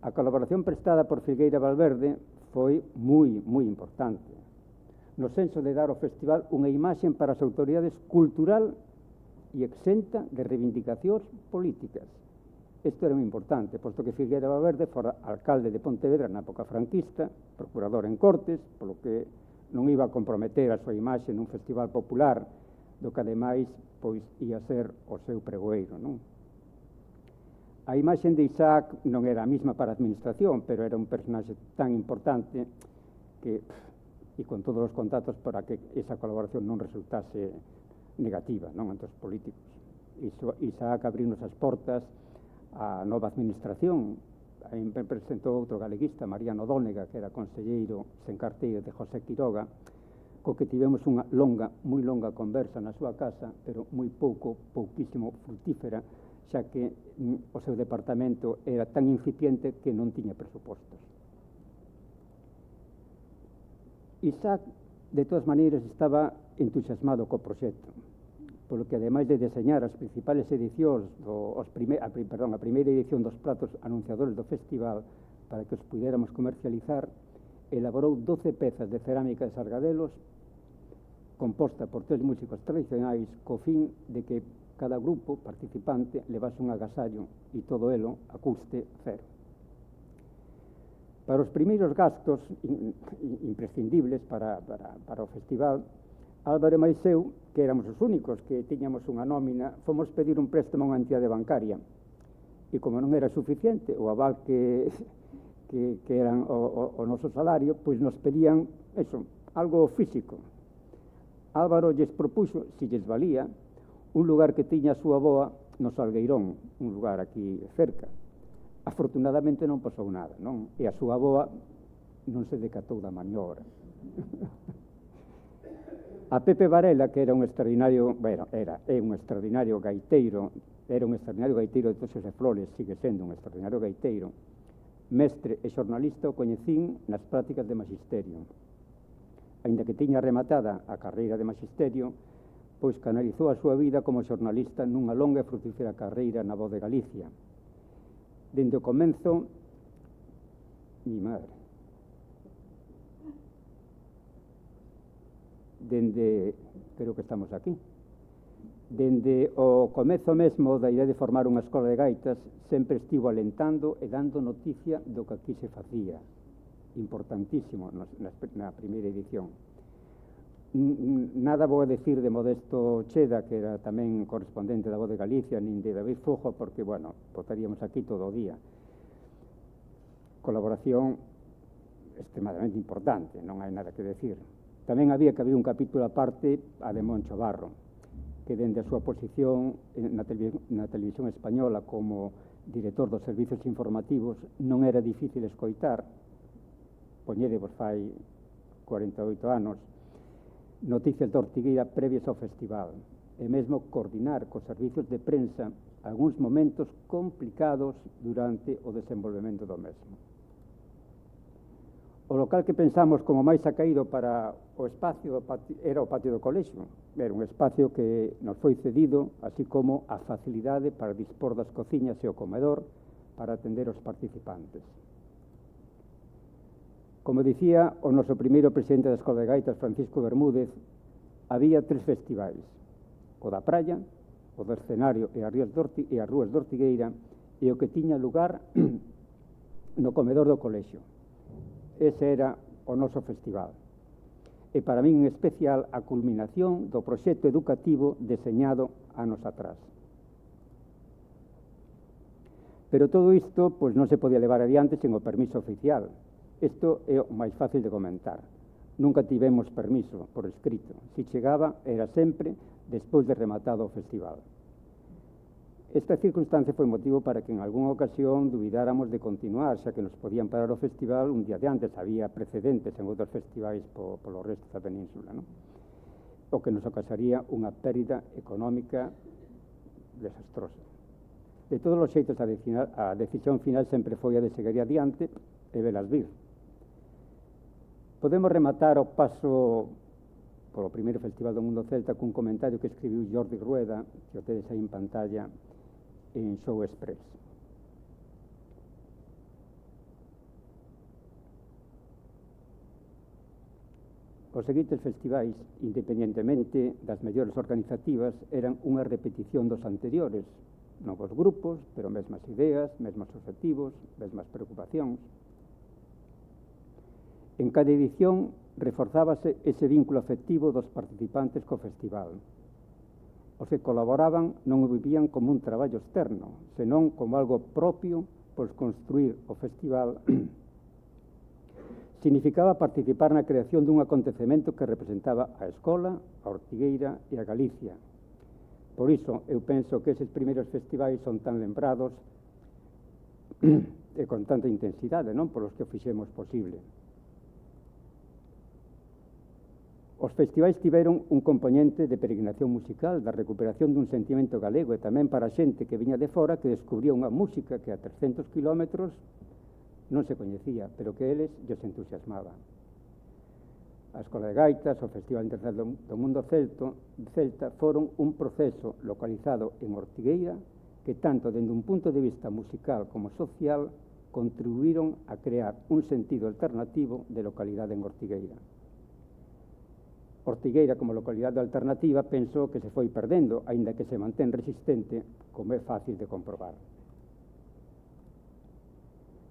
A colaboración prestada por Filgueira Valverde foi moi importante, no senso de dar ao festival unha imaxe para as autoridades cultural e exenta de reivindicacións políticas. Isto era moi importante, posto que Filgueira Valverde fora alcalde de Pontevedra na época franquista, procurador en Cortes, polo que non iba a comprometer a súa imaxe nun festival popular, do que ademais pois ia ser o seu pregoeiro, non? A imaxe de Isaac non era a mesma para a administración, pero era un personaxe tan importante que, e con todos os contactos para que esa colaboración non resultase negativa, non, entre os políticos. Isaac abrinos as portas á nova administración. Aí me presentou outro galeguista, Mariano Dónega, que era conselleiro sen carteira de José Quiroga, co que tivemos unha moi longa conversa na súa casa, pero pouquísimo frutífera, xa que o seu departamento era tan incipiente que non tiña presupostos. Isaac, de todas maneiras, estaba entusiasmado co proxecto, polo que, ademais de deseñar as principales edicións, a primeira edición dos pratos anunciadores do festival para que os puidéramos comercializar, elaborou 12 pezas de cerámica de Sargadelos, composta por 3 músicos tradicionais, co fin de que cada grupo participante levase un agasallo e todo elo a custe cero. Para os primeiros gastos imprescindibles para o festival, Álvaro e máis eu, que éramos os únicos que tiñamos unha nómina, fomos pedir un préstamo a unha entidade bancaria. E como non era suficiente o aval que eran o noso salario, pois nos pedían algo físico. Álvaro lles propuxo, se lles valía, un lugar que tiña a súa avoa no Salgueirón, un lugar aquí cerca. Afortunadamente non pasou nada, non? E a súa avoa non se decatou da maniobra. A Pepe Varela, que era un extraordinario, bueno, é un extraordinario gaiteiro, era un extraordinario gaiteiro de Toxos e Flores, sigue sendo un extraordinario gaiteiro, mestre e xornalista, o coñecín nas prácticas de magisterio. Aínda que tiña rematada a carreira de magisterio, pois canalizou a súa vida como xornalista nunha longa e frutífera carreira na Voz de Galicia. Dende o comenzo, mi madre, creo que estamos aquí, dende o comezo mesmo da idea de formar unha escola de gaitas, sempre estivo alentando e dando noticia do que aquí se facía, importantísimo na primeira edición. Nada vou a decir de Modesto Cheda, que era tamén correspondente da Voz de Galicia, nin de David Fujo, porque, bueno, botaríamos aquí todo o día. Colaboración extremadamente importante, non hai nada que decir. Tamén había que haber un capítulo aparte a de Moncho Barro, que dende a súa posición na televisión española como director dos servizos informativos non era difícil escoitar, poñedevos fai 48 anos, noticias de Ortigueira previas ao festival, e mesmo coordinar cos servizos de prensa algúns momentos complicados durante o desenvolvemento do mesmo. O local que pensamos como máis acaído para o espacio era o patio do colexio. Era un espacio que nos foi cedido, así como a facilidade para dispor das cociñas e o comedor para atender os participantes. Como dicía o noso primeiro presidente da Escola de Gaitas, Francisco Bermúdez, había 3 festivais: o da praia, o do escenario e as rúas de Ortigueira, e o que tiña lugar no comedor do colexio. Ese era o noso festival. E para min en especial a culminación do proxecto educativo deseñado anos atrás. Pero todo isto pois non se podía levar adiante sen o permiso oficial. Isto é o máis fácil de comentar. Nunca tivemos permiso por escrito. Se chegaba, era sempre despois de rematado o festival. Esta circunstancia foi motivo para que en algunha ocasión dubidáramos de continuar, xa que nos podían parar o festival un día de antes. Había precedentes en outros festivais polo resto da península, non? O que nos ocasaría unha pérdida económica desastrosa. De todos os xeitos, a decisión final sempre foi a de seguir adiante e velas vir. Podemos rematar o paso polo primeiro Festival do Mundo Celta cun comentario que escribiu Jordi Rueda, que o tedes aí en pantalla, en Show Express. Os seguintes festivais, independentemente das mellores organizativas, eran unha repetición dos anteriores, novos grupos, pero mesmas ideas, mesmos objetivos, mesmas preocupacións. En cada edición reforzábase ese vínculo afectivo dos participantes co festival. Os que colaboraban non o vivían como un traballo externo, senón como algo propio, pois construir o festival significaba participar na creación dun acontecemento que representaba a escola, a Ortigueira e a Galicia. Por iso, eu penso que eses primeiros festivais son tan lembrados e con tanta intensidade, non? Por os que o fixemos posible. Os festivais tiveron un componente de peregrinación musical, da recuperación dun sentimento galego, e tamén para a xente que viña de fora que descubría unha música que a 300 kilómetros non se coñecía, pero que eles lles entusiasmaba. A Escola de Gaitas, o Festival Internacional do Mundo Celta foron un proceso localizado en Ortigueira que tanto dende un punto de vista musical como social contribuíron a crear un sentido alternativo de localidade en Ortigueira. Ortigueira como localidade alternativa penso que se foi perdendo, aínda que se mantén resistente, como é fácil de comprobar.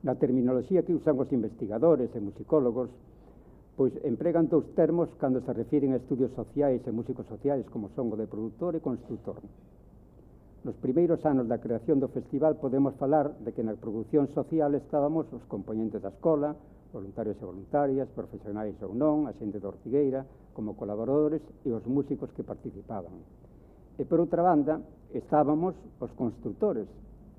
Na terminoloxía que usan os investigadores e musicólogos, pois empregan 2 termos cando se refiren a estudios sociais e músicos sociais, como son o de produtor e construtor. Nos primeiros anos da creación do festival podemos falar de que na produción social estábamos os componentes da escola, voluntarios e voluntarias, profesionais ou non, a xente de Ortigueira, como colaboradores e os músicos que participaban. E, por outra banda, estábamos os constructores,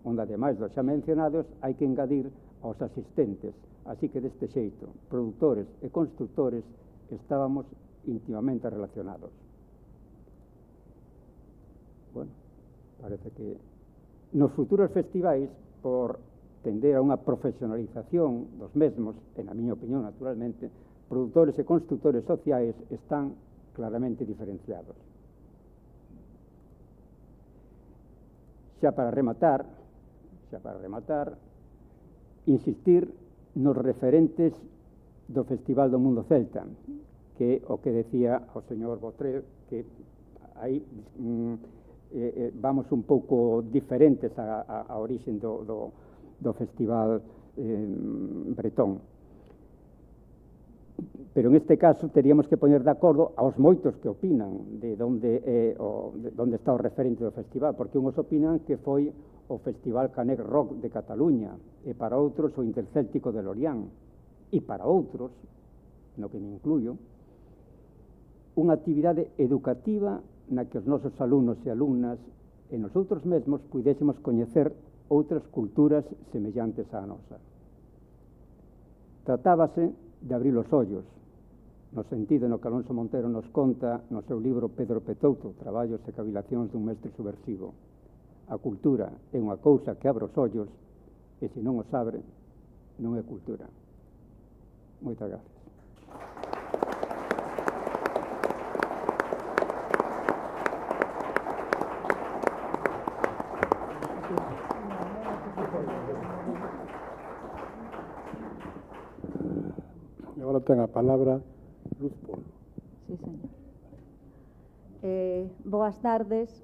onde, ademais dos xa mencionados, hai que engadir aos asistentes. Así que, deste xeito, produtores e constructores estábamos íntimamente relacionados. Bueno, parece que nos futuros festivais, por tender a unha profesionalización dos mesmos, e na miña opinión, naturalmente, produtores e constructores sociais están claramente diferenciados. Xa para rematar, insistir nos referentes do Festival do Mundo Celta, que o que decía o señor Botrel, que aí vamos un pouco diferentes a origen do Festival bretón. Pero en este caso teríamos que poñer de acordo aos moitos que opinan de onde está o referente do festival, porque uns opinan que foi o Festival Canet Rock de Cataluña, e para outros o Intercéltico de Lorient, e para outros, no que me incluyo, unha actividade educativa na que os nosos alumnos e alumnas e nosotros mesmos pudésemos coñecer outras culturas semellantes á nosa. Tratábase de abrir os ollos, no sentido no que Alonso Montero nos conta no seu libro Pedro Petouto, Traballos e cavilacións dun mestre subversivo. A cultura é unha cousa que abre os ollos e se non os abre, non é cultura. Moitas gracias. E agora ten a palabra Luz Polo. Sí, señor. Boas tardes.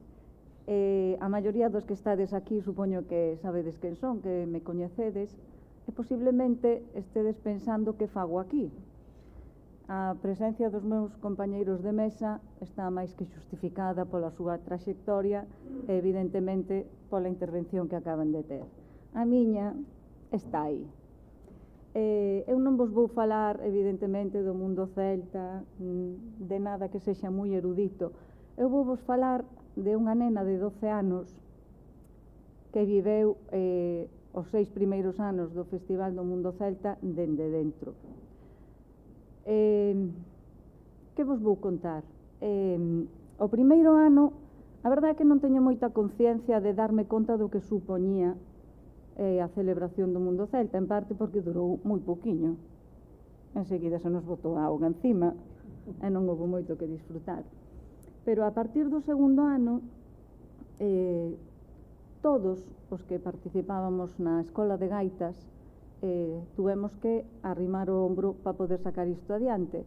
A maioría dos que estades aquí supoño que sabedes quen son, que me coñecedes, e posiblemente estedes pensando que fago aquí. A presencia dos meus compañeiros de mesa está máis que xustificada pola súa traxectoria e evidentemente pola intervención que acaban de ter. A miña está aí. Eu non vos vou falar, evidentemente, do mundo celta, de nada que sexa moi erudito. Eu vou vos falar de unha nena de 12 anos que viveu os 6 primeiros anos do Festival do Mundo Celta dende dentro. Que vos vou contar? O primeiro ano, a verdade é que non teño moita conciencia de darme conta do que supoñía a celebración do Mundo Celta, en parte porque durou moi pouquiño. Enseguida se nos botou a auga encima e non houve moito que disfrutar. Pero a partir do segundo ano, todos os que participábamos na escola de gaitas tuvemos que arrimar o ombro para poder sacar isto adiante.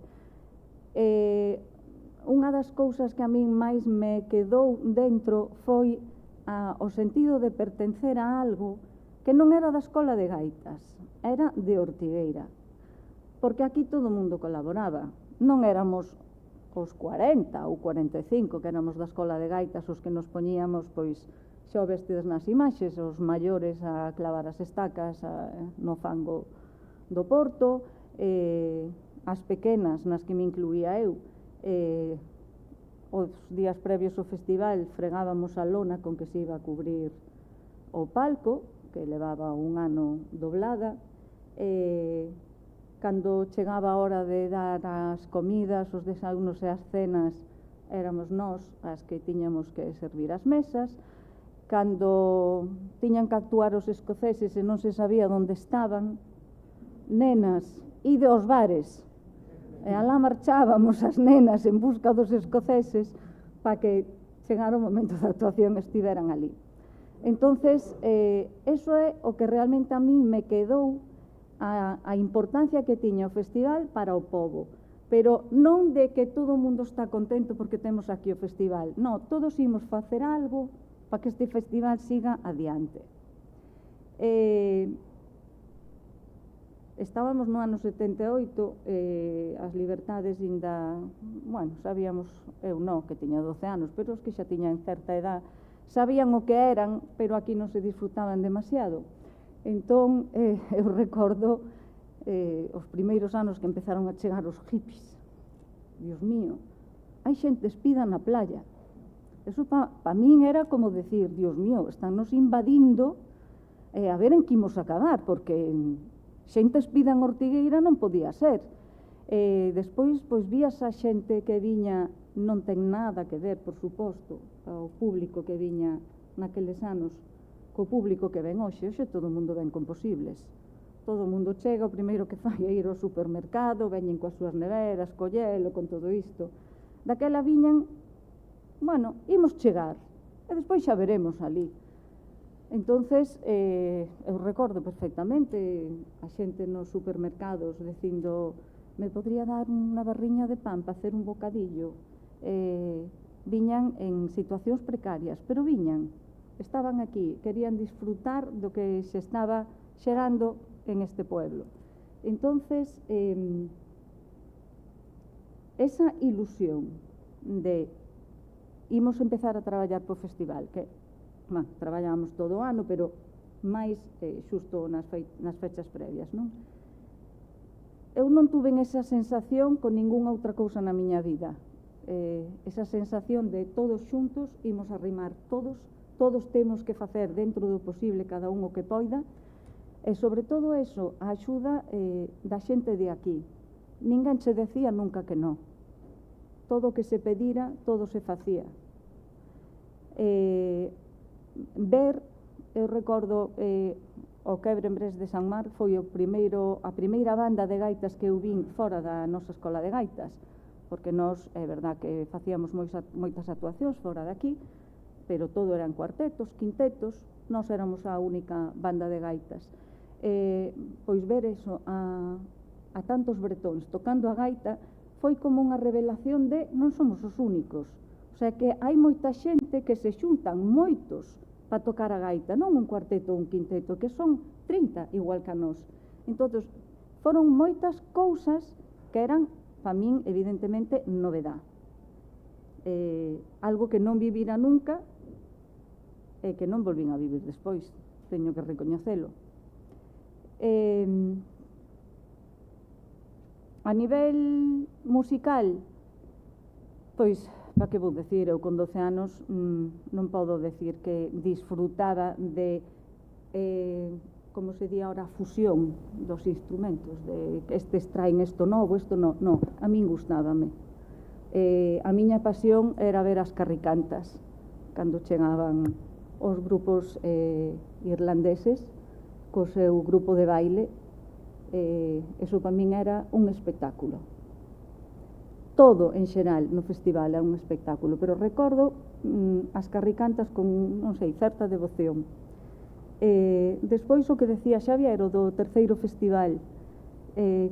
Unha das cousas que a min máis me quedou dentro foi o sentido de pertencer a algo que non era da escola de gaitas, era de Ortigueira, porque aquí todo o mundo colaboraba. Non éramos os 40 ou 45 que éramos da escola de gaitas os que nos poñíamos, pois, xa o vestides nas imaxes, os maiores a clavar as estacas no fango do Porto, as pequenas nas que me incluía eu, os días previos ao festival fregábamos a lona con que se iba a cubrir o palco, que levaba un ano doblada, cando chegaba a hora de dar as comidas, os desayunos e as cenas, éramos nós as que tiñamos que servir as mesas. Cando tiñan que actuar os escoceses e non se sabía onde estaban, nenas, ide aos bares. E alá marchábamos as nenas en busca dos escoceses para que chegara o momento da actuación estiveran ali. Entonces, eso é o que realmente a min me quedou a importancia que tiña o festival para o pobo. Pero non de que todo o mundo está contento porque temos aquí o festival. Non, todos imos facer algo para que este festival siga adiante. Estábamos no ano 78, as libertades ainda, bueno, sabíamos, eu non, que tiña 12 anos, pero os que xa tiñan certa edad, sabían o que eran, pero aquí non se disfrutaban demasiado. Entón, eu recordo os primeiros anos que empezaron a chegar os hippies. Dios mío, hai xente espida na playa. Eso pa min era como decir, Dios mío, están nos invadindo, a ver en que imos acabar, porque xente espida en Ortigueira non podía ser. Despois, pois, vías a xente que viña, non ten nada que ver, por suposto, ao público que viña naqueles anos, co público que ven hoxe. Hoxe todo o mundo ven con posibles. Todo o mundo chega, o primeiro que fai é ir ao supermercado, veñen coas súas neveras, collelo, con todo isto. Daquela viñan, bueno, imos chegar, e despois xa veremos ali. Entonces, eu recordo perfectamente a xente nos supermercados dicindo, me podría dar unha barriña de pan para hacer un bocadillo. Viñan en situacións precarias, pero viñan, estaban aquí, querían disfrutar do que se estaba xerando en este pueblo. Entonces, esa ilusión de imos empezar a traballar po festival, que traballamos todo o ano, pero máis xusto nas fechas previas, non? Eu non tuve esa sensación con ningunha outra cousa na miña vida. Esa sensación de todos xuntos, imos arrimar todos temos que facer dentro do posible cada un o que poida, e sobre todo eso, a axuda da xente de aquí. Ninguén se decía nunca que non. Todo o que se pedira, todo se facía. Ver, eu recordo o Quebre en Bres de San Mar foi a primeira banda de gaitas que eu vin fora da nosa escola de gaitas, porque nós, é verdad que facíamos moitas actuacións fora de aquí, pero todo eran cuartetos, quintetos, nós éramos a única banda de gaitas. Pois ver eso a tantos bretóns tocando a gaita foi como unha revelación de non somos os únicos. O sea que hai moita xente que se xuntan moitos para tocar a gaita, non un cuarteto ou un quinteto, que son 30 igual que a nós. Entón, foron moitas cousas que eran, para min, evidentemente, novedad. Algo que non vivira nunca e que non volvín a vivir despois, teño que recoñecelo. A nivel musical, pois, para que vou decir, eu con 12 anos non podo decir que disfrutaba de, como se di ahora, a fusión dos instrumentos, de que estes traen isto novo, isto non, a min gustábame. A miña pasión era ver as carricantas, cando chegaban os grupos irlandeses, co seu grupo de baile, eso para min era un espectáculo. Todo, en xeral, no festival é un espectáculo, pero recordo as carricantas con, non sei, certa devoción. Despois, o que decía Xavier, o do terceiro festival,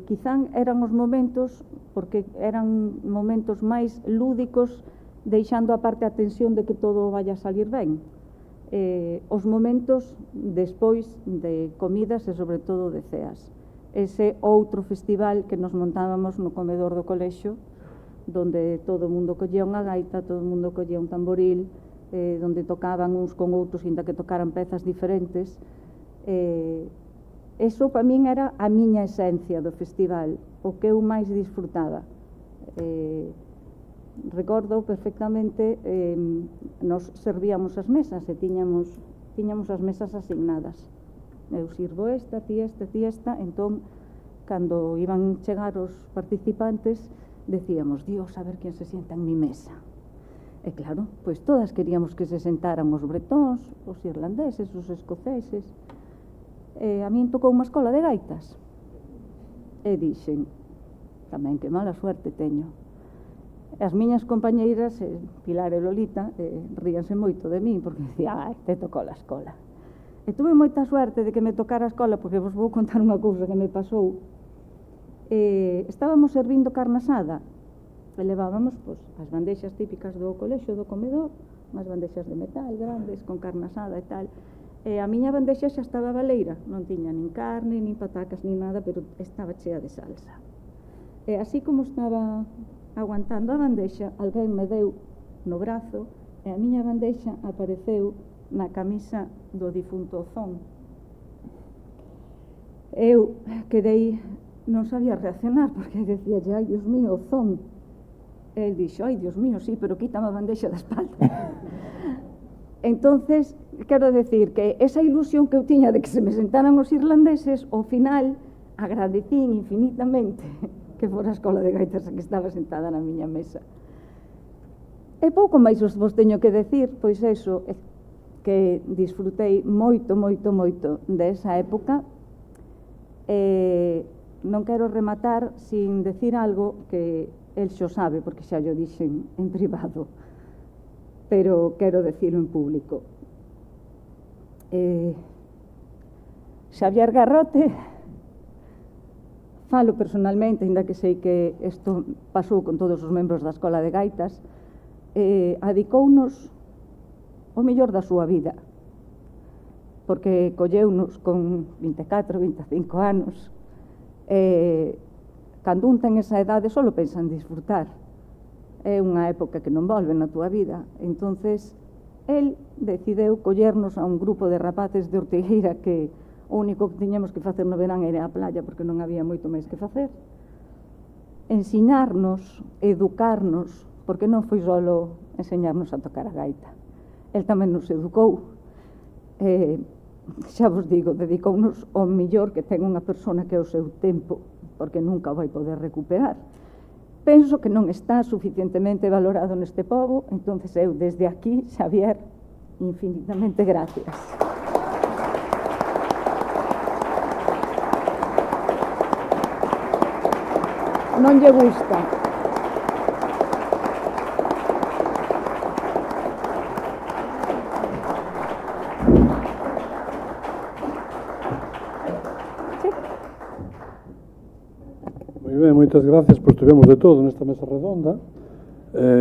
quizán eran os momentos, porque eran momentos máis lúdicos, deixando aparte a tensión de que todo vaya a salir ben. Os momentos despois de comidas e sobre todo de ceas. Ese outro festival que nos montábamos no comedor do colexio, donde todo o mundo collía unha gaita, todo o mundo collía un tamboril, donde tocaban uns con outros, inda que tocaran pezas diferentes. Eso para min era a miña esencia do festival, o que eu máis disfrutaba. Recordo perfectamente, nos servíamos as mesas e tiñamos as mesas asignadas. Eu sirvo esta, ti esta, entón, cando iban chegar os participantes, decíamos, Dios, a ver quen se sienta en mi mesa. E claro, pois todas queríamos que se sentaran os bretóns, os irlandeses, os escoceses. A min tocou unha escola de gaitas. E dixen, tamén que mala suerte teño. As miñas compañeiras, Pilar e Lolita, ríanse moito de min, porque dicía, te tocou a escola. E tuve moita suerte de que me tocara a escola, porque vos vou contar unha cousa que me pasou. Estábamos servindo carne asada e levábamos as bandexas típicas do colexio, do comedor, unhas bandexas de metal grandes con carne asada e tal, e a miña bandexa xa estaba baleira, non tiña nin carne, nin patacas, nin nada, pero estaba chea de salsa. E así como estaba aguantando a bandexa, alguén me deu no brazo e a miña bandexa apareceu na camisa do difunto Ozón. Eu quedei, non sabía reaccionar, porque decía, ai, Dios mío, Ozón. El dixo, ai, Dios mío, sí, pero quítame a bandexa da espalda. Entonces, quero decir que esa ilusión que eu tiña de que se me sentaran os irlandeses, ao final agradecín infinitamente que fora a escola de gaitas a que estaba sentada na miña mesa. E pouco máis vos teño que decir, pois eso, que disfrutei moito, moito, moito desa época. Non quero rematar sin decir algo que el xo sabe, porque xa yo dixen en privado, pero quero decirlo en público. Xavier Garrote, falo personalmente, ainda que sei que isto pasou con todos os membros da Escola de Gaitas, adicounos o mellor da súa vida, porque colleunos con 24, 25 anos, cando un ten esa idade só pensa en disfrutar. É unha época que non volve na túa vida. Entonces, el decideu collernos a un grupo de rapaces de Ortigueira que o único que tiñamos que facer no verán era a playa porque non había moito máis que facer. Ensinarnos, educarnos, porque non foi só enseñarnos a tocar a gaita. El tamén nos educou. Xa vos digo, dedicounos ao mellor que ten unha persona que é o seu tempo, porque nunca o vai poder recuperar. Penso que non está suficientemente valorado neste pobo, entonces eu desde aquí, Xavier, infinitamente gracias. Non lle gusta. Moi ben, moitas gracias, pois tivemos de todo nesta mesa redonda,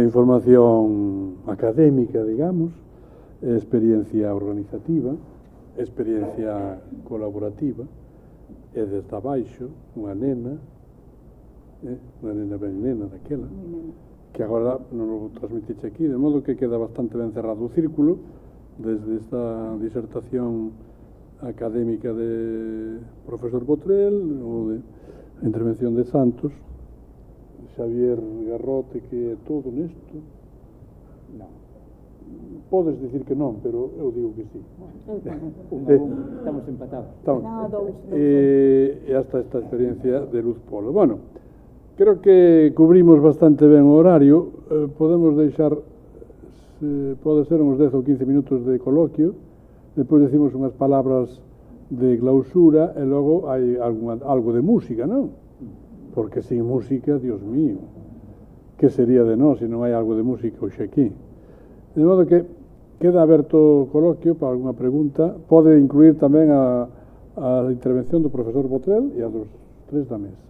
información académica, digamos, experiencia organizativa, experiencia colaborativa, e desde abaixo, unha nena ben nena daquela, que agora non o transmitiche aquí, de modo que queda bastante ben cerrado o círculo, desde esta disertación académica de profesor Botrel, ou de intervención de Santos, Xavier Garrote, que é todo nesto. Non. Podes dicir que non, pero eu digo que sí. Estamos empatados. E hasta esta experiencia de Luz Polo. Bueno, creo que cubrimos bastante ben o horario. Podemos deixar, pode ser uns 10 ou 15 minutos de coloquio, depois decimos unhas palabras de clausura e logo hai algo de música, non? Porque sin música, Dios mío, que sería de nós se non hai algo de música hoxe aquí? De modo que queda aberto o coloquio para alguna pregunta. Pode incluir tamén a intervención do profesor Botrel e a dos tres da mesa.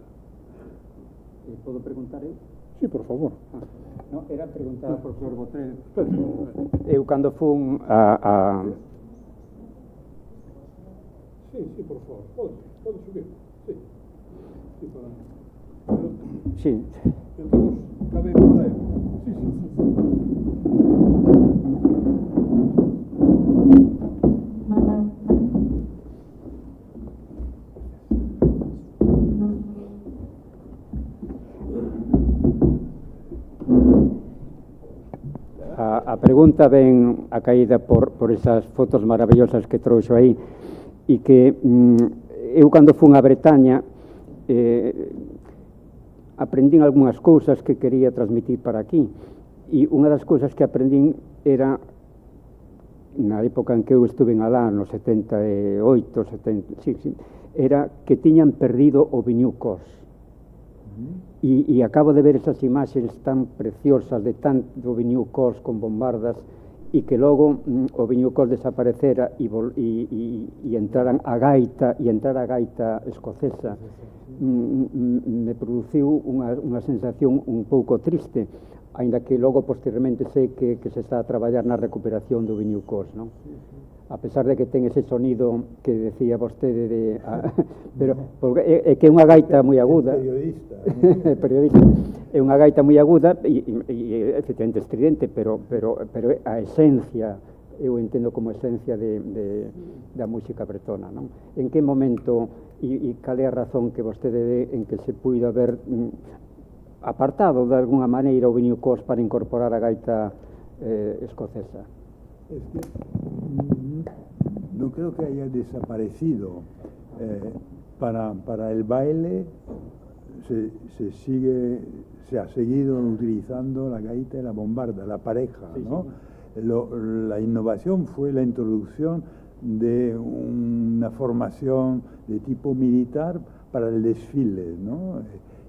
Podo preguntar eu? Sí, por favor. No, era preguntar ao profesor Botrel. Eu cando fun a Sí, por favor. Pode subir. Sí. Sí, para... Sí. Tentamos cada uno para él. Sí. A pregunta ven a caída por esas fotos maravillosas que trouxo aí, e que eu cando fun a Bretaña aprendín algunhas cousas que quería transmitir para aquí, e unha das cousas que aprendín era na época en que eu estuve alá, no 78, 70, sí, era que tiñan perdido o Viñu Cos. E acabo de ver esas imaxes tan preciosas de tanto Viñu Cos con bombardas, e que logo o Viñu Cos desaparecera e entraran a gaita, e entrar a gaita escocesa, me produciu unha sensación un pouco triste, aínda que logo posteriormente sei que se está a traballar na recuperación do Viñu Cos, non? A pesar de que ten ese sonido que decía vostede pero é que é unha gaita moi aguda. Periodista. É unha gaita moi aguda e efectivamente estridente, pero a esencia, eu entendo como esencia da música bretona, non? En que momento e cal é a razón que vostede ve en que se puido haber apartado de alguna maneira o viño cos para incorporar a gaita escocesa. Es que no creo que haya desaparecido. Para el baile se ha seguido utilizando la gaita y la bombarda, la pareja, ¿no? La innovación fue la introducción de una formación de tipo militar para el desfile, ¿no?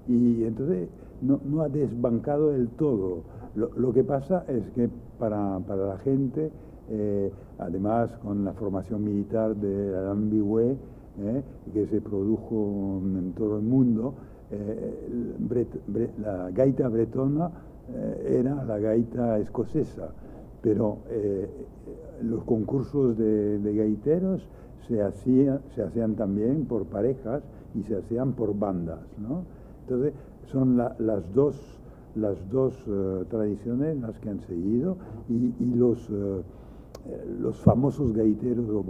Y entonces no ha desbancado del todo. Lo que pasa es que para la gente, además con la formación militar de Alain Biguet, que se produjo en todo el mundo, la gaita bretona era la gaita escocesa, pero los concursos de gaiteros se hacían también por parejas y se hacían por bandas, ¿no? Entonces son las dos tradiciones las que han seguido, y los famosos gaiteros o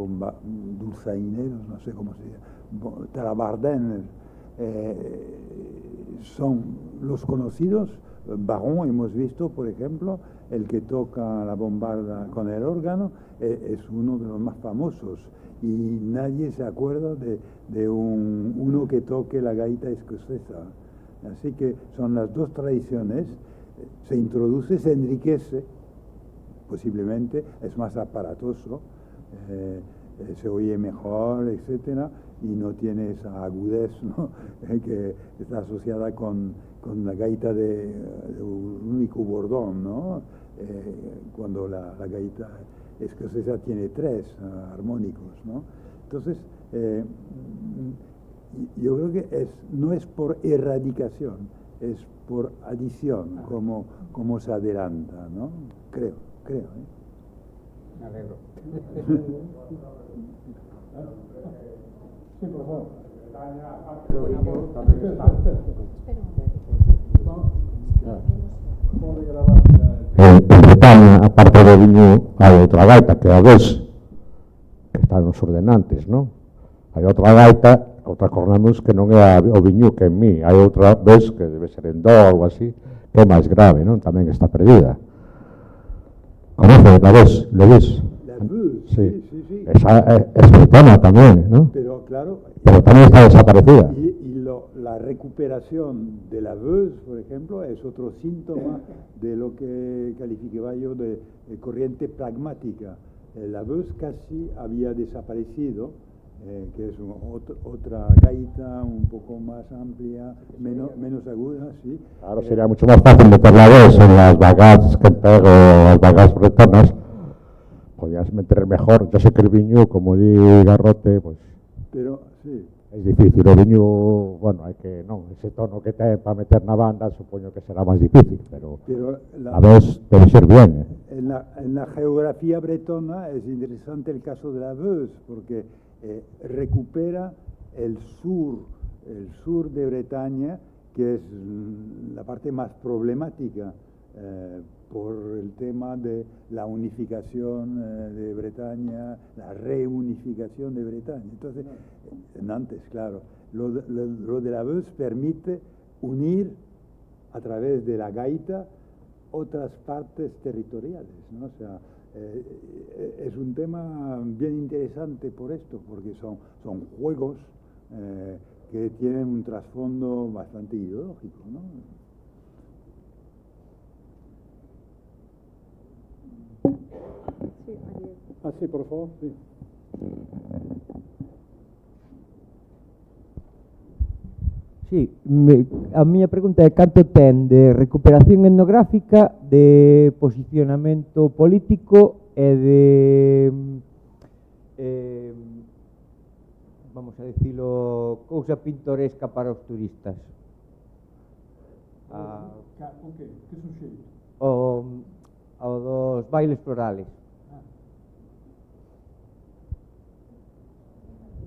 dulzaineros, no sé cómo se llama, trabardines, son los conocidos. Baron, hemos visto, por ejemplo, el que toca la bombarda con el órgano, es uno de los más famosos, y nadie se acuerda de uno que toque la gaita escocesa. Así que son las dos tradiciones, se introduce, se enriquece, posiblemente es más aparatoso, se oye mejor, etcétera, y no tiene esa agudez, ¿no? Que está asociada con la gaita de un único bordón, ¿no? Cuando la gaita escocesa tiene 3 armónicos, ¿no? Entonces, yo creo que no es por erradicación, es por adición, como se adelanta, ¿no? Creo. Me alegro. Sí, por favor. En Bretaña, aparte do viño, hai outra gaita que é a vez, que está nos ordenantes, non? Hai outra gaita, outra cornamus que non é o viño que en mí, hai outra vez que debe ser en do ou así, que é máis grave, non? Tamén está perdida. ¿Conoce la vez? ¿Le ves? La vez, sí. Esa es bretona también, ¿no? Pero claro, pero también está desaparecida. Y la recuperación de la vez, por ejemplo, es otro síntoma de lo que calificaba yo de corriente pragmática. La vez casi había desaparecido, que es otra gaita un poco más amplia, menos aguda, sí. Claro, sería mucho más fácil meter la vez en las bagats que pego, las bagats bretonas. Podías meter mejor. Yo sé que el viño, como di Garrote, pues... Pero, sí. Es difícil, o viño, bueno, hai que, non, ese tono que ten para meter na banda, supoño que será máis difícil, pero a vez debe ser bien. En la geografía bretona es interesante el caso de la vez, porque recupera el sur de Bretaña, que es la parte más problemática por el tema de la unificación de Bretaña, la reunificación de Bretaña. Entonces, antes, claro, lo de la vez permite unir a través de la gaita otras partes territoriales, ¿no? O sea, es un tema bien interesante por esto, porque son juegos que tienen un trasfondo bastante ideológico, ¿no? Sí, por favor, sí. Sí, a miña pregunta é canto ten de recuperación etnográfica, de posicionamento político e de vamos a dicilo, cousa pintoresca para os turistas. O que suxeito? O dos bailes florales.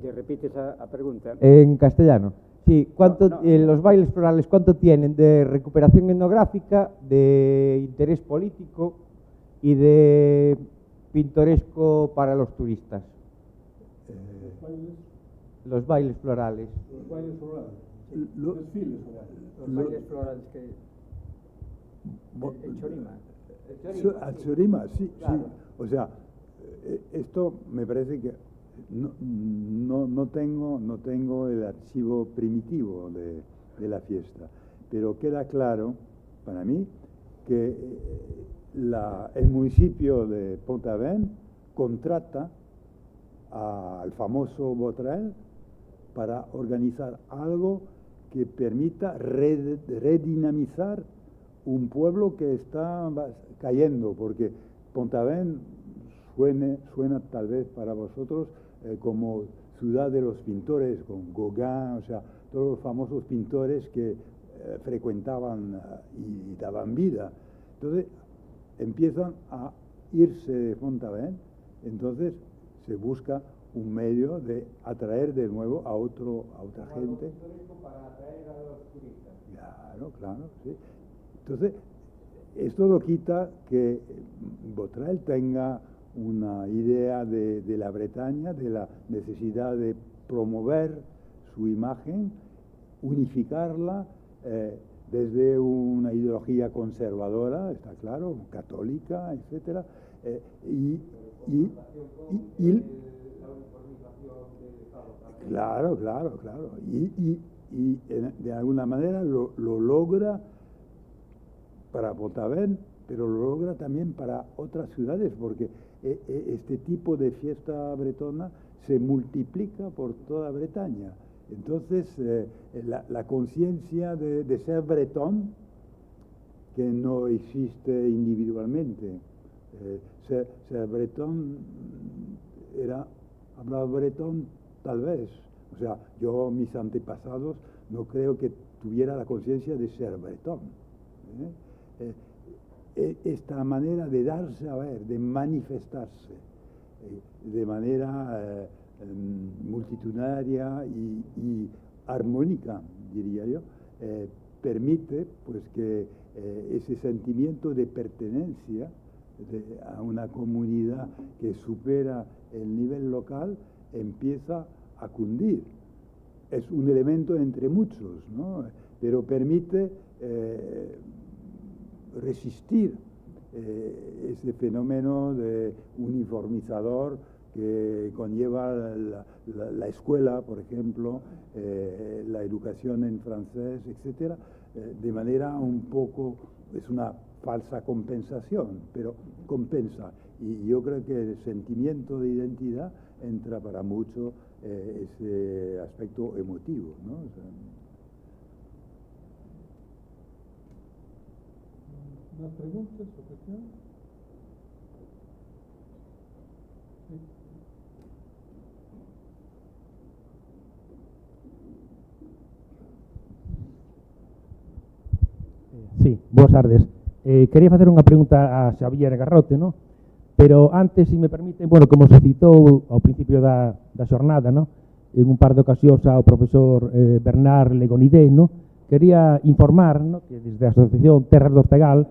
¿Te repites a pregunta? En castellano. Sí, los bailes florales, ¿cuánto tienen de recuperación etnográfica, de interés político y de pintoresco para los turistas? Los bailes florales. Los bailes florales. Los bailes florales. Los bailes florales que... El Chorima. Al Chorima, sí, Claro. sí. O sea, esto me parece que no tengo el archivo primitivo de la fiesta, pero queda claro para mí que el municipio de Pont-Aven contrata al famoso Botrel para organizar algo que permita redinamizar un pueblo que está cayendo, porque Pont-Aven suena tal vez para vosotros como ciudad de los pintores, con Gauguin, o sea, todos los famosos pintores que frecuentaban y daban vida. Entonces empiezan a irse de Pont-Aven, entonces se busca un medio de atraer de nuevo a otra gente. Para atraer a los turistas. Claro, sí. Entonces, esto no quita que Botrel tenga una idea de la Bretaña, de la necesidad de promover su imagen, unificarla desde una ideología conservadora, está claro, católica, etcétera, claro. Y de alguna manera lo logra para Pont-Aven, pero lo logra también para otras ciudades, porque este tipo de fiesta bretona se multiplica por toda Bretaña. Entonces, la conciencia de ser bretón, que no existe individualmente, ser bretón hablar bretón tal vez. O sea, mis antepasados, no creo que tuviera la conciencia de ser bretón. Esta manera de darse a ver, de manifestarse de manera multitudinaria y armónica, diría yo, permite pues que ese sentimiento de pertenencia a una comunidad que supera el nivel local empieza a cundir. Es un elemento entre muchos, ¿no? Pero permite resistir ese fenómeno de uniformizador que conlleva la escuela, por ejemplo, la educación en francés, etcétera, de manera un poco, es una falsa compensación, pero compensa. Y yo creo que el sentimiento de identidad entra para mucho ese aspecto emotivo, ¿no? O sea, ¿más preguntas o cuestiones? Sí, boas tardes. Quería facer unha pregunta a Xavier Garrote, ¿no? Pero antes, se me permite, bueno, como se citou ao principio da xornada, ¿no? En un par de ocasións ao profesor Bernard Legonidé, ¿no? Quería informar, ¿no? Que desde a Asociación Terras do Ortegal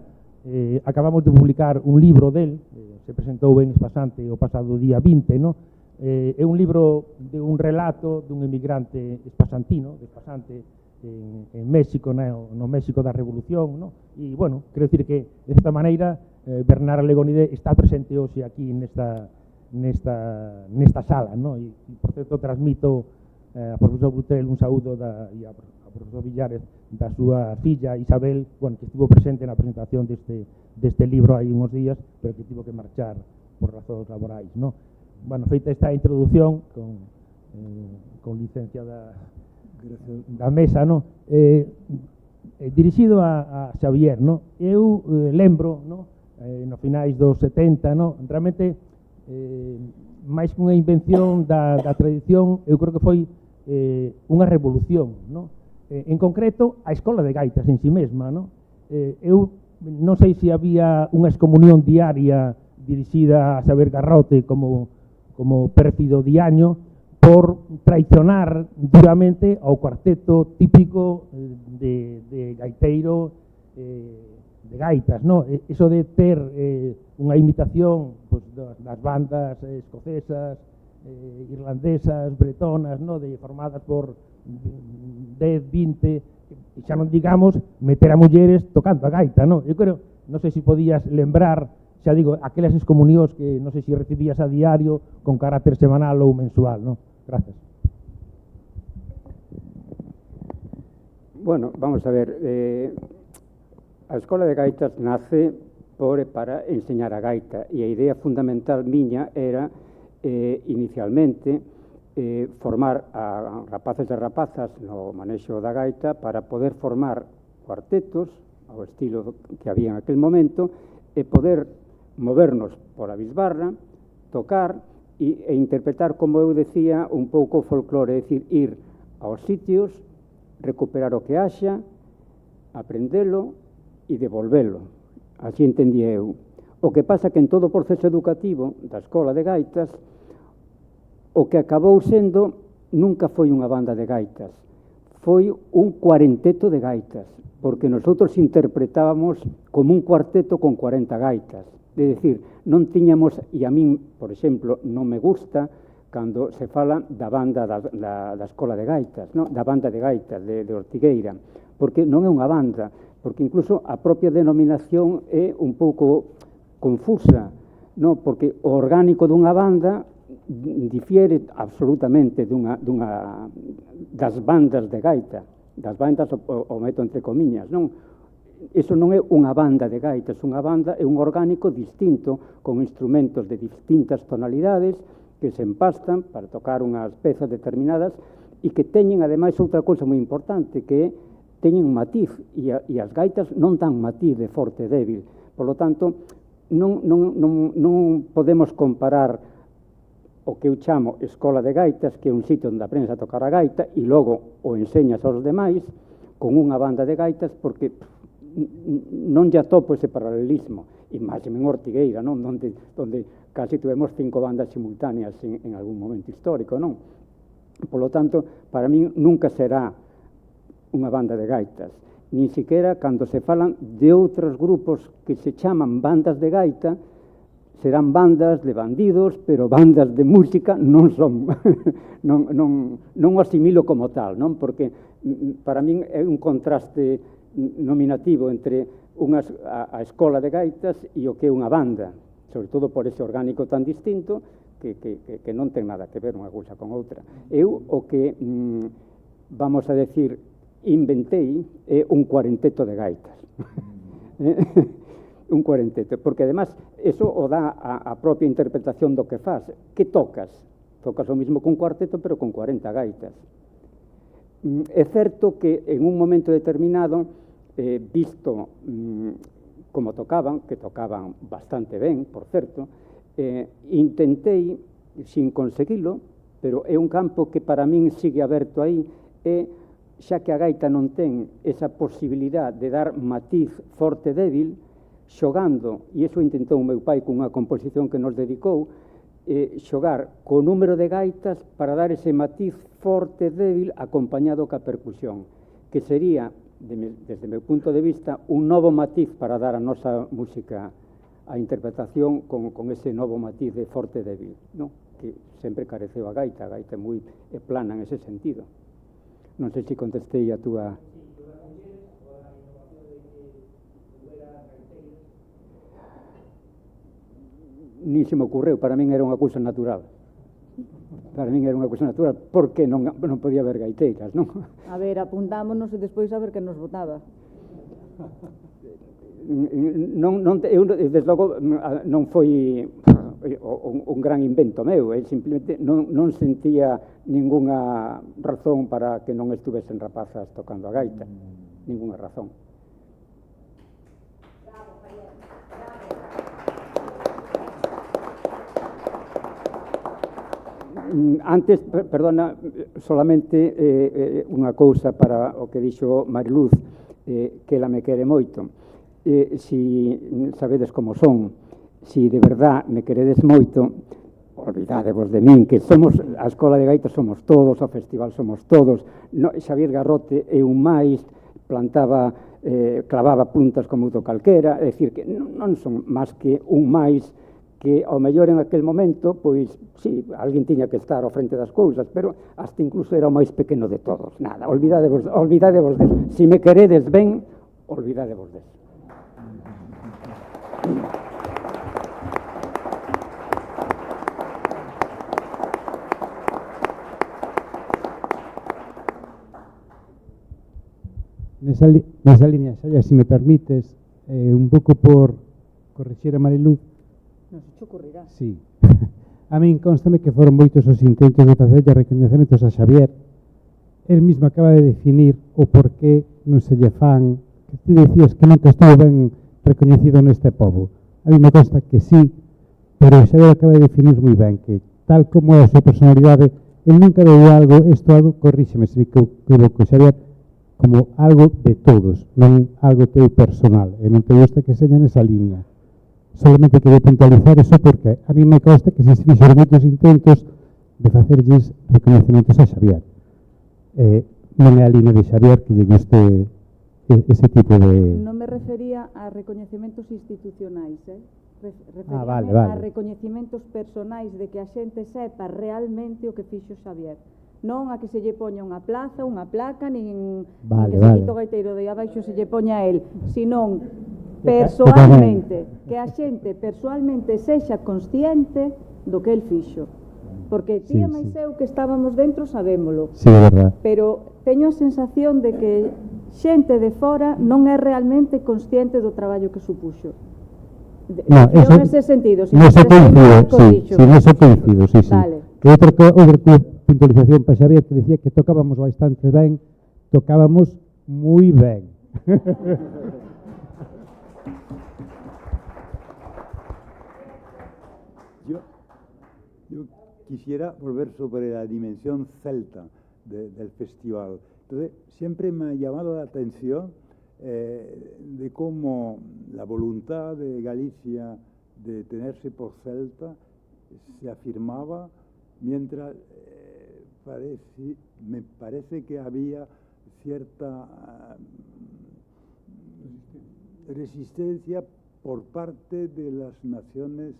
acabamos de publicar un libro del, se presentou en Espasante o pasado día 20, ¿no? É un libro de un relato dun emigrante espasantino, de Espasante, en México, no México da Revolución, ¿no? E, bueno, quero dicir que, desta maneira, Bernard Legonidé está presente hoxe aquí nesta sala, ¿no? E, por certo, transmito a profesor Butrel un saúdo e a profesor Villares da súa filla Isabel, bueno, que estivo presente na presentación deste libro hai uns días, pero que tivo que marchar por razóns laborais, ¿no? Bueno, feita esta introducción con licencia da mesa, ¿no? Dirixido a Xavier, ¿no? Eu lembro, ¿no? No finais dos 70, ¿no? Realmente, máis que unha invención da tradición, eu creo que foi unha revolución, ¿no? En concreto, a escola de gaitas en si mesma, ¿no? Eu non sei se había unha excomunión diaria dirixida a Xavier Garrote como pérfido diaño por traicionar duramente ao cuarteto típico de gaiteiro de gaitas, ¿no? Eso de ter unha imitación pues, das bandas escocesas, irlandesas, bretonas, ¿no? Formadas por 10, 20 xa non digamos meter a mulleres tocando a gaita, non? Eu creo, non sei se podías lembrar, xa digo, aquelas excomunións que non sei se recibías a diario con carácter semanal ou mensual, non? Gracias. Bueno, vamos a ver, a Escola de Gaitas nace para enseñar a gaita e a idea fundamental miña era inicialmente formar a rapaces e rapazas no manexo da gaita para poder formar cuartetos ao estilo que había en aquel momento e poder movernos por a bisbarra, tocar e interpretar, como eu decía, un pouco o folclore, é dicir, ir aos sitios, recuperar o que haxa, aprendelo e devolvelo. Así entendía eu. O que pasa que en todo o proceso educativo da Escola de Gaitas, o que acabou sendo nunca foi unha banda de gaitas, foi un cuarenteto de gaitas, porque nosotros interpretábamos como un cuarteto con 40 gaitas. É dicir, non tiñamos, e a min, por exemplo, non me gusta cando se fala da banda da Escola de Gaitas, non? Da banda de gaitas de Ortigueira, porque non é unha banda, porque incluso a propia denominación é un pouco confusa, non? Porque o orgánico dunha banda difiere absolutamente das bandas de gaita. Das bandas o meto entre comiñas, non? Iso non é unha banda de gaitas, unha banda é un orgánico distinto con instrumentos de distintas tonalidades que se empastan para tocar unhas pezas determinadas e que teñen, ademais, outra cousa moi importante, que teñen un matiz, e as gaitas non dan matiz de forte e débil. Por lo tanto, non podemos comparar o que eu chamo Escola de Gaitas, que é un sitio onde aprendes a tocar a gaita e logo o enseñas aos demais con unha banda de gaitas, porque non lle atopo ese paralelismo. E máis en Ortigueira, non? Donde casi tuvemos 5 bandas simultáneas en algún momento histórico, non? Por lo tanto, para mí nunca será unha banda de gaitas, nin siquiera cando se falan de outros grupos que se chaman bandas de gaita, serán bandas de bandidos, pero bandas de música non son, non o asimilo como tal, non? Porque para min é un contraste nominativo entre a escola de gaitas e o que é unha banda, sobre todo por ese orgánico tan distinto que non ten nada que ver unha cousa con outra. Eu o que, vamos a decir, inventei é un cuarenteto de gaitas. Un cuarenteto, porque además eso o dá a propia interpretación do que faz. Que tocas? Tocas o mismo cun cuarteto, pero con 40 gaitas. É certo que en un momento determinado, visto como tocaban, que tocaban bastante ben, por certo, intentei, sin conseguilo, pero é un campo que para min sigue aberto aí, xa que a gaita non ten esa posibilidad de dar matiz forte e débil, xogando, e iso intentou o meu pai cunha composición que nos dedicou, xogar co número de gaitas para dar ese matiz forte e débil acompañado ca percusión, que sería, desde o meu punto de vista, un novo matiz para dar a nosa música a interpretación con ese novo matiz de forte e débil, non? Que sempre careceu a gaita é moi plana en ese sentido. Non sei se contestei a túa... Nin se me ocurreu, para min era unha cousa natural. Para min era unha cousa natural, porque non podía haber gaiteiras, non? A ver, apuntámonos e despois a ver que nos votaba. Eu, desde logo, non foi un gran invento meu, simplemente non sentía ningunha razón para que non estuvesen rapazas tocando a gaita, ningunha razón. Antes, perdona, solamente unha cousa para o que dixo Mariluz, que ela me quere moito. Si sabedes como son, si de verdad me queredes moito, olvidadevos de min, que somos, a Escola de Gaita somos todos, o festival somos todos. Xavier Garrote é un máis, plantaba, clavaba puntas como outro calquera, é dicir, que non son máis que un máis que ao mellor en aquel momento, pois, sí, alguén tiña que estar ao frente das cousas, pero hasta incluso era o máis pequeno de todos. Nada, olvidadevos deso. Si me queredes ben, olvidadevos deso. Nesa línea, Xavier, se me permites, un pouco por corrixir a Mariluz. Non se te ocurrirá. Sí. A min constame que foron moitos os intentos de facerlle recoñecementos a Xavier. El mismo acaba de definir o porqué non se lle fan, que ti decías que nunca estuvo ben recoñecido neste pobo. A mí me consta que sí, pero Xavier acaba de definir moi ben que tal como é a súa personalidade, el nunca veu algo, corríxeme se me equivoco, Xavier, como algo de todos, non algo teu personal, e non te gusta que señan esa línea. Solamente quería puntualizar eso porque a mí me consta que se fixeron moitos intentos de facerlles recoñecementos a Xavier. Non é a línea de Xavier que lle guste ese tipo de... Non me refería a recoñecementos institucionais, referíame vale. a recoñecementos personais de que a xente sepa realmente o que fixo Xavier. Non a que se lle poña unha plaza, unha placa, nin que se quito gaiteiro de abaixo se lle poña a él, senón persoalmente, que a xente persoalmente sexa consciente do que el fixo. Porque ti e máis eu que estábamos dentro sabémolo. Sí, é verdad. Pero teño a sensación de que xente de fora non é realmente consciente do traballo que supuxo. No, eso, nese sentido, si nese coincido, sí. Vale. Que outra puntualización para Xavier que decía que tocábamos bastante ben, tocábamos moi ben. Yo quisiera volver sobre la dimensión celta del festival. Entonces, siempre me ha llamado la atención de cómo la voluntad de Galicia de tenerse por celta se afirmaba, mientras me parece que había cierta resistencia por parte de las naciones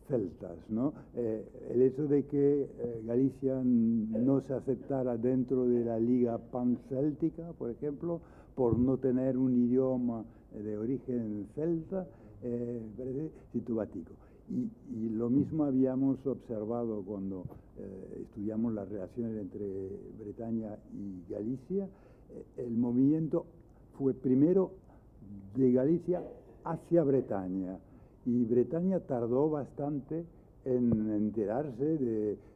celtas, ¿no? El hecho de que Galicia no se aceptara dentro de la Liga Pancéltica, por ejemplo, por no tener un idioma de origen celta, parece sintomático. Y lo mismo habíamos observado cuando estudiamos las relaciones entre Bretaña y Galicia. El movimiento fue primero de Galicia hacia Bretaña, y Bretaña tardó bastante en enterarse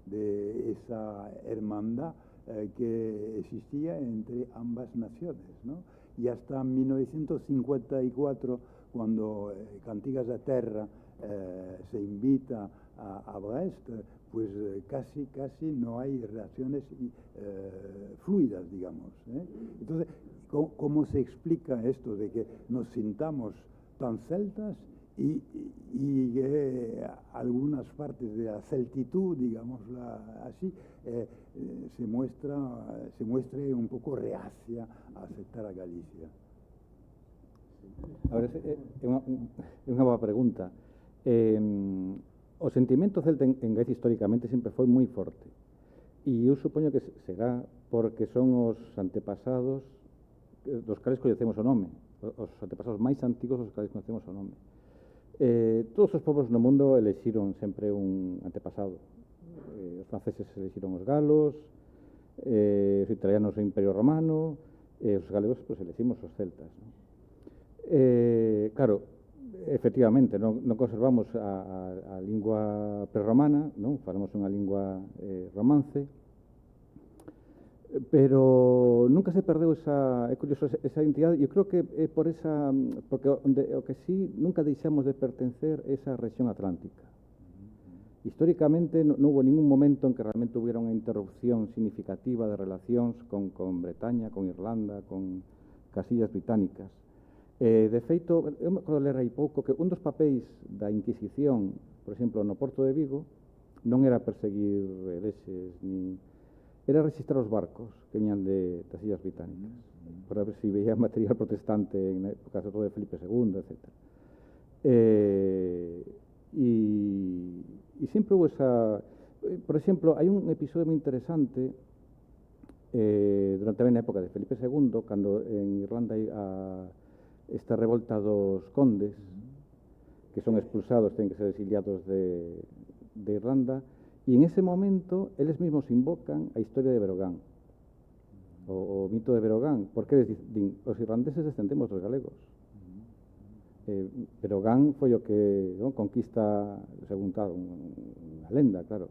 de esa hermandad que existía entre ambas naciones, ¿no? Y hasta 1954, cuando Cantigas da Terra se invita a Brest, pues casi no hay relaciones fluidas, digamos, ¿eh? Entonces, ¿cómo se explica esto de que nos sintamos tan celtas y algunas partes de la celtitud, digámosla así, se muestre un poco reacia a aceptar a Galicia? A ver, é unha boa pregunta. O sentimento celta en Galicia históricamente sempre foi moi forte, e eu supoño que será porque son os antepasados dos cales coñecemos o nome, os antepasados máis antigos dos cales coñecemos o nome. Todos os povos no mundo elexiron sempre un antepasado. Os franceses elexiron os galos, os italianos o Imperio Romano, os galegos pues, elegimos os celtas, ¿no? Claro, efectivamente, non conservamos a lingua prerromana, non? Falamos unha lingua romance, pero nunca se perdeu esa, é curioso, esa identidade. Eu creo que é por esa, porque o que sí nunca deixamos de pertencer a esa rexión atlántica. Históricamente non houve ningún momento en que realmente hubiera unha interrupción significativa de relacións con Bretaña, con Irlanda, con Casillas Británicas. De feito, eu me acordo ler aí pouco que un dos papéis da Inquisición, por exemplo, no Porto de Vigo, non era perseguir herexes, ni era registrar os barcos que viñan das Illas Británicas, para ver se veía material protestante en época, sobre todo de Felipe II, etc. E sempre houve esa... Por exemplo, hai un episodio moi interesante durante tamén a época de Felipe II, cando en Irlanda hai esta revolta dos condes, que son expulsados, ten que ser exiliados de Irlanda, e en ese momento eles mesmos invocan a historia de Berogán, o mito de Berogán, porque eles din, os irlandeses descendemos dos galegos. Berogán foi o que conquista, según unha lenda, claro,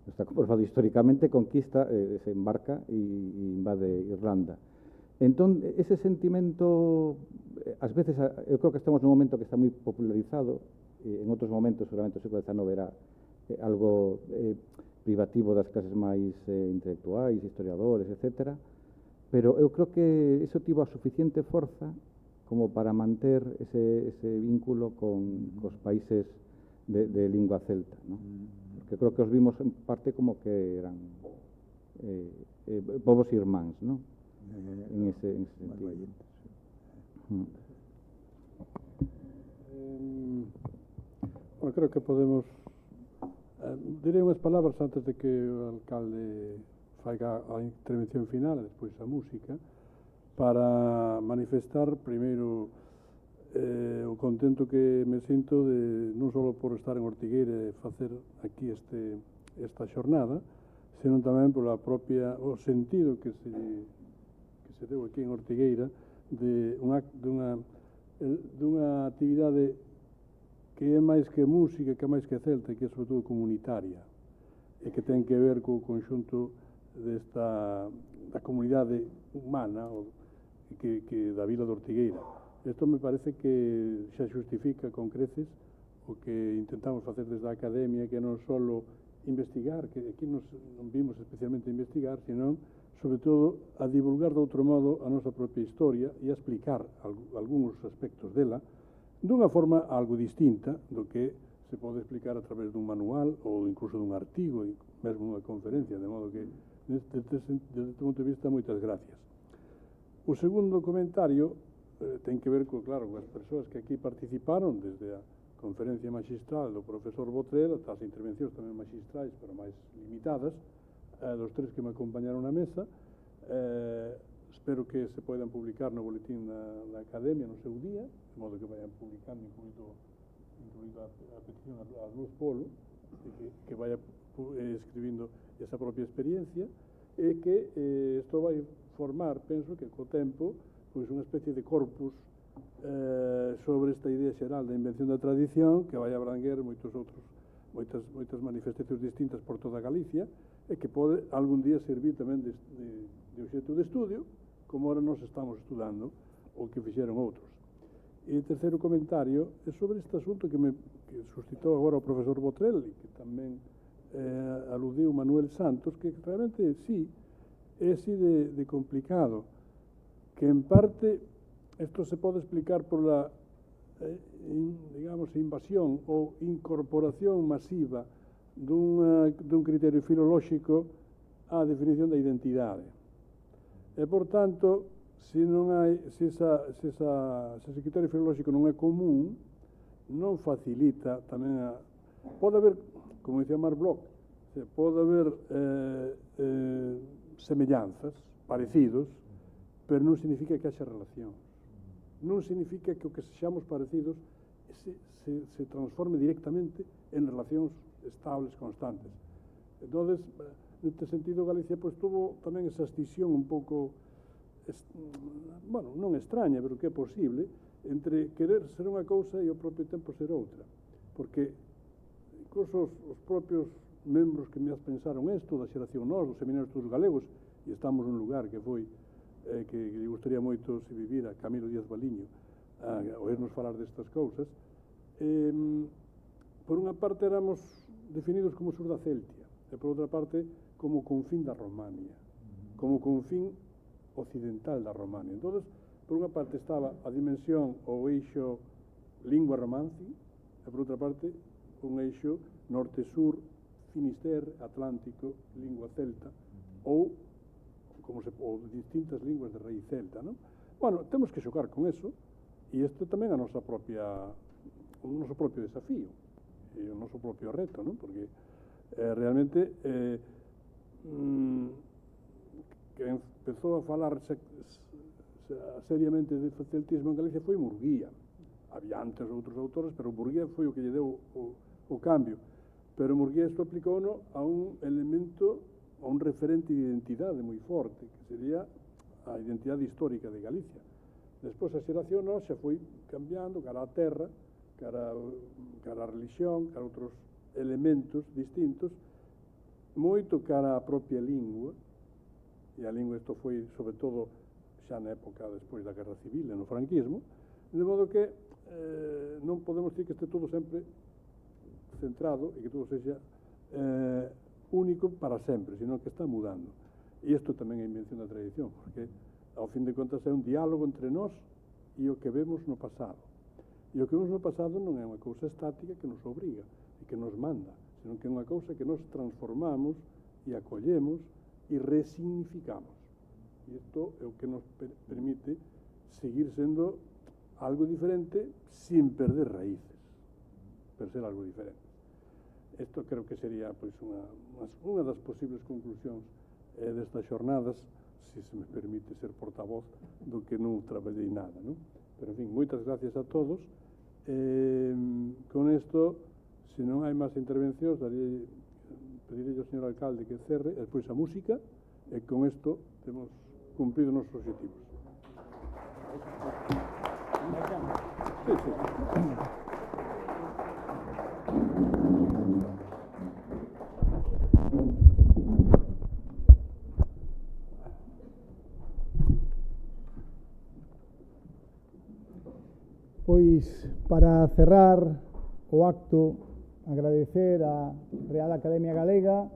está comprobado históricamente, conquista, se embarca e invade Irlanda. Entón, ese sentimento, ás veces, eu creo que estamos nun momento que está moi popularizado, en outros momentos, seguramente, o século XIX era algo privativo das clases máis intelectuais, historiadores, etc. Pero eu creo que iso tivo a suficiente forza como para manter ese vínculo cos países de lingua celta, ¿no? Porque creo que os vimos en parte como que eran povos irmáns, ¿no? En ese sentido. Bueno, creo que podemos... diré unhas palabras antes de que o alcalde faiga a intervención final e despois a música, para manifestar primeiro o contento que me sinto de non só por estar en Ortigueira e facer aquí esta xornada, senón tamén pola propia o sentido que se deu aquí en Ortigueira dunha actividade que é máis que música, que é máis que celta, que é sobre todo comunitaria, e que ten que ver co conxunto da comunidade humana que da vila de Ortigueira. Isto me parece que xa xustifica con creces o que intentamos facer desde a Academia, que non só investigar, que aquí non vimos especialmente a investigar, senón, sobre todo, a divulgar de outro modo a nosa propia historia e a explicar algúns aspectos dela dunha forma algo distinta do que se pode explicar a través dun manual ou incluso dun artigo, e mesmo unha conferencia, de modo que, desde este punto de vista, moitas gracias. O segundo comentario ten que ver, claro, con as persoas que aquí participaron, desde a conferencia magistral do profesor Botrel, ata as intervencións tamén magistrais, pero máis limitadas, dos tres que me acompañaron na mesa. Espero que se poidan publicar no boletín da Academia no seu día, de modo que vayan publicando, incluído a petición a Luz Polo, que vaya escribindo esa propia experiencia, e que isto vai formar, penso que co tempo, pois unha especie de corpus sobre esta idea xeral da invención da tradición, que vai abranguer moitas manifestacións distintas por toda Galicia, e que pode algún día servir tamén de obxecto de estudio, como ahora nos estamos estudando, ou que fixeron outros. E o terceiro comentario é sobre este asunto que suscitou agora o profesor Botrel, e que tamén aludiu Manuel Santos, que realmente sí, é así de complicado, que en parte isto se pode explicar por la digamos, invasión ou incorporación masiva dun criterio filolóxico á definición da identidade. E, por tanto, se ese criterio filolóxico non é común, non facilita tamén pode haber, como dicía Marc Bloch, pode haber semellanzas, parecidos, pero non significa que haxa relación. Non significa que o que sexamos parecidos se transforme directamente en relacións estables, constantes. Entón, neste sentido, Galicia tuvo tamén esa escisión un pouco, bueno, non extraña, pero que é posible, entre querer ser unha cousa e ao propio tempo ser outra. Porque, incluso os propios membros que me pensaron isto, da xeración nós, dos seminarios dos galegos, e estamos nun lugar que foi que lle gustaría moito se vivira Camilo Díaz Baliño a oírnos falar destas cousas. Por unha parte éramos definidos como sur da Celtia e por outra parte como confín da Romania, como confín occidental da Romania. Entón, por unha parte estaba a dimensión ou eixo lingua romanci e por outra parte un eixo norte-sur, Finisterre, Atlántico, lingua celta ou distintas linguas de raíz celta, non? Bueno, temos que xogar con eso, e isto tamén é o noso propio desafío. o noso propio reto, non? Porque realmente que empezou a falar seriamente de celtismo en Galicia foi Murguía. Había antes outros autores, pero Murguía foi o que lle deu o cambio. Pero Murguía isto aplicouno a un elemento, a un referente de identidade moi forte, que sería a identidade histórica de Galicia. Despois a xeración xa foi cambiando cara á terra, cara á religión, cara a outros elementos distintos, moito cara á propia lingua, e a lingua isto foi, sobre todo, xa na época despois da Guerra Civil e no franquismo, de modo que non podemos dicir que este todo sempre centrado e que todo sexa único para sempre, sino que está mudando. E isto tamén é invención da tradición, porque ao fin de contas é un diálogo entre nós e o que vemos no pasado. E o que vemos no pasado non é unha cousa estática que nos obriga e que nos manda, senón que é unha cousa que nos transformamos e acollemos e resignificamos. E isto é o que nos permite seguir sendo algo diferente sin perder raíces, per ser algo diferente. Isto creo que sería pois, unha das posibles conclusións destas xornadas, se me permite ser portavoz do que non traballei nada, non? Pero, en fin, moitas gracias a todos. Con isto, se non hai máis intervencións, pedirei ao señor alcalde que cerre, e despois a música, e con isto temos cumprido os nosos objetivos. Sí, sí. Pois, para cerrar o acto, agradecer á Real Academia Galega,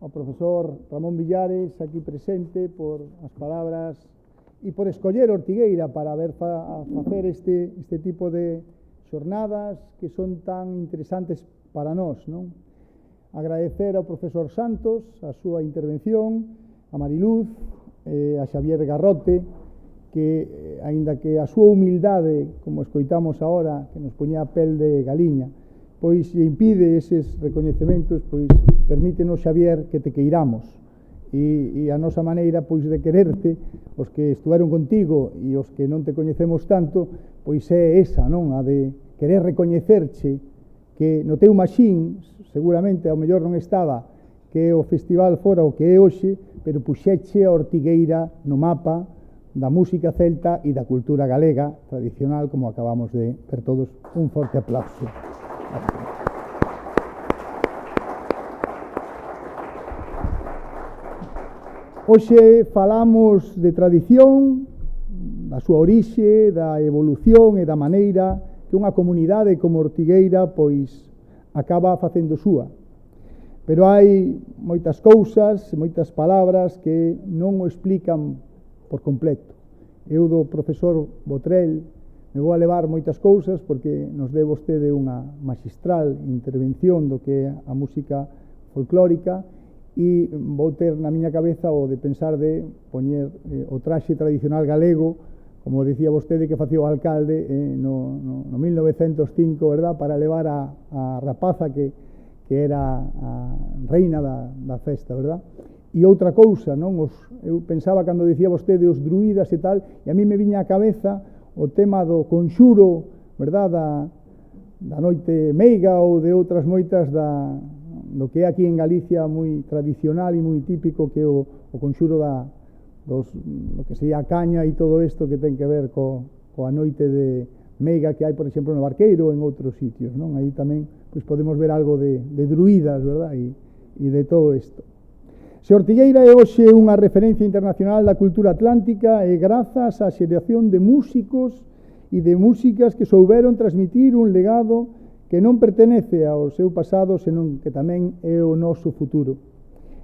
ao profesor Ramón Villares, aquí presente, por as palabras e por escoller Ortigueira para facer este tipo de xornadas que son tan interesantes para nós, non? Agradecer ao profesor Santos a súa intervención, a Mariluz, a Xavier Garrote, que, aínda que a súa humildade, como escoitamos agora, que nos poñía a pel de galiña, pois lle impide eses recoñecementos, pois permítenos, Xavier, que te queiramos. E a nosa maneira, pois, de quererte, os que estuveron contigo e os que non te coñecemos tanto, pois é esa, non? A de querer recoñecerche que no teu maxín, seguramente, ao mellor non estaba, que o festival fora o que é hoxe, pero puxeche a Ortigueira no mapa da música celta e da cultura galega tradicional, como acabamos de ver todos. Un forte aplauso. Hoxe falamos de tradición, da súa orixe, da evolución e da maneira que unha comunidade como Ortigueira pois acaba facendo súa. Pero hai moitas cousas, moitas palabras que non o explican por completo. Eu do profesor Botrel me vou a levar moitas cousas porque nos dé vostede unha magistral intervención do que é a música folclórica e vou ter na miña cabeza o de pensar de poñer o traxe tradicional galego, como dicía vostede que facía o alcalde no 1905, verdad, para levar a rapaza que era a reina da festa, verdad? E outra cousa, non? Eu pensaba cando dicía vostede os druidas e tal, e a mí me viña á cabeza o tema do conxuro, verdad, da noite meiga ou de outras moitas do que é aquí en Galicia moi tradicional e moi típico, que é o conxuro do que sería a caña e todo isto que ten que ver coa noite de meiga que hai, por exemplo, no Barqueiro ou en outros sitios, non? Aí tamén pois podemos ver algo de druidas, verdad, e de todo isto. Se Ortigueira é hoxe unha referencia internacional da cultura atlántica e grazas á xeración de músicos e de músicas que souberon transmitir un legado que non pertenece ao seu pasado, senón que tamén é o noso futuro.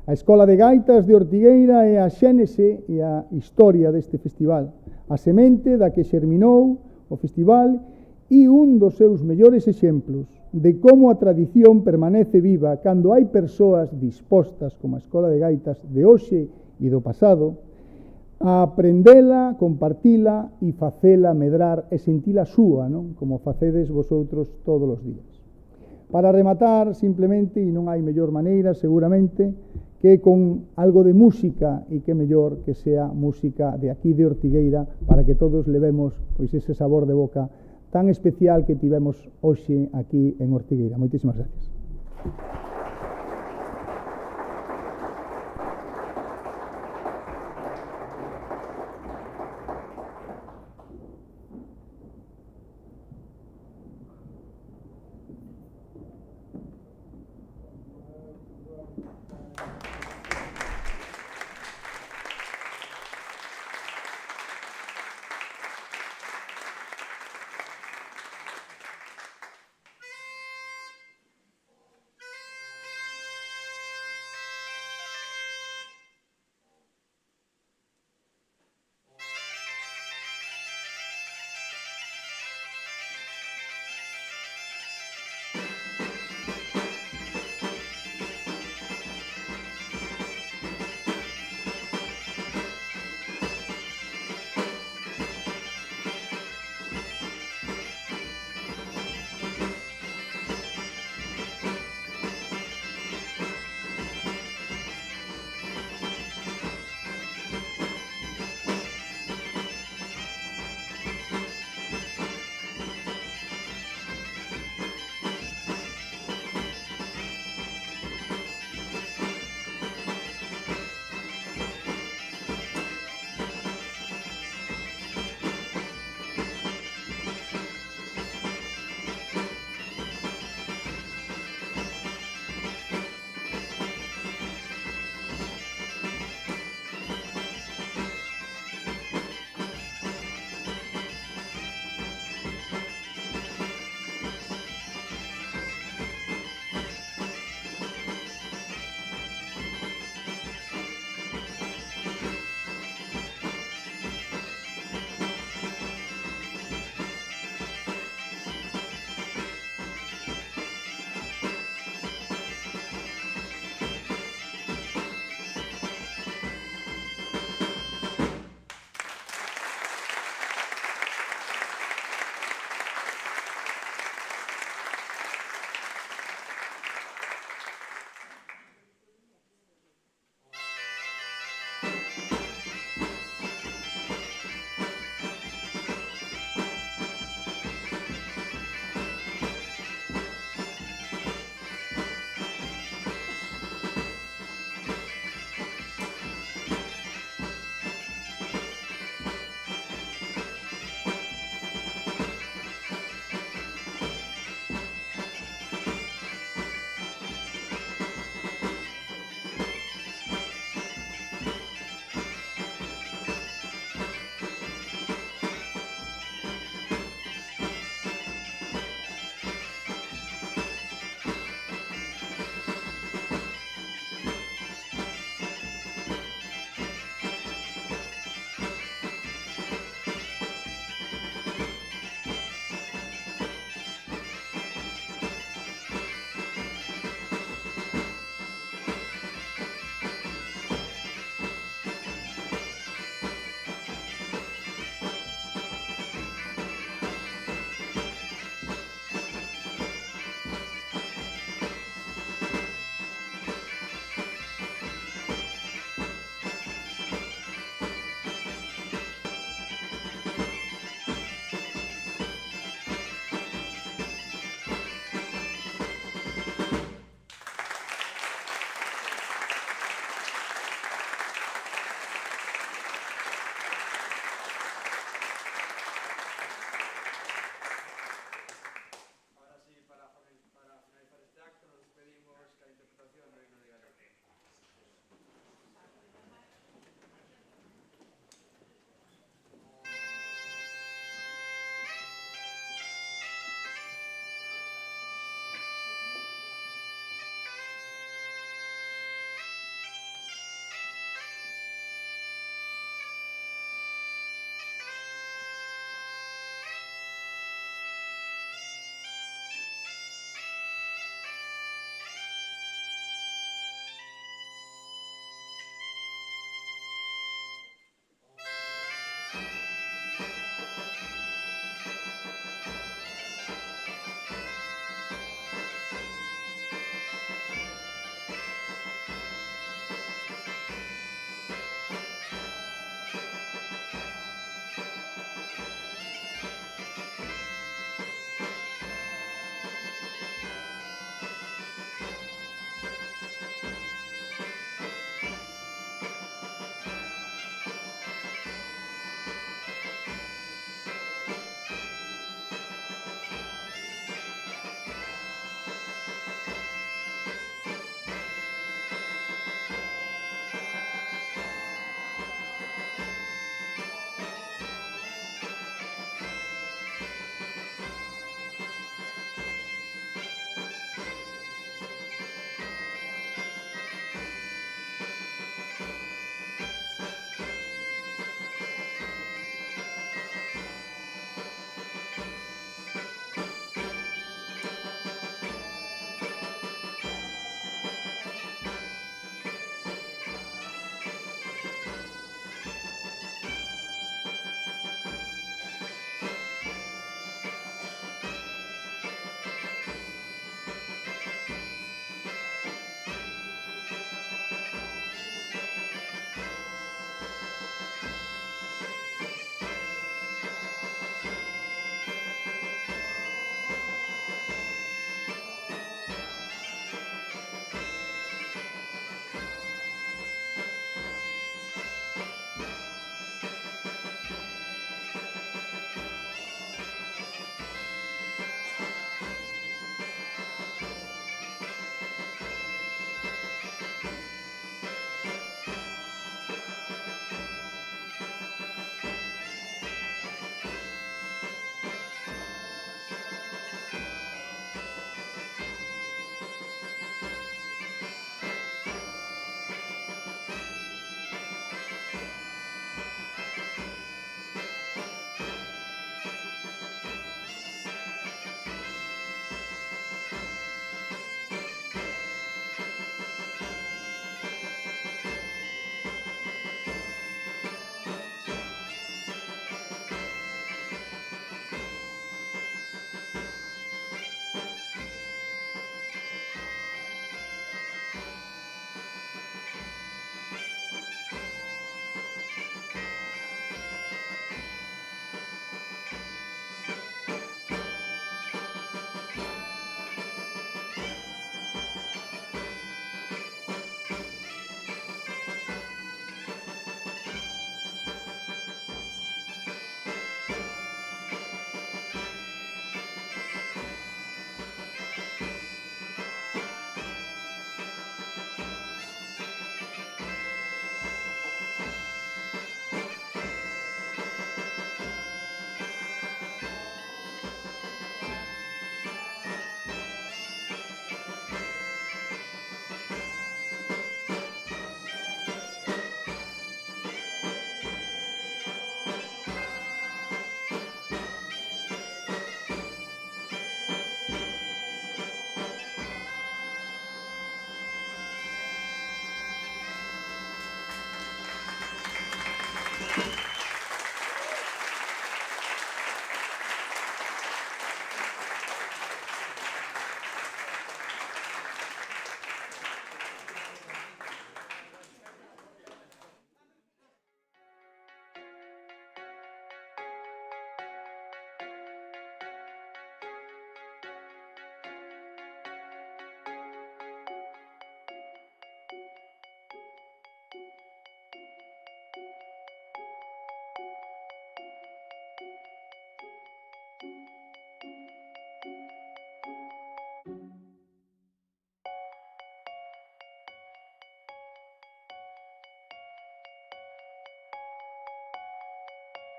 A Escola de Gaitas de Ortigueira é a xénese e a historia deste festival, a semente da que xerminou o festival e un dos seus mellores exemplos de como a tradición permanece viva cando hai persoas dispostas, como a Escola de Gaitas de hoxe e do pasado, a aprendela, compartila e facela medrar e sentila súa, non? Como facedes vosotros todos os días. Para rematar, simplemente, e non hai mellor maneira, seguramente, que con algo de música, e que mellor que sea música de aquí de Ortigueira, para que todos levemos pois ese sabor de boca tan especial que tivemos hoxe aquí en Ortigueira. Moitísimas gracias.